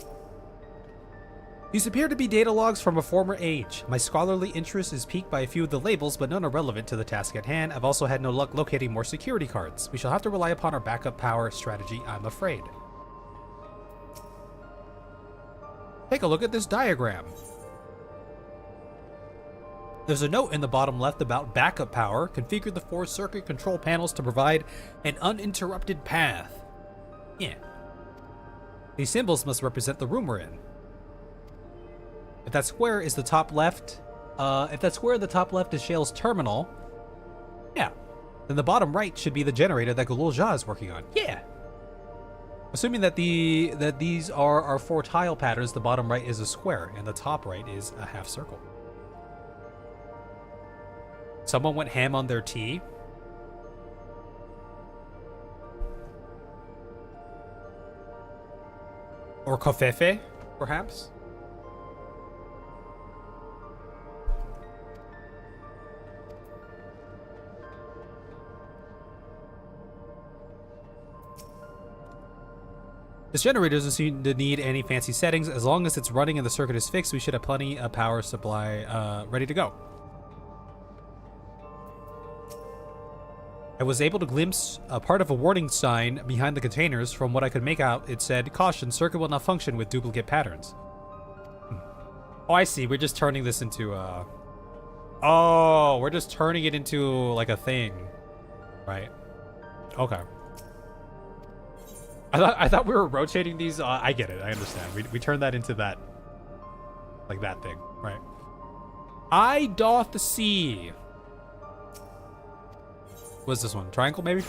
I: These appear to be data logs from a former age. My scholarly interest is piqued by a few of the labels, but none are relevant to the task at hand. I've also had no luck locating more security cards. We shall have to rely upon our backup power strategy, I'm afraid. Take a look at this diagram. There's a note in the bottom left about backup power. Configure the 4 circuit control panels to provide an uninterrupted path. Yeah. These symbols must represent the room we're in. If that square is the top left, if that square at the top left is Shale's terminal, yeah, then the bottom right should be the generator that Eorzea is working on. Yeah. Assuming that these are our 4 tile patterns, the bottom right is a square and the top right is a half circle. Someone went ham on their tea. Or kofefe, perhaps? This generator doesn't seem to need any fancy settings. As long as it's running and the circuit is fixed, we should have plenty of power supply ready to go. I was able to glimpse a part of a warning sign behind the containers. From what I could make out, it said, "Caution, circuit will not function with duplicate patterns." Oh, I see. We're just turning this into oh, we're just turning it into like a thing. Right. Okay. I thought we were rotating these. I get it. I understand. We turned that into that, like that thing, right? I doth see. What's this one? Triangle, maybe?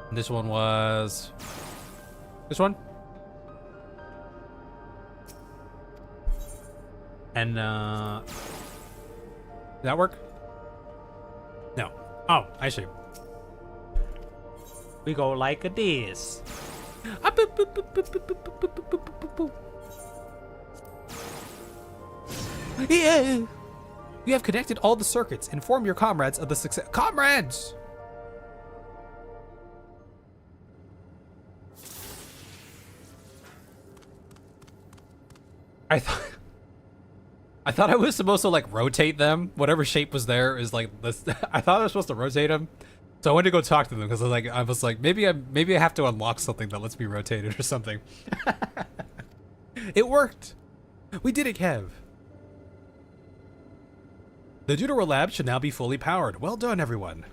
I: And this one was this one. And did that work? No. Oh, I see. We go like this. Yeah. You have connected all the circuits. Inform your comrades of the success. Comrades! I thought I was supposed to like rotate them. Whatever shape was there is like this. I thought I was supposed to rotate them, so I went to go talk to them because I was like maybe I have to unlock something that lets me rotate it or something. It worked. We did it, Kev. The Deutero lab should now be fully powered. Well done, everyone.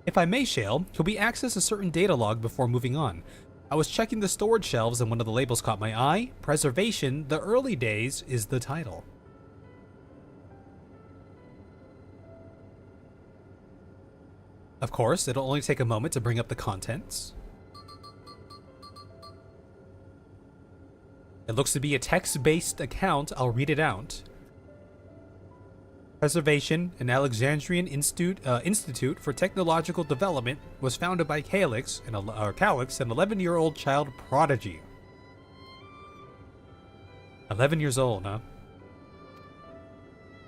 I: If I may, Shale, could we access a certain data log before moving on? I was checking the storage shelves and one of the labels caught my eye. Preservation, the early days, is the title. Of course, it'll only take a moment to bring up the contents. It looks to be a text-based account. I'll read it out. Preservation, an Alexandrian institute for technological development, was founded by Calix, an 11-year-old child prodigy. 11 years old, huh?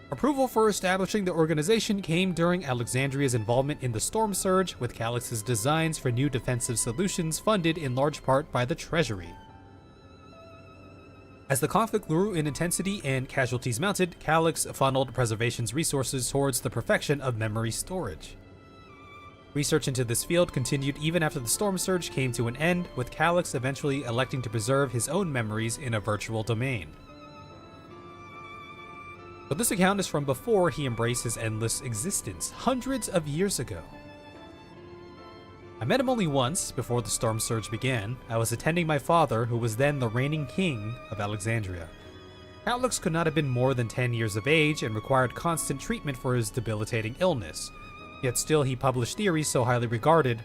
I: Approval for establishing the organization came during Alexandria's involvement in the Storm Surge, with Calix's designs for new defensive solutions funded in large part by the Treasury. As the conflict grew in intensity and casualties mounted, Calix funneled Preservation's resources towards the perfection of memory storage. Research into this field continued even after the storm surge came to an end, with Calyx eventually electing to preserve his own memories in a virtual domain. But this account is from before he embraced his endless existence, hundreds of years ago. I met him only once before the storm surge began. I was attending my father, who was then the reigning king of Alexandria. Calyx could not have been more than 10 years of age and required constant treatment for his debilitating illness. Yet still he published theories so highly regarded,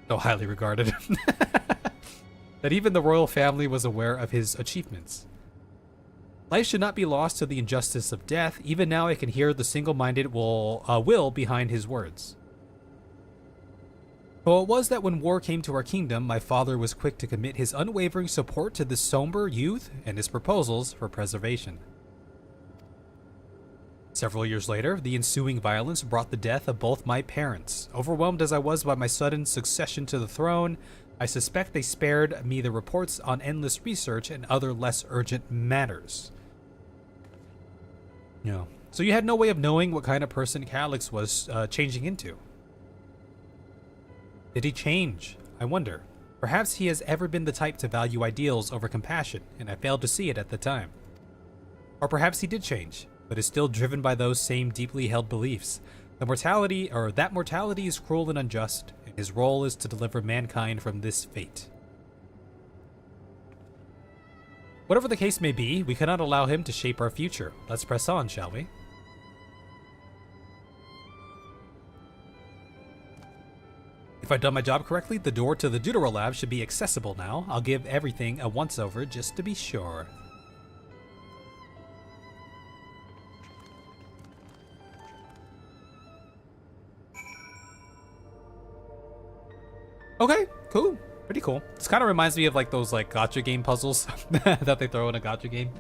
I: that even the royal family was aware of his achievements. Life should not be lost to the injustice of death. Even now I can hear the single-minded will behind his words. So it was that when war came to our kingdom, my father was quick to commit his unwavering support to this somber youth and his proposals for preservation. Several years later, the ensuing violence brought the death of both my parents. Overwhelmed as I was by my sudden succession to the throne, I suspect they spared me the reports on endless research and other less urgent matters. So you had no way of knowing what kind of person Calyx was changing into. Did he change? I wonder. Perhaps he has ever been the type to value ideals over compassion, and I failed to see it at the time. Or perhaps he did change, but is still driven by those same deeply held beliefs. That mortality is cruel and unjust, and his role is to deliver mankind from this fate. Whatever the case may be, we cannot allow him to shape our future. Let's press on, shall we? If I've done my job correctly, the door to the Deutero Lab should be accessible now. I'll give everything a once-over just to be sure. Okay, cool. Pretty cool. This kind of reminds me of like those like gacha game puzzles that they throw in a gacha game.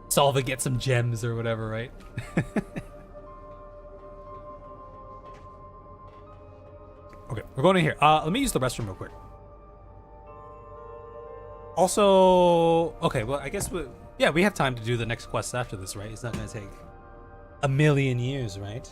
I: Solve it, get some gems or whatever, right? Okay, we're going in here. Let me use the restroom real quick. Also, okay, well, I guess we have time to do the next quest after this, right? It's not going to take a million years, right?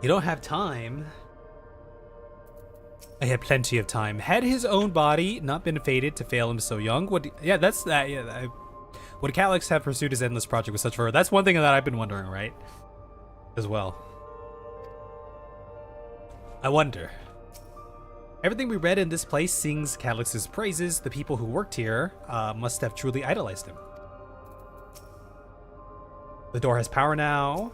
I: You don't have time. I had plenty of time. Had his own body not been fated to fail him so young, would Calyx have pursued his endless project with such fervor? That's one thing that I've been wondering, right? As well. I wonder. Everything we read in this place sings Calyx's praises. The people who worked here must have truly idolized him. The door has power now.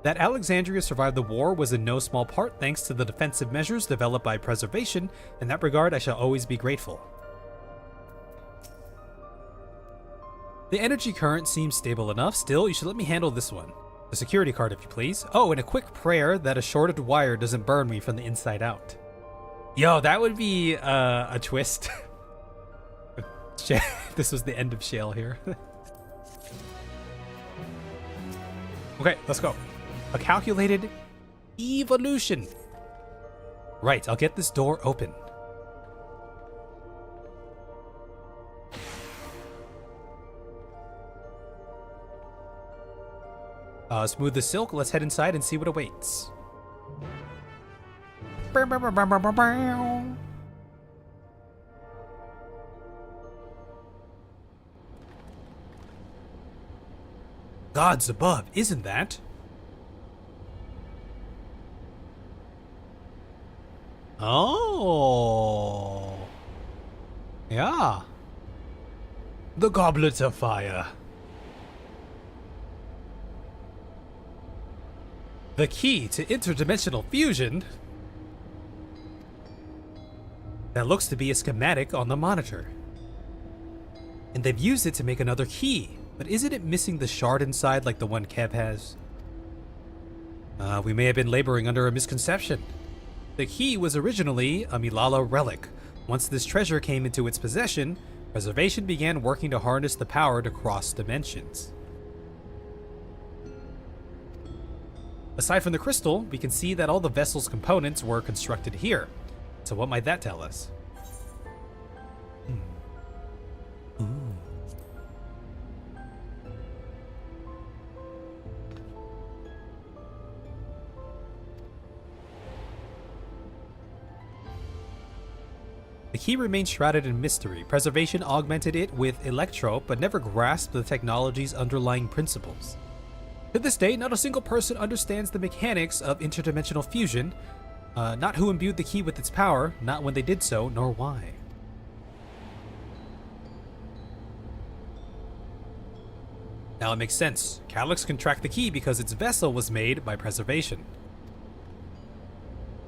I: That Alexandria survived the war was in no small part thanks to the defensive measures developed by preservation. In that regard, I shall always be grateful. The energy current seems stable enough. Still, you should let me handle this one. The security card, if you please. Oh, and a quick prayer that a shorted wire doesn't burn me from the inside out. Yo, that would be a twist. This was the end of Shale here. Okay, let's go. A calculated evolution. Right, I'll get this door open. Smooth the silk. Let's head inside and see what awaits. Gods above, isn't that?
A: Oh. Yeah. The goblets of fire.
I: The key to interdimensional fusion. That looks to be a schematic on the monitor. And they've used it to make another key, but isn't it missing the shard inside like the one Kev has? We may have been laboring under a misconception. The key was originally a Milala relic. Once this treasure came into its possession, Preservation began working to harness the power to cross dimensions. Aside from the crystal, we can see that all the vessel's components were constructed here. So what might that tell us? Ooh. The key remains shrouded in mystery. Preservation augmented it with Electro, but never grasped the technology's underlying principles. To this day, not a single person understands the mechanics of interdimensional fusion, not who imbued the key with its power, not when they did so, nor why. Now it makes sense. Calyx can track the key because its vessel was made by Preservation.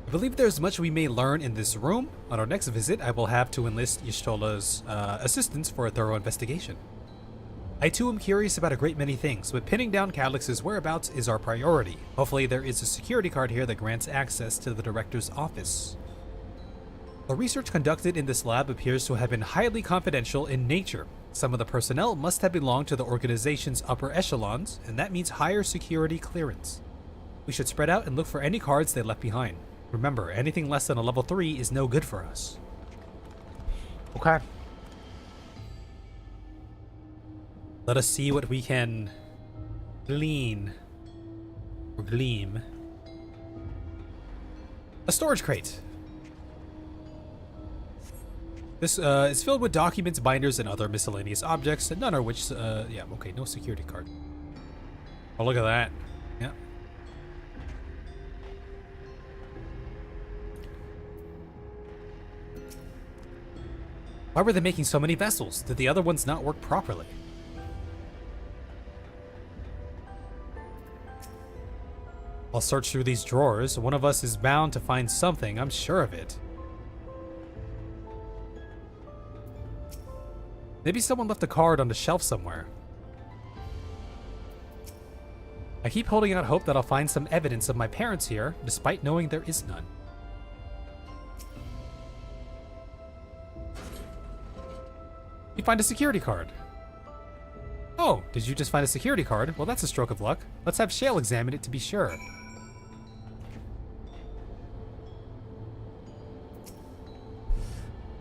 I: I believe there's much we may learn in this room. On our next visit, I will have to enlist Y'shtola's assistance for a thorough investigation. I too am curious about a great many things, but pinning down Calyx's whereabouts is our priority. Hopefully there is a security card here that grants access to the director's office. The research conducted in this lab appears to have been highly confidential in nature. Some of the personnel must have belonged to the organization's upper echelons, and that means higher security clearance. We should spread out and look for any cards they left behind. Remember, anything less than a level 3 is no good for us.
A: Okay.
I: Let us see what we can glean or gleam. A storage crate. This is filled with documents, binders, and other miscellaneous objects, none of which, yeah, okay, no security card.
A: Oh, look at that.
I: Yeah. Why were they making so many vessels? Did the other ones not work properly? I'll search through these drawers. One of us is bound to find something, I'm sure of it. Maybe someone left a card on the shelf somewhere. I keep holding out hope that I'll find some evidence of my parents here, despite knowing there is none. You find a security card. Oh, did you just find a security card? Well, that's a stroke of luck. Let's have Shale examine it to be sure.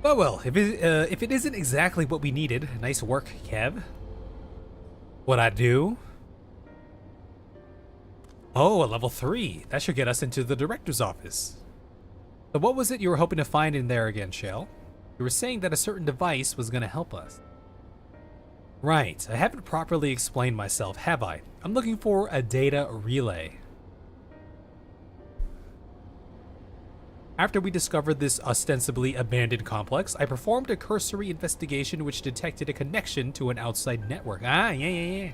I: Oh well, if it isn't exactly what we needed, nice work, Kev. What'd I do? Oh, a level 3. That should get us into the director's office. So what was it you were hoping to find in there again, Shale? You were saying that a certain device was going to help us. Right, I haven't properly explained myself, have I? I'm looking for a data relay. After we discovered this ostensibly abandoned complex, I performed a cursory investigation which detected a connection to an outside network. Yeah.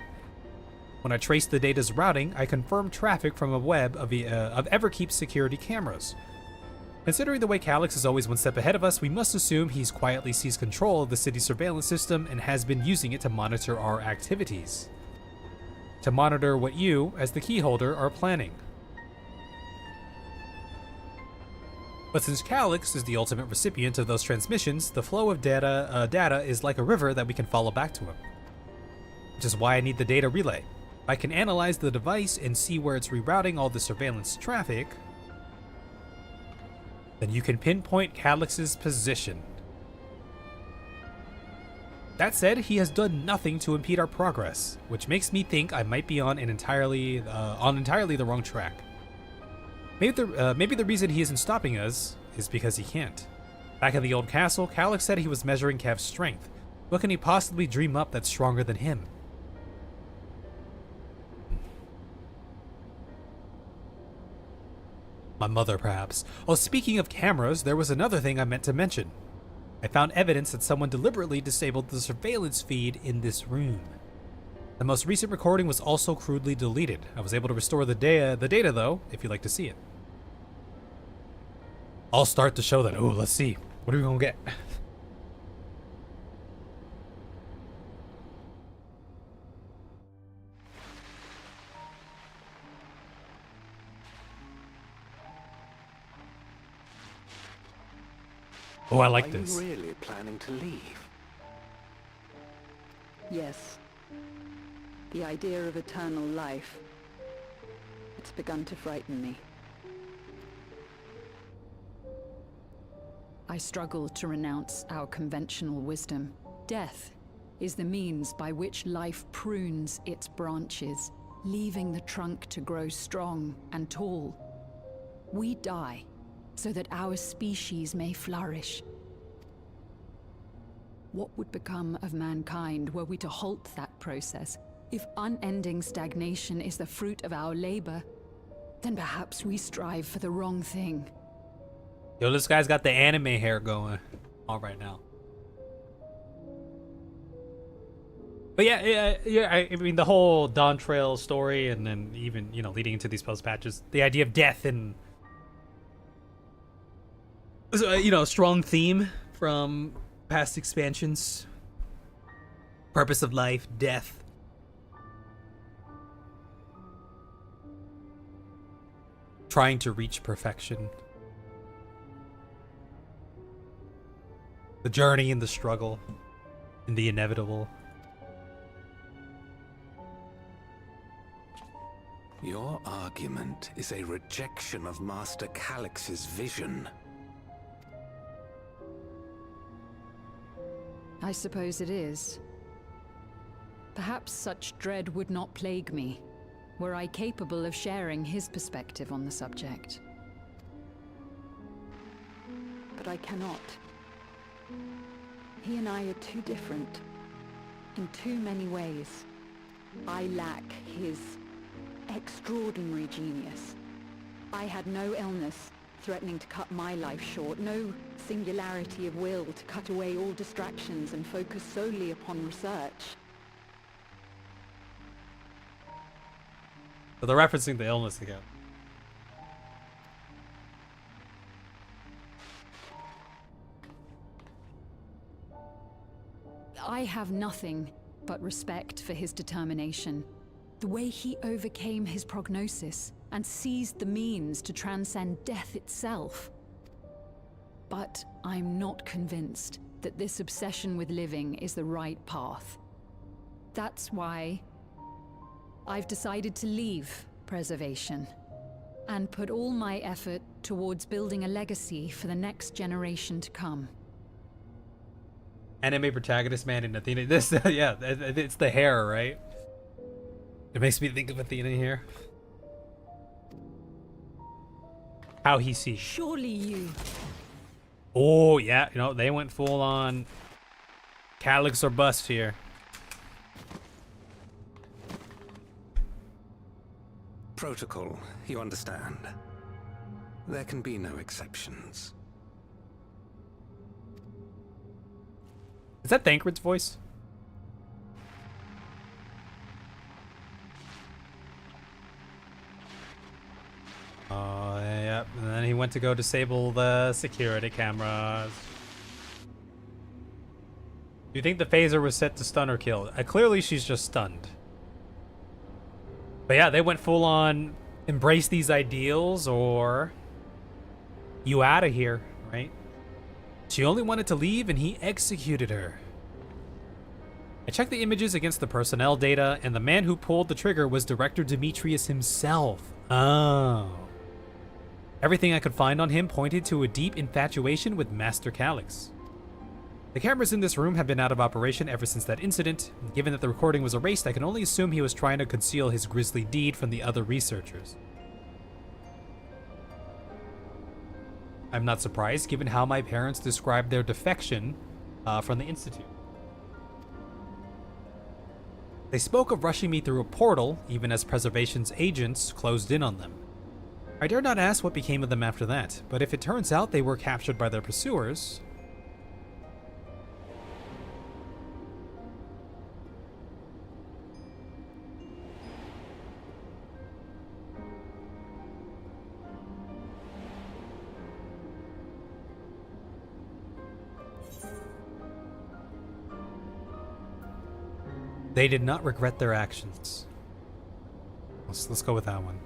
I: When I traced the data's routing, I confirmed traffic from a web of Everkeep's security cameras. Considering the way Calyx is always one step ahead of us, we must assume he's quietly seized control of the city's surveillance system and has been using it to monitor our activities. To monitor what you, as the key holder, are planning. But since Calyx is the ultimate recipient of those transmissions, the flow of data is like a river that we can follow back to him. Which is why I need the data relay. I can analyze the device and see where it's rerouting all the surveillance traffic. Then you can pinpoint Calyx's position. That said, he has done nothing to impede our progress, which makes me think I might be on entirely the wrong track. Maybe the reason he isn't stopping us is because he can't. Back in the old castle, Calyx said he was measuring Kev's strength. What can he possibly dream up that's stronger than him? My mother, perhaps. Oh, speaking of cameras, there was another thing I meant to mention. I found evidence that someone deliberately disabled the surveillance feed in this room. The most recent recording was also crudely deleted. I was able to restore the data though, if you'd like to see it. I'll start the show then. Oh, let's see. What are we gonna get? Oh, I like this.
C: Are you really planning to leave?
P: Yes. The idea of eternal life. It's begun to frighten me.
J: I struggle to renounce our conventional wisdom. Death is the means by which life prunes its branches, leaving the trunk to grow strong and tall. We die so that our species may flourish. What would become of mankind were we to halt that process? If unending stagnation is the fruit of our labor, then perhaps we strive for the wrong thing.
A: Yo, this guy's got the anime hair going on right now. But yeah, I mean, the whole Dawn Trail story, and then even, you know, leading into these post patches, the idea of death and, you know, strong theme from past expansions. Purpose of life, death. Trying to reach perfection. The journey and the struggle and the inevitable.
C: Your argument is a rejection of Master Calix's vision.
J: I suppose it is. Perhaps such dread would not plague me, were I capable of sharing his perspective on the subject.
P: But I cannot. He and I are too different. In too many ways. I lack his extraordinary genius. I had no illness threatening to cut my life short, no singularity of will to cut away all distractions and focus solely upon research.
A: So they're referencing the illness again.
J: I have nothing but respect for his determination. The way he overcame his prognosis and seized the means to transcend death itself. But I'm not convinced that this obsession with living is the right path. That's why I've decided to leave preservation and put all my effort towards building a legacy for the next generation to come.
A: Anime protagonist, man, in Athena. This, yeah, it's the hair, right? It makes me think of Athena here. How he sees.
J: Surely you.
A: Oh, yeah, you know, they went full on Calix or bust here.
C: Protocol, you understand. There can be no exceptions.
A: Is that Thancred's voice? Oh, yeah. And then he went to go disable the security cameras. Do you think the phaser was set to stun or kill? Clearly, she's just stunned. But yeah, they went full on embrace these ideals or you out of here, right? She only wanted to leave and he executed her. I checked the images against the personnel data and the man who pulled the trigger was Director Demetrius himself. Oh. Everything I could find on him pointed to a deep infatuation with Master Calix. The cameras in this room have been out of operation ever since that incident. Given that the recording was erased, I can only assume he was trying to conceal his grisly deed from the other researchers. I'm not surprised, given how my parents described their defection from the Institute. They spoke of rushing me through a portal, even as Preservation's agents closed in on them.
I: I dare not ask what became of them after that, but if it turns out they were captured by their pursuers... They did not regret their actions. Let's go with that one.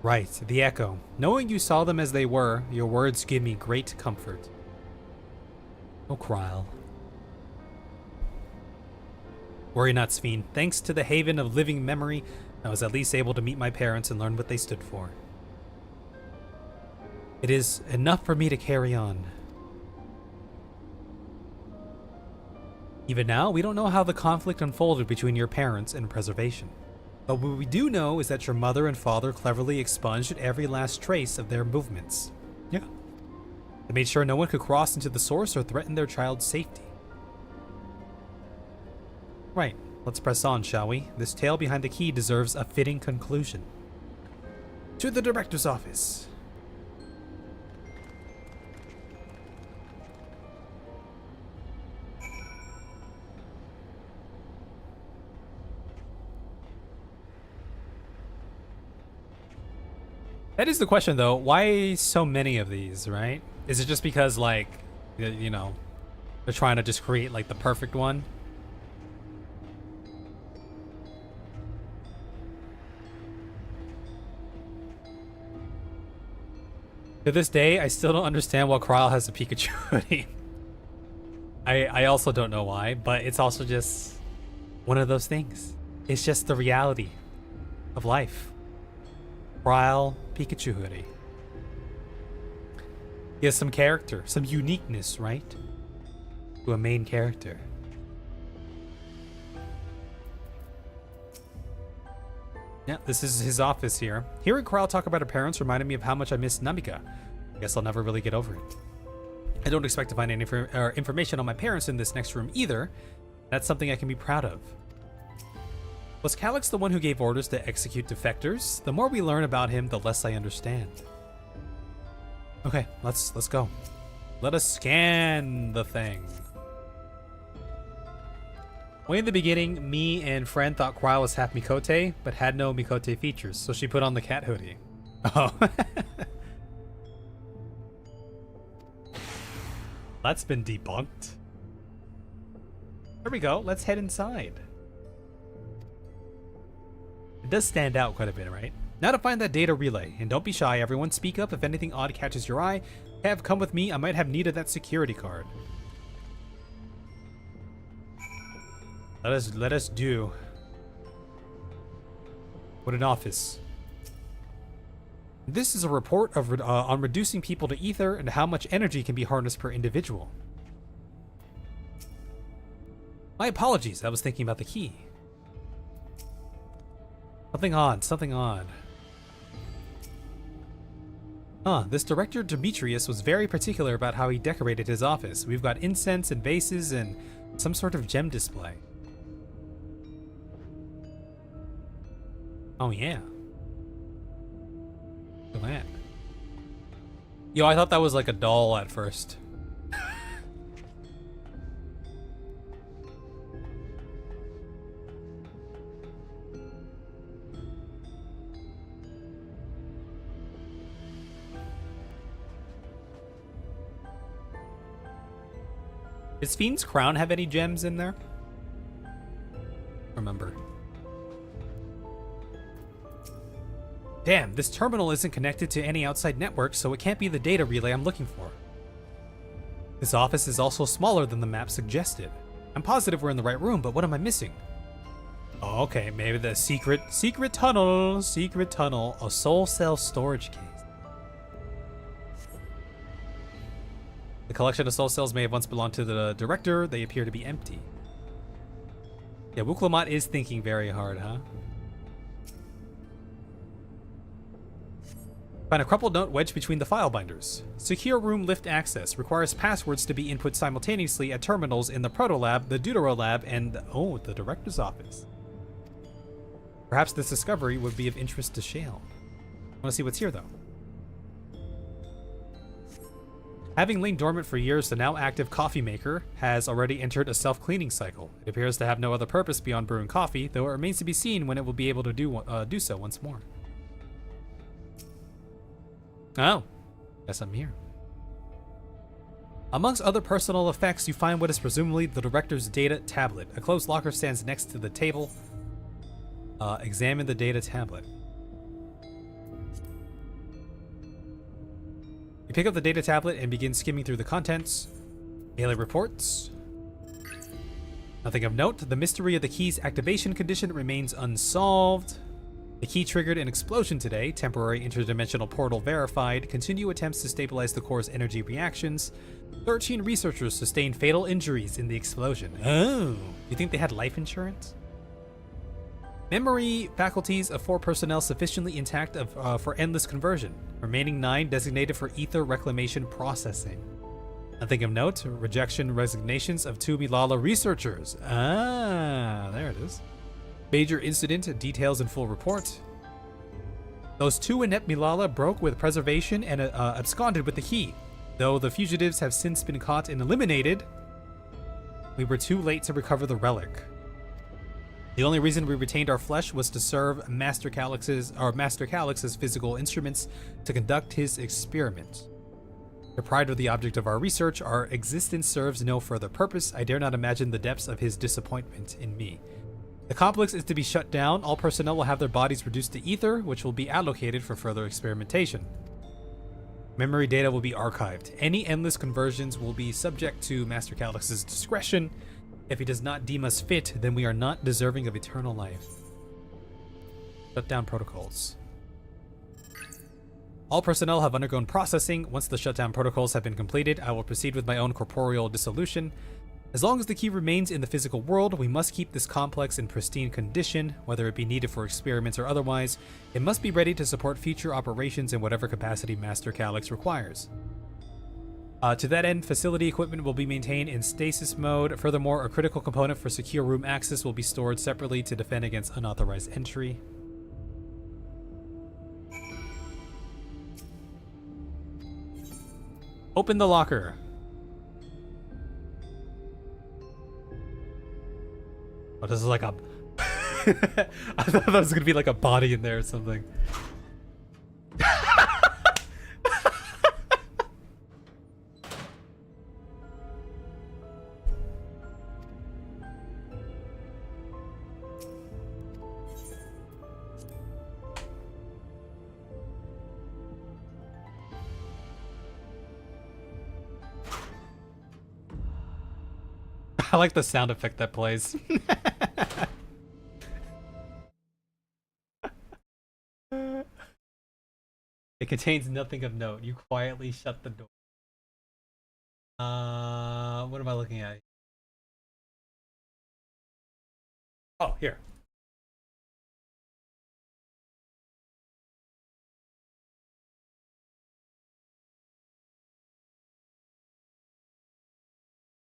I: Right, the Echo. Knowing you saw them as they were, your words give me great comfort. Oh, Kryl. Worry not, Sphene. Thanks to the Haven of Living Memory, I was at least able to meet my parents and learn what they stood for. It is enough for me to carry on. Even now, we don't know how the conflict unfolded between your parents and Preservation. But what we do know is that your mother and father cleverly expunged every last trace of their movements. Yeah. They made sure no one could cross into the source or threaten their child's safety. Right, let's press on, shall we? This tale behind the key deserves a fitting conclusion. To the Director's office. That is the question, though. Why so many of these, right? Is it just because, like, you know, they're trying to just create, like, the perfect one? To this day, I still don't understand why Kryl has a Pikachu hoodie. I also don't know why, but it's also just one of those things. It's just the reality of life. Kryl Pikachu hoodie. He has some character, some uniqueness, right? To a main character. Yeah, this is his office here. Hearing Kryl talk about her parents reminded me of how much I miss Namika. I guess I'll never really get over it. I don't expect to find any information on my parents in this next room either. That's something I can be proud of. Was Calyx the one who gave orders to execute defectors? The more we learn about him, the less I understand. Okay, let's go. Let us scan the thing. Way in the beginning, me and friend thought Kryl was half Mikote, but had no Mikote features, so she put on the cat hoodie. Oh. That's been debunked. There we go. Let's head inside. It does stand out quite a bit, right? Now to find that data relay. And don't be shy, everyone. Speak up if anything odd catches your eye. Have come with me. I might have need of that security card. Let us do. What an office. This is a report of on reducing people to ether and how much energy can be harnessed per individual. My apologies. I was thinking about the key. Something odd, something odd. This director Demetrius was very particular about how he decorated his office. We've got incense and vases and some sort of gem display. Oh yeah. Look at that. Yo, I thought that was like a doll at first. Does Fiend's crown have any gems in there? Remember. Damn, this terminal isn't connected to any outside network, so it can't be the data relay I'm looking for. This office is also smaller than the map suggested. I'm positive we're in the right room, but what am I missing? Oh, okay, maybe the secret tunnel, a soul cell storage case. The collection of soul cells may have once belonged to the director. They appear to be empty. Yeah, Wuklamot is thinking very hard, huh? Find a crumpled note wedged between the file binders. Secure room lift access. Requires passwords to be input simultaneously at terminals in the Proto Lab, the Deutero Lab, and the director's office. Perhaps this discovery would be of interest to Shale. I want to see what's here, though. Having lain dormant for years, the now active coffee maker has already entered a self-cleaning cycle. It appears to have no other purpose beyond brewing coffee, though it remains to be seen when it will be able to do so once more. Oh, guess I'm here. Amongst other personal effects, you find what is presumably the director's data tablet. A closed locker stands next to the table. Examine the data tablet. You pick up the data tablet and begin skimming through the contents. Daily reports. Nothing of note. The mystery of the key's activation condition remains unsolved. The key triggered an explosion today. Temporary interdimensional portal verified. Continue attempts to stabilize the core's energy reactions. 13 researchers sustained fatal injuries in the explosion. Oh, you think they had life insurance? Memory faculties of 4 personnel sufficiently intact for endless conversion. Remaining 9 designated for ether reclamation processing. Nothing of note. Rejection resignations of 2 Milala researchers. Ah, there it is. Major incident, details in full report. Those 2 inept Milala broke with preservation and absconded with the key. Though the fugitives have since been caught and eliminated, we were too late to recover the relic. The only reason we retained our flesh was to serve Master Calix's physical instruments to conduct his experiments. Deprived of the object of our research, our existence serves no further purpose. I dare not imagine the depths of his disappointment in me. The complex is to be shut down. All personnel will have their bodies reduced to ether, which will be allocated for further experimentation. Memory data will be archived. Any endless conversions will be subject to Master Calix's discretion. If he does not deem us fit, then we are not deserving of eternal life. Shutdown protocols. All personnel have undergone processing. Once the shutdown protocols have been completed, I will proceed with my own corporeal dissolution. As long as the key remains in the physical world, we must keep this complex in pristine condition, whether it be needed for experiments or otherwise. It must be ready to support future operations in whatever capacity Master Calix requires. To that end, facility equipment will be maintained in stasis mode. Furthermore, a critical component for secure room access will be stored separately to defend against unauthorized entry. Open the locker. Oh, this is like a... I thought that was going to be like a body in there or something. I like the sound effect that plays. It contains nothing of note. You quietly shut the door. What am I looking at? Oh, here.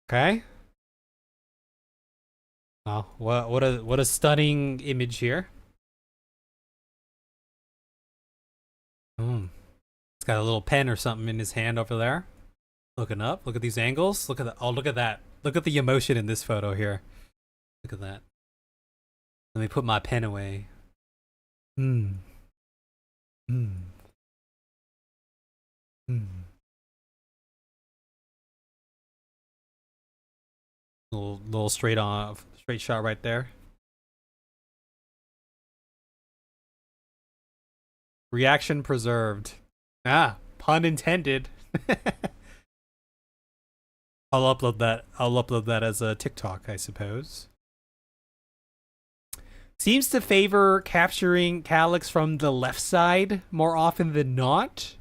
I: Okay. Oh, what a stunning image here. He's got a little pen or something in his hand over there. Looking up. Look at these angles. Look at that. Oh, look at that. Look at the emotion in this photo here. Look at that. Let me put my pen away. Little straight shot right there. Reaction preserved. Ah, pun intended. I'll upload that as a TikTok, I suppose. Seems to favor capturing Calix from the left side more often than not.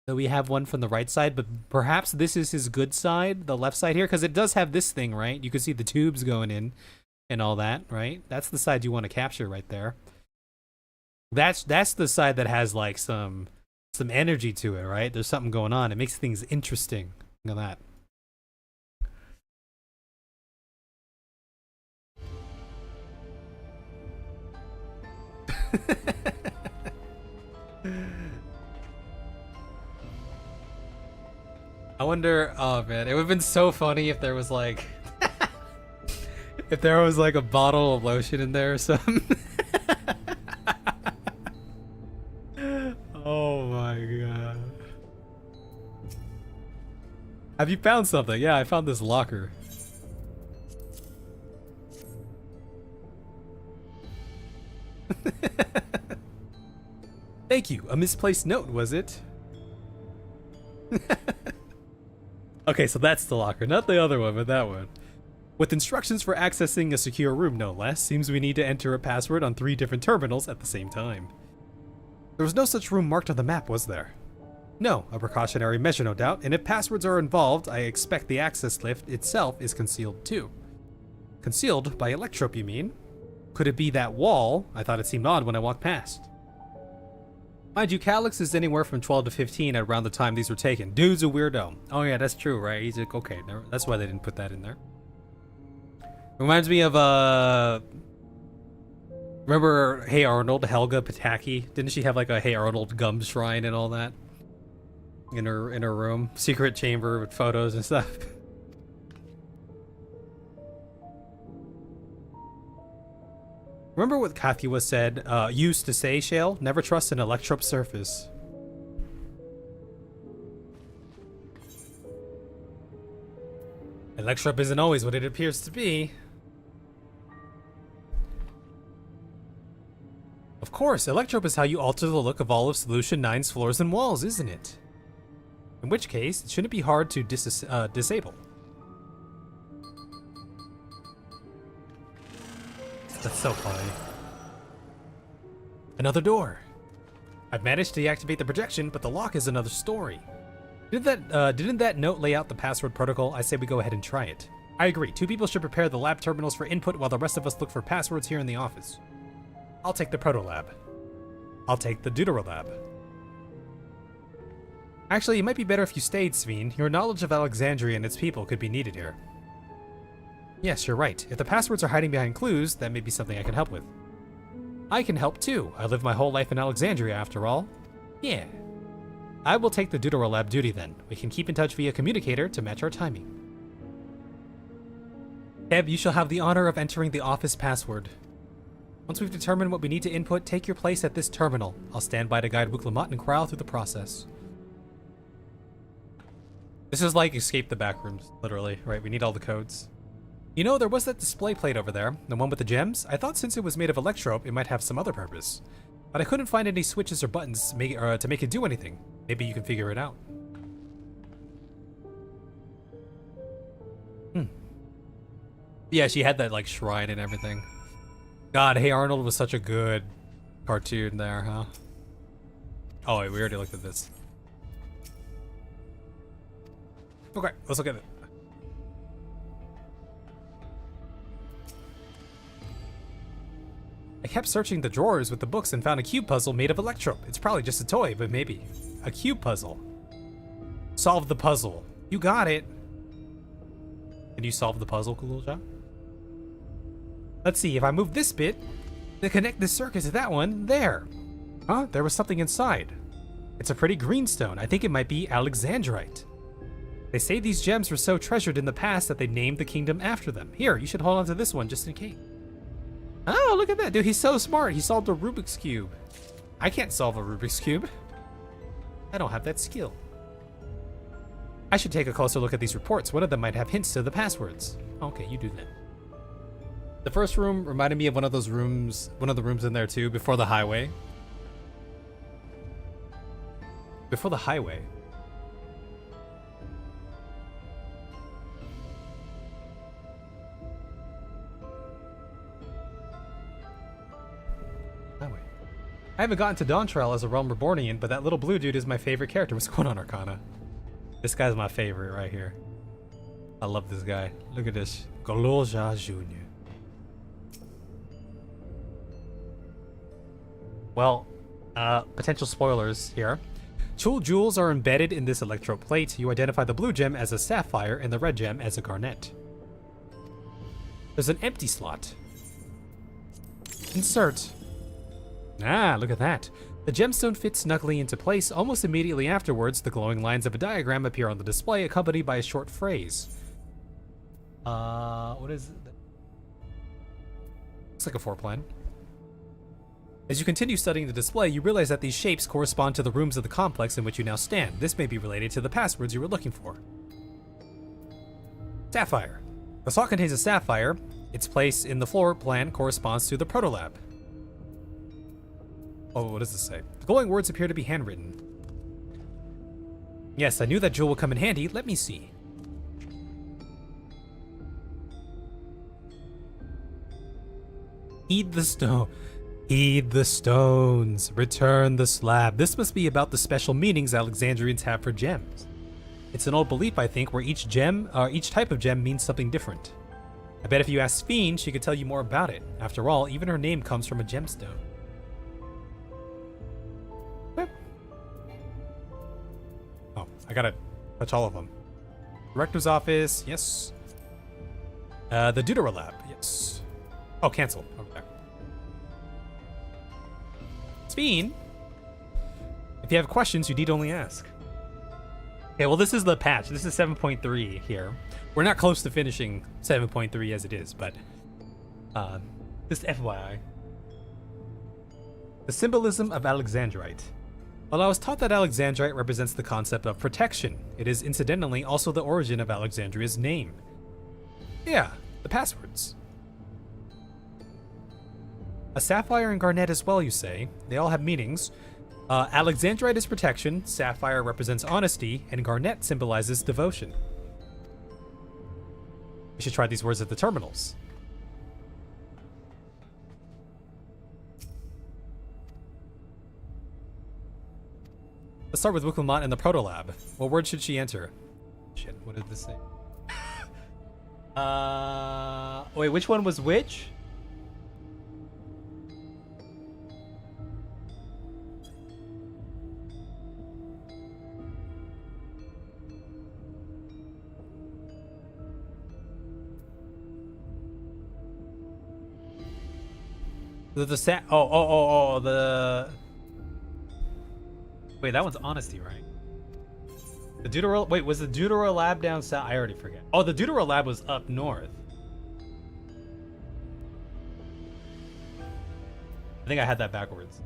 I: Though we have one from the right side, but perhaps this is his good side, the left side here, because it does have this thing, right? You can see the tubes going in and all that, right? That's the side you want to capture right there. That's the side that has like some energy to it, right? There's something going on. It makes things interesting. Look at that.
A: I wonder, oh man, it would have been so funny if there was like, if there was like a bottle of lotion in there or something. Oh my god. Have you found something? Yeah, I found this locker. Thank you. A misplaced note, was it? Okay, so that's the locker. Not the other one, but that one. With instructions for accessing a secure room, no less. Seems we need to enter a password on 3 different terminals at the same time. There was no such room marked on the map, was there? No, a precautionary measure, no doubt, and if passwords are involved, I expect the access lift itself is concealed too. Concealed by electrope, you mean? Could it be that wall? I thought it seemed odd when I walked past. Mind you, Calyx is anywhere from 12 to 15 at around the time these were taken. Dude's a weirdo. Oh yeah, that's true, right? He's like, okay, that's why they didn't put that in there. Reminds me of, remember Hey Arnold, Helga Pataki? Didn't she have like a Hey Arnold gum shrine and all that? In her room. Secret chamber with photos and stuff. Remember what Kathua said, used to say, Shale? Never trust an electrope surface. Electrope isn't always what it appears to be. Of course, electrope is how you alter the look of all of Solution 9's floors and walls, isn't it? In which case, it shouldn't be hard to disable. That's so funny. Another door. I've managed to deactivate the projection, but the lock is another story. Didn't that note lay out the password protocol? I say we go ahead and try it. I agree. 2 people should prepare the lab terminals for input while the rest of us look for passwords here in the office. I'll take the proto lab. I'll take the deutero lab. Actually, it might be better if you stayed, Sveen. Your knowledge of Alexandria and its people could be needed here. Yes, you're right. If the passwords are hiding behind clues, that may be something I can help with. I can help too. I lived my whole life in Alexandria after all. Yeah. I will take the deutero lab duty then. We can keep in touch via communicator to match our timing. Eb, you shall have the honor of entering the office password. Once we've determined what we need to input, take your place at this terminal. I'll stand by to guide Wuklamut and Kral through the process. This is like escape the backrooms, literally, right? We need all the codes. You know, there was that display plate over there, the one with the gems. I thought since it was made of electrope, it might have some other purpose. But I couldn't find any switches or buttons to make it do anything. Maybe you can figure it out. Yeah, she had that like shrine and everything. God, Hey Arnold was such a good cartoon there, huh? Oh wait, we already looked at this. Okay, let's look at it. I kept searching the drawers with the books and found a cube puzzle made of electrope. It's probably just a toy, but maybe. A cube puzzle. Solve the puzzle. You got it. Can you solve the puzzle, Kululja? Let's see, if I move this bit, to connect this circuit to that one, there. Huh? There was something inside. It's a pretty green stone. I think it might be Alexandrite. They say these gems were so treasured in the past that they named the kingdom after them. Here, you should hold on to this one just in case. Oh, look at that. Dude, he's so smart. He solved a Rubik's Cube. I can't solve a Rubik's Cube. I don't have that skill. I should take a closer look at these reports. One of them might have hints to the passwords. Okay, you do that. The first room reminded me of one of the rooms in there too, before the highway. Before the highway. I haven't gotten to Dawntrail as a Realm Rebornian, but that little blue dude is my favorite character. What's going on, Arcana? This guy's my favorite right here. I love this guy. Look at this. Golorja Jr. Well, potential spoilers here. 2 jewels are embedded in this electro plate. You identify the blue gem as a sapphire and the red gem as a garnet. There's an empty slot. Insert.
I: Ah, look at that. The gemstone fits snugly into place. Almost immediately afterwards, the glowing lines of a diagram appear on the display, accompanied by a short phrase. What is it? Looks like a floor plan. As you continue studying the display, you realize that these shapes correspond to the rooms of the complex in which you now stand. This may be related to the passwords you were looking for. Sapphire. The saw contains a sapphire. Its place in the floor plan corresponds to the protolab. Oh, what does this say? The glowing words appear to be handwritten. Yes, I knew that jewel would come in handy. Let me see. Heed the stone. Heed the stones. Return the slab. This must be about the special meanings Alexandrians have for gems. It's an old belief, I think, where each type of gem means something different. I bet if you asked Fiend, she could tell you more about it. After all, even her name comes from a gemstone. Oh, I gotta touch all of them. Director's office, yes. The Deutera lab, yes. Oh, cancel. Okay. Fiend, if you have questions, you need only ask. Okay, well, this is the patch. This is 7.3 here. We're not close to finishing 7.3 as it is, but just FYI. The symbolism of Alexandrite. While I was taught that Alexandrite represents the concept of protection, it is incidentally also the origin of Alexandria's name. Yeah, the passwords. A sapphire and garnet as well, you say. They all have meanings. Alexandrite is protection, sapphire represents honesty, and garnet symbolizes devotion. We should try these words at the terminals. Let's start with Wickelmont in the Protolab. What word should she enter? Shit, what did this say? Wait, which one was which? The wait, that one's honesty, right? The Deutera, wait, was the Deutera lab down south? I already forget. Oh, the Deutera lab was up north. I think I had that backwards.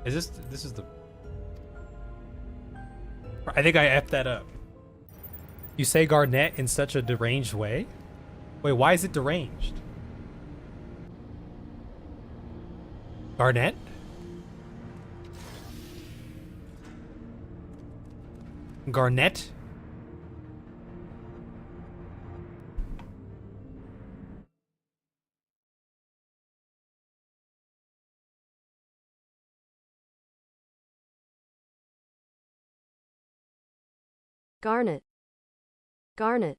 I: Is this is the... I think I effed that up. You say garnet in such a deranged way? Wait, why is it deranged? Garnet? Garnet?
Q: Garnet. Garnet.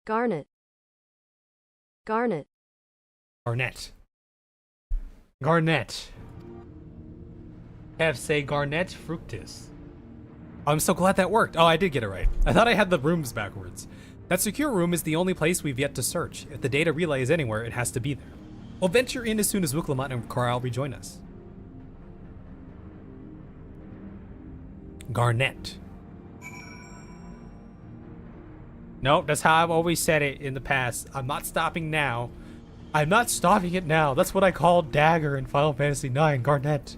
Q: Garnet. Garnet.
I: Garnet. Garnet. Have say Garnet fructus. I'm so glad that worked. Oh, I did get it right. I thought I had the rooms backwards. That secure room is the only place we've yet to search. If the data relay is anywhere, it has to be there. We'll venture in as soon as Wickelmont and Corral rejoin us. Garnet. No, that's how I've always said it in the past. I'm not stopping now. I'm not stopping it now. That's what I called Dagger in Final Fantasy IX, Garnet.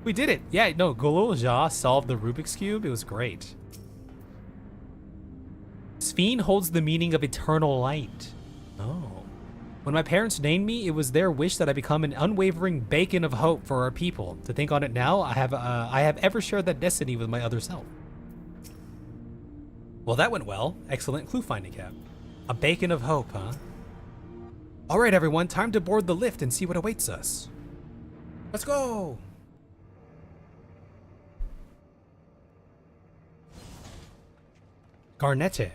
I: We did it. Yeah, no, Eorzea solved the Rubik's Cube. It was great. Sphene holds the meaning of eternal light. Oh. When my parents named me, it was their wish that I become an unwavering beacon of hope for our people. To think on it now, I have ever shared that destiny with my other self. Well, that went well. Excellent clue finding, Cap. A beacon of hope, huh? All right, everyone, time to board the lift and see what awaits us. Let's go! Garnete.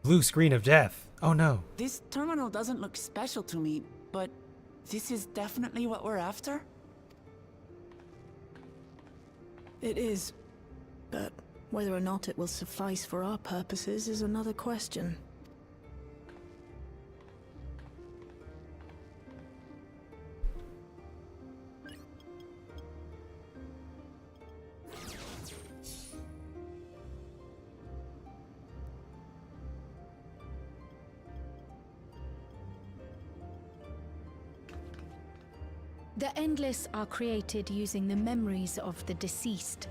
I: Blue screen of death. Oh no.
N: This terminal doesn't look special to me, but this is definitely what we're after?
G: It is, but Whether or not it will suffice for our purposes is another question.
D: The Endless are created using the memories of the deceased.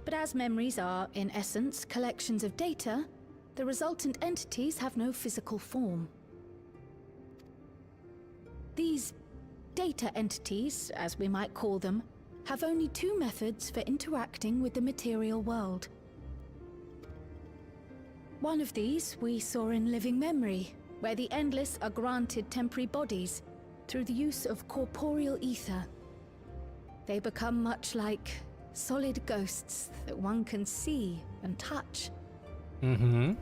D: But as memories are, in essence, collections of data, the resultant entities have no physical form. These data entities, as we might call them, have only two methods for interacting with the material world. One of these we saw in Living Memory, where the Endless are granted temporary bodies through the use of corporeal ether. They become much like solid ghosts that one can see and touch.
I: Mm-hmm.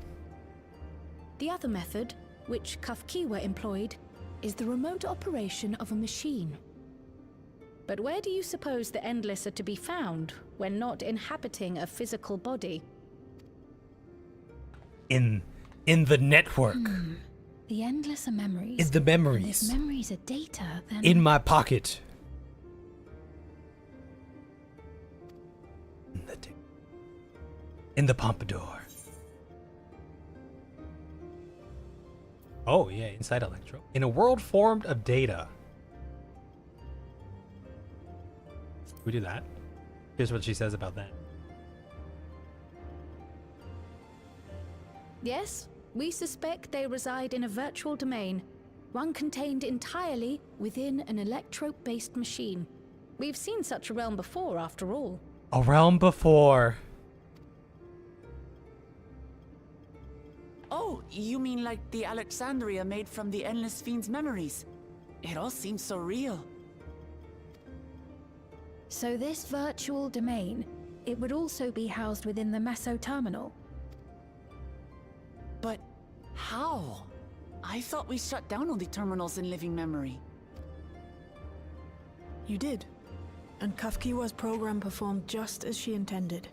D: The other method, which Kafkiwa employed, is the remote operation of a machine. But where do you suppose the Endless are to be found when not inhabiting a physical body?
I: In the network.
O: The Endless are memories.
I: In the memories.
O: If memories are data, then...
I: In my pocket. In the pompadour. Oh, yeah, inside Electro. In a world formed of data. We do that. Here's what she says about that.
D: Yes, we suspect they reside in a virtual domain, one contained entirely within an electrope-based machine. We've seen such a realm before, after all.
I: A realm before.
N: Oh, you mean like the Alexandria made from the Endless Fiend's memories? It all seems so real.
O: So this virtual domain, it would also be housed within the Meso terminal.
N: But how? I thought we shut down all the terminals in Living Memory.
G: You did. And Kafkiwa's program performed just as she intended.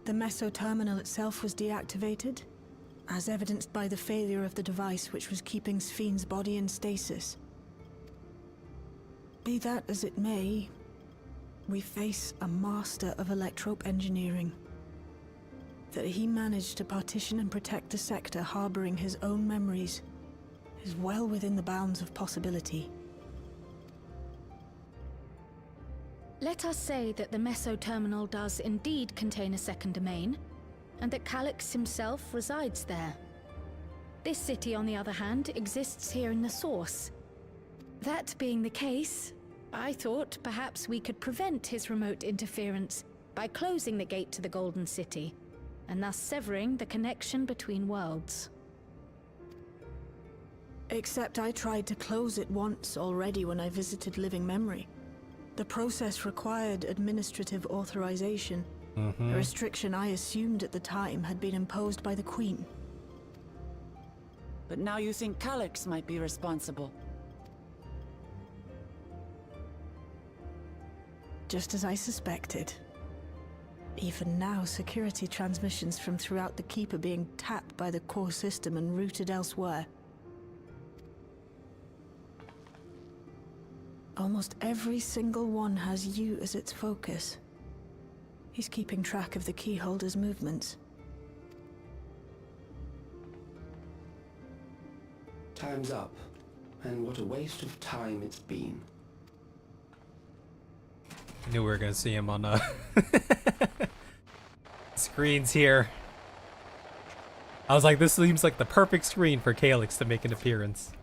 G: The Meso terminal itself was deactivated, as evidenced by the failure of the device which was keeping Sphne's body in stasis. Be that as it may, we face a master of electrope engineering. That he managed to partition and protect the sector harboring his own memories is well within the bounds of possibility.
D: Let us say that the Meso terminal does indeed contain a second domain, and that Calyx himself resides there. This city, on the other hand, exists here in the source. That being the case, I thought perhaps we could prevent his remote interference by closing the gate to the Golden City, and thus severing the connection between worlds.
G: Except I tried to close it once already when I visited Living Memory. The process required administrative authorization, a restriction I assumed at the time had been imposed by the Queen.
N: But now you think Calyx might be responsible.
G: Just as I suspected. Even now, security transmissions from throughout the Keep are being tapped by the core system and routed elsewhere. Almost every single one has you as its focus. He's keeping track of the keyholder's movements.
F: Time's up, and what a waste of time it's been.
I: I knew we were gonna see him on screens here. I was like, this seems like the perfect screen for Calyx to make an appearance.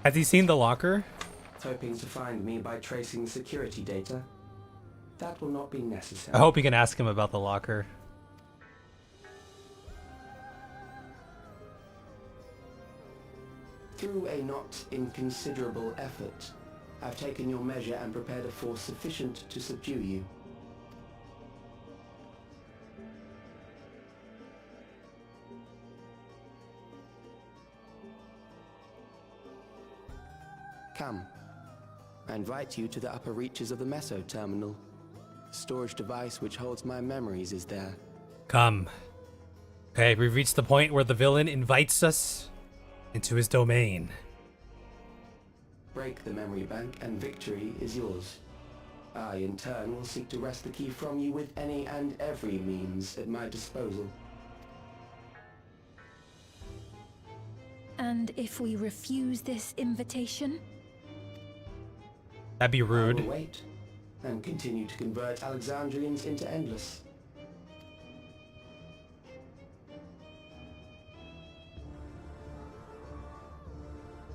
I: Has he seen the locker?
F: Hoping to find me by tracing security data? That will not be necessary.
I: I hope you can ask him about the locker.
F: Through a not inconsiderable effort, I've taken your measure and prepared a force sufficient to subdue you. Come. I invite you to the upper reaches of the Meso terminal.
B: The storage device which holds my memories is there.
I: Come. Okay, we've reached the point where the villain invites us into his domain.
F: Break the memory bank and victory is yours. I, in turn, will seek to wrest the key from you with any and every means at my disposal.
O: And if we refuse this invitation?
I: That'd be rude.
F: I will wait and continue to convert Alexandrians into Endless.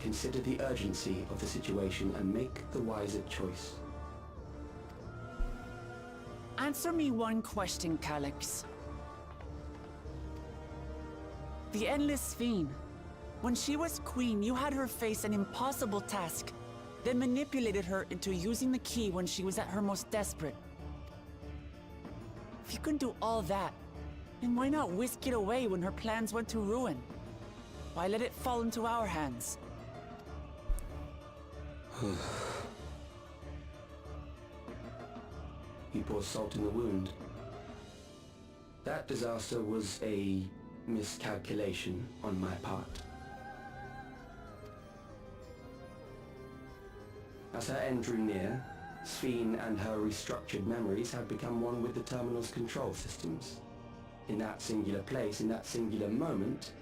F: Consider the urgency of the situation and make the wiser choice.
N: Answer me one question, Calyx. The Endless Fiend. When she was queen, you had her face an impossible task, then manipulated her into using the key when she was at her most desperate. If you can do all that, then why not whisk it away when her plans went to ruin? Why let it fall into our hands?
F: You pour salt in the wound. That disaster was a miscalculation on my part. As her end drew near, Sphene and her restructured memories had become one with the terminal's control systems. In that singular place, in that singular moment,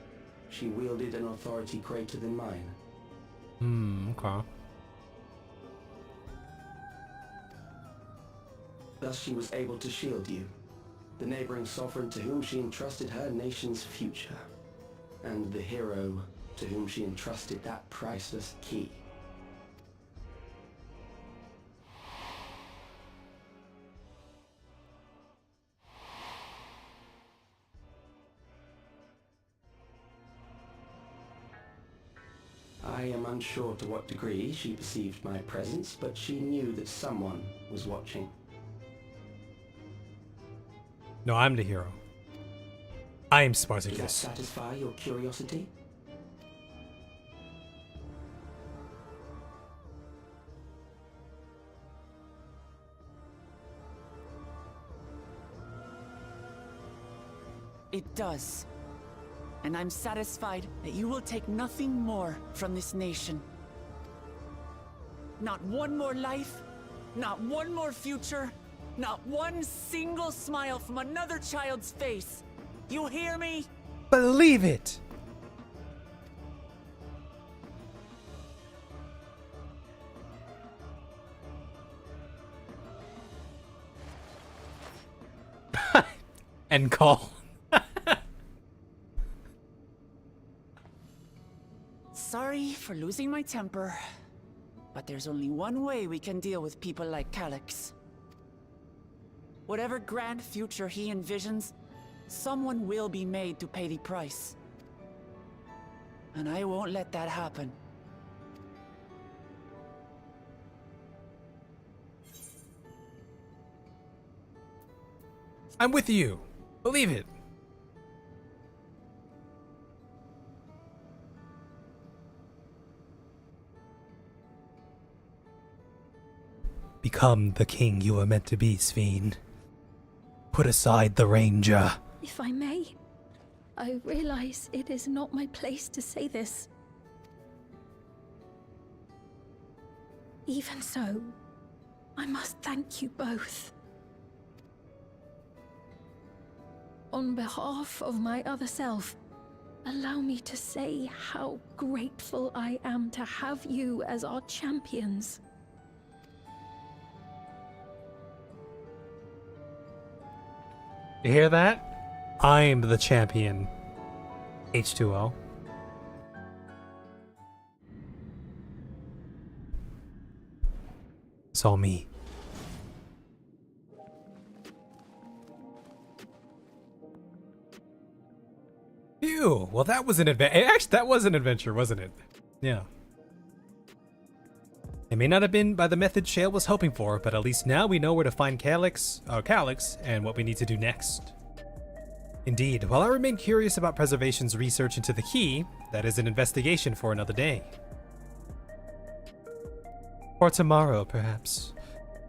F: she wielded an authority greater than mine.
I: Okay.
F: Thus she was able to shield you, the neighboring sovereign to whom she entrusted her nation's future, and the hero to whom she entrusted that priceless key. I am unsure to what degree she perceived my presence, but she knew that someone was watching.
I: No, I'm the hero. I am
F: Does that
I: Spartacus.
F: satisfy your curiosity?
N: It does. And I'm satisfied that you will take nothing more from this nation. Not one more life, not one more future, not one single smile from another child's face. You hear me?
I: Believe it! End call.
N: Sorry for losing my temper, but there's only one way we can deal with people like Calyx. Whatever grand future he envisions, someone will be made to pay the price. And I won't let that happen.
I: I'm with you. Believe it. Become the king you were meant to be, Sphene. Put aside the ranger.
O: If I may, I realize it is not my place to say this. Even so, I must thank you both. On behalf of my other self, allow me to say how grateful I am to have you as our champions.
I: You hear that? I'm the champion. H2O. It's all me. Phew. Well, that was an adventure. Actually, that was an adventure, wasn't it? Yeah. It may not have been by the method Shale was hoping for, but at least now we know where to find Calyx, and what we need to do next. Indeed, while I remain curious about Preservation's research into the key, that is an investigation for another day. Or tomorrow, perhaps.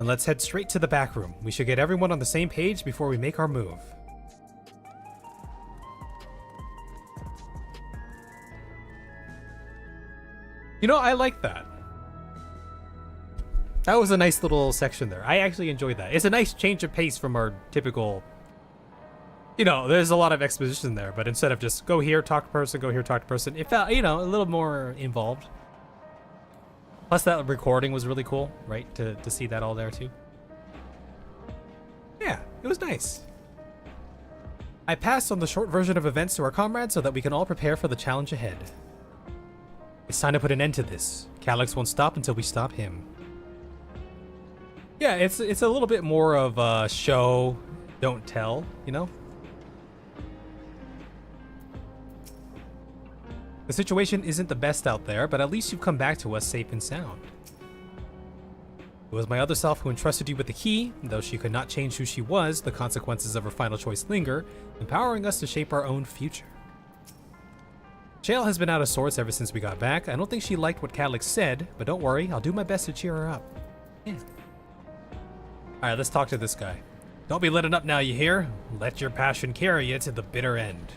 I: And let's head straight to the back room. We should get everyone on the same page before we make our move. You know, I like that. That was a nice little section there. I actually enjoyed that. It's a nice change of pace from our typical... You know, there's a lot of exposition there, but instead of just go here, talk to person, go here, talk to person, it felt, you know, a little more involved. Plus that recording was really cool, right? To see that all there too. Yeah, it was nice. I passed on the short version of events to our comrades so that we can all prepare for the challenge ahead. It's time to put an end to this. Calyx won't stop until we stop him. Yeah, it's a little bit more of a show, don't tell, you know? The situation isn't the best out there, but at least you've come back to us safe and sound. It was my other self who entrusted you with the key. Though she could not change who she was, the consequences of her final choice linger, empowering us to shape our own future. Shale has been out of sorts ever since we got back. I don't think she liked what Calyx said, but don't worry, I'll do my best to cheer her up. Yeah. Alright, let's talk to this guy. Don't be letting up now, you hear? Let your passion carry you to the bitter end.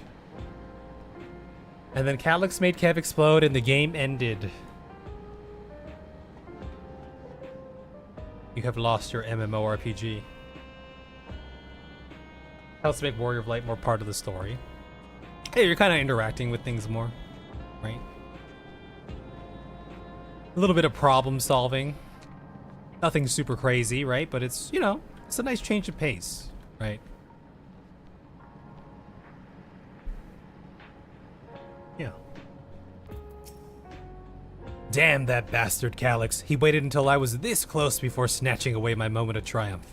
I: And then Calyx made Kev explode and the game ended. You have lost your MMORPG. Helps make Warrior of Light more part of the story. Hey, you're kind of interacting with things more, right? A little bit of problem solving. Nothing super crazy, right? But it's, you know, it's a nice change of pace, right? Yeah. Damn that bastard Calyx. He waited until I was this close before snatching away my moment of triumph.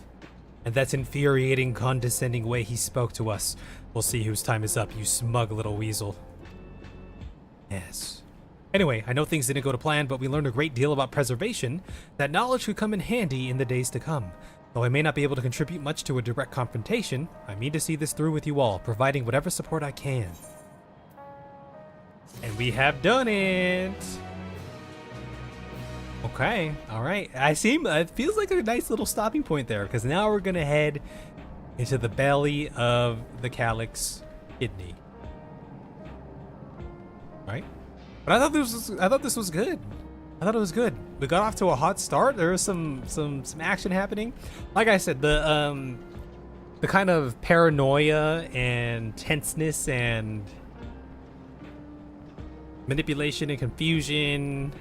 I: And that infuriating, condescending way he spoke to us. We'll see whose time is up, you smug little weasel. Yes. Anyway, I know things didn't go to plan, but we learned a great deal about preservation. That knowledge could come in handy in the days to come. Though I may not be able to contribute much to a direct confrontation, I mean to see this through with you all, providing whatever support I can. And we have done it! Okay, alright. It feels like a nice little stopping point there, because now we're gonna head into the belly of the Calyx kidney. Right? But I thought this was good. I thought it was good. We got off to a hot start. There was some action happening. Like I said, the kind of paranoia and tenseness and manipulation and confusion,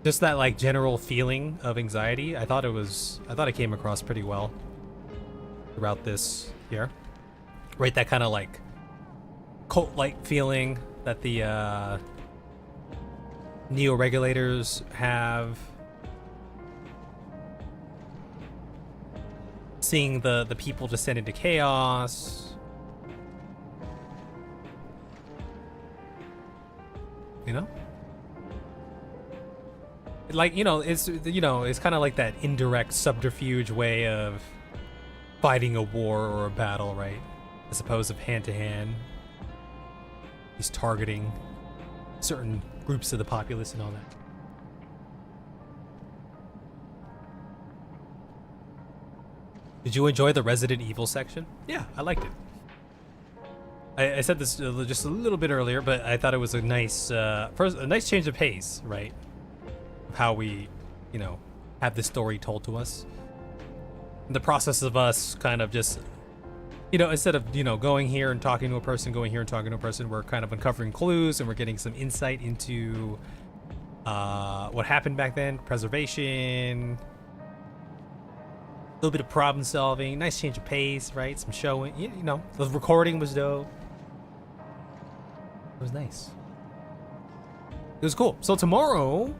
I: just that like general feeling of anxiety. I thought it came across pretty well throughout this here. Right, that kind of like cult-like feeling that the neo-regulators have. Seeing the people descend into chaos. You know? Like, it's kind of like that indirect subterfuge way of fighting a war or a battle, right? As opposed to hand-to-hand. He's targeting certain groups of the populace and all that. Did you enjoy the Resident Evil section? Yeah, I liked it. I said this just a little bit earlier, but I thought it was a nice, a nice change of pace, right? Of how we, have this story told to us. The process of us kind of just, instead of, going here and talking to a person, we're kind of uncovering clues and we're getting some insight into what happened back then, preservation, a little bit of problem solving, nice change of pace, right? Some showing, the recording was dope. It was nice. It was cool. So tomorrow,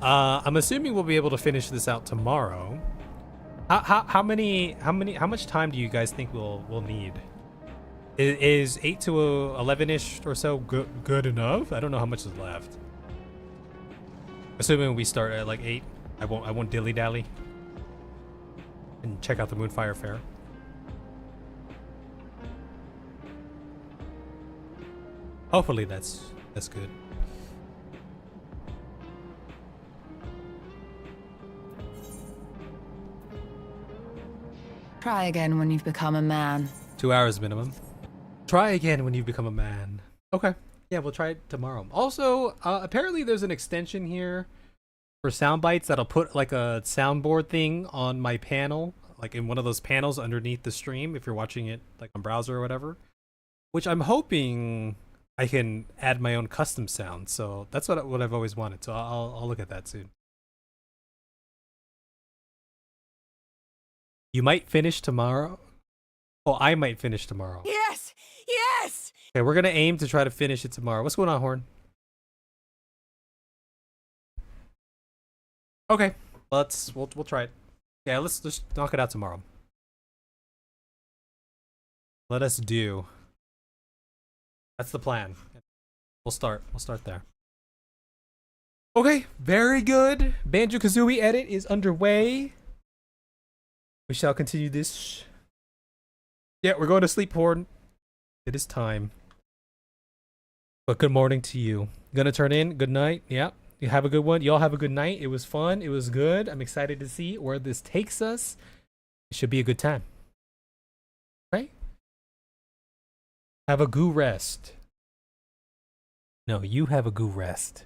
I: I'm assuming we'll be able to finish this out tomorrow. How much time do you guys think we'll need? Is 8 to 11-ish or so good enough? I don't know how much is left. Assuming we start at like 8, I won't dilly-dally. And check out the Moonfire Fair. Hopefully that's good.
E: Try again when you've become a man.
A: 2 hours minimum. Try again when you become a man. Okay. Yeah, we'll try it tomorrow. Also, apparently there's an extension here for sound bites that'll put like a soundboard thing on my panel, like in one of those panels underneath the stream if you're watching it like on browser or whatever, which I'm hoping I can add my own custom sound. So that's what I've always wanted. So I'll look at that soon. You might finish tomorrow. Oh, I might finish tomorrow.
N: Yes! Yes!
A: Okay, we're gonna aim to try to finish it tomorrow. What's going on, Horn? Okay, we'll try it. Yeah, let's just knock it out tomorrow. Let us do. That's the plan. We'll start there. Okay, very good. Banjo-Kazooie edit is underway. We shall continue this. Yeah, we're going to sleep, Horn. It is time. But good morning to you. Gonna turn in. Good night. Yeah. You have a good one. Y'all have a good night. It was fun. It was good. I'm excited to see where this takes us. It should be a good time. Right? Have a goo rest. No, you have a goo rest.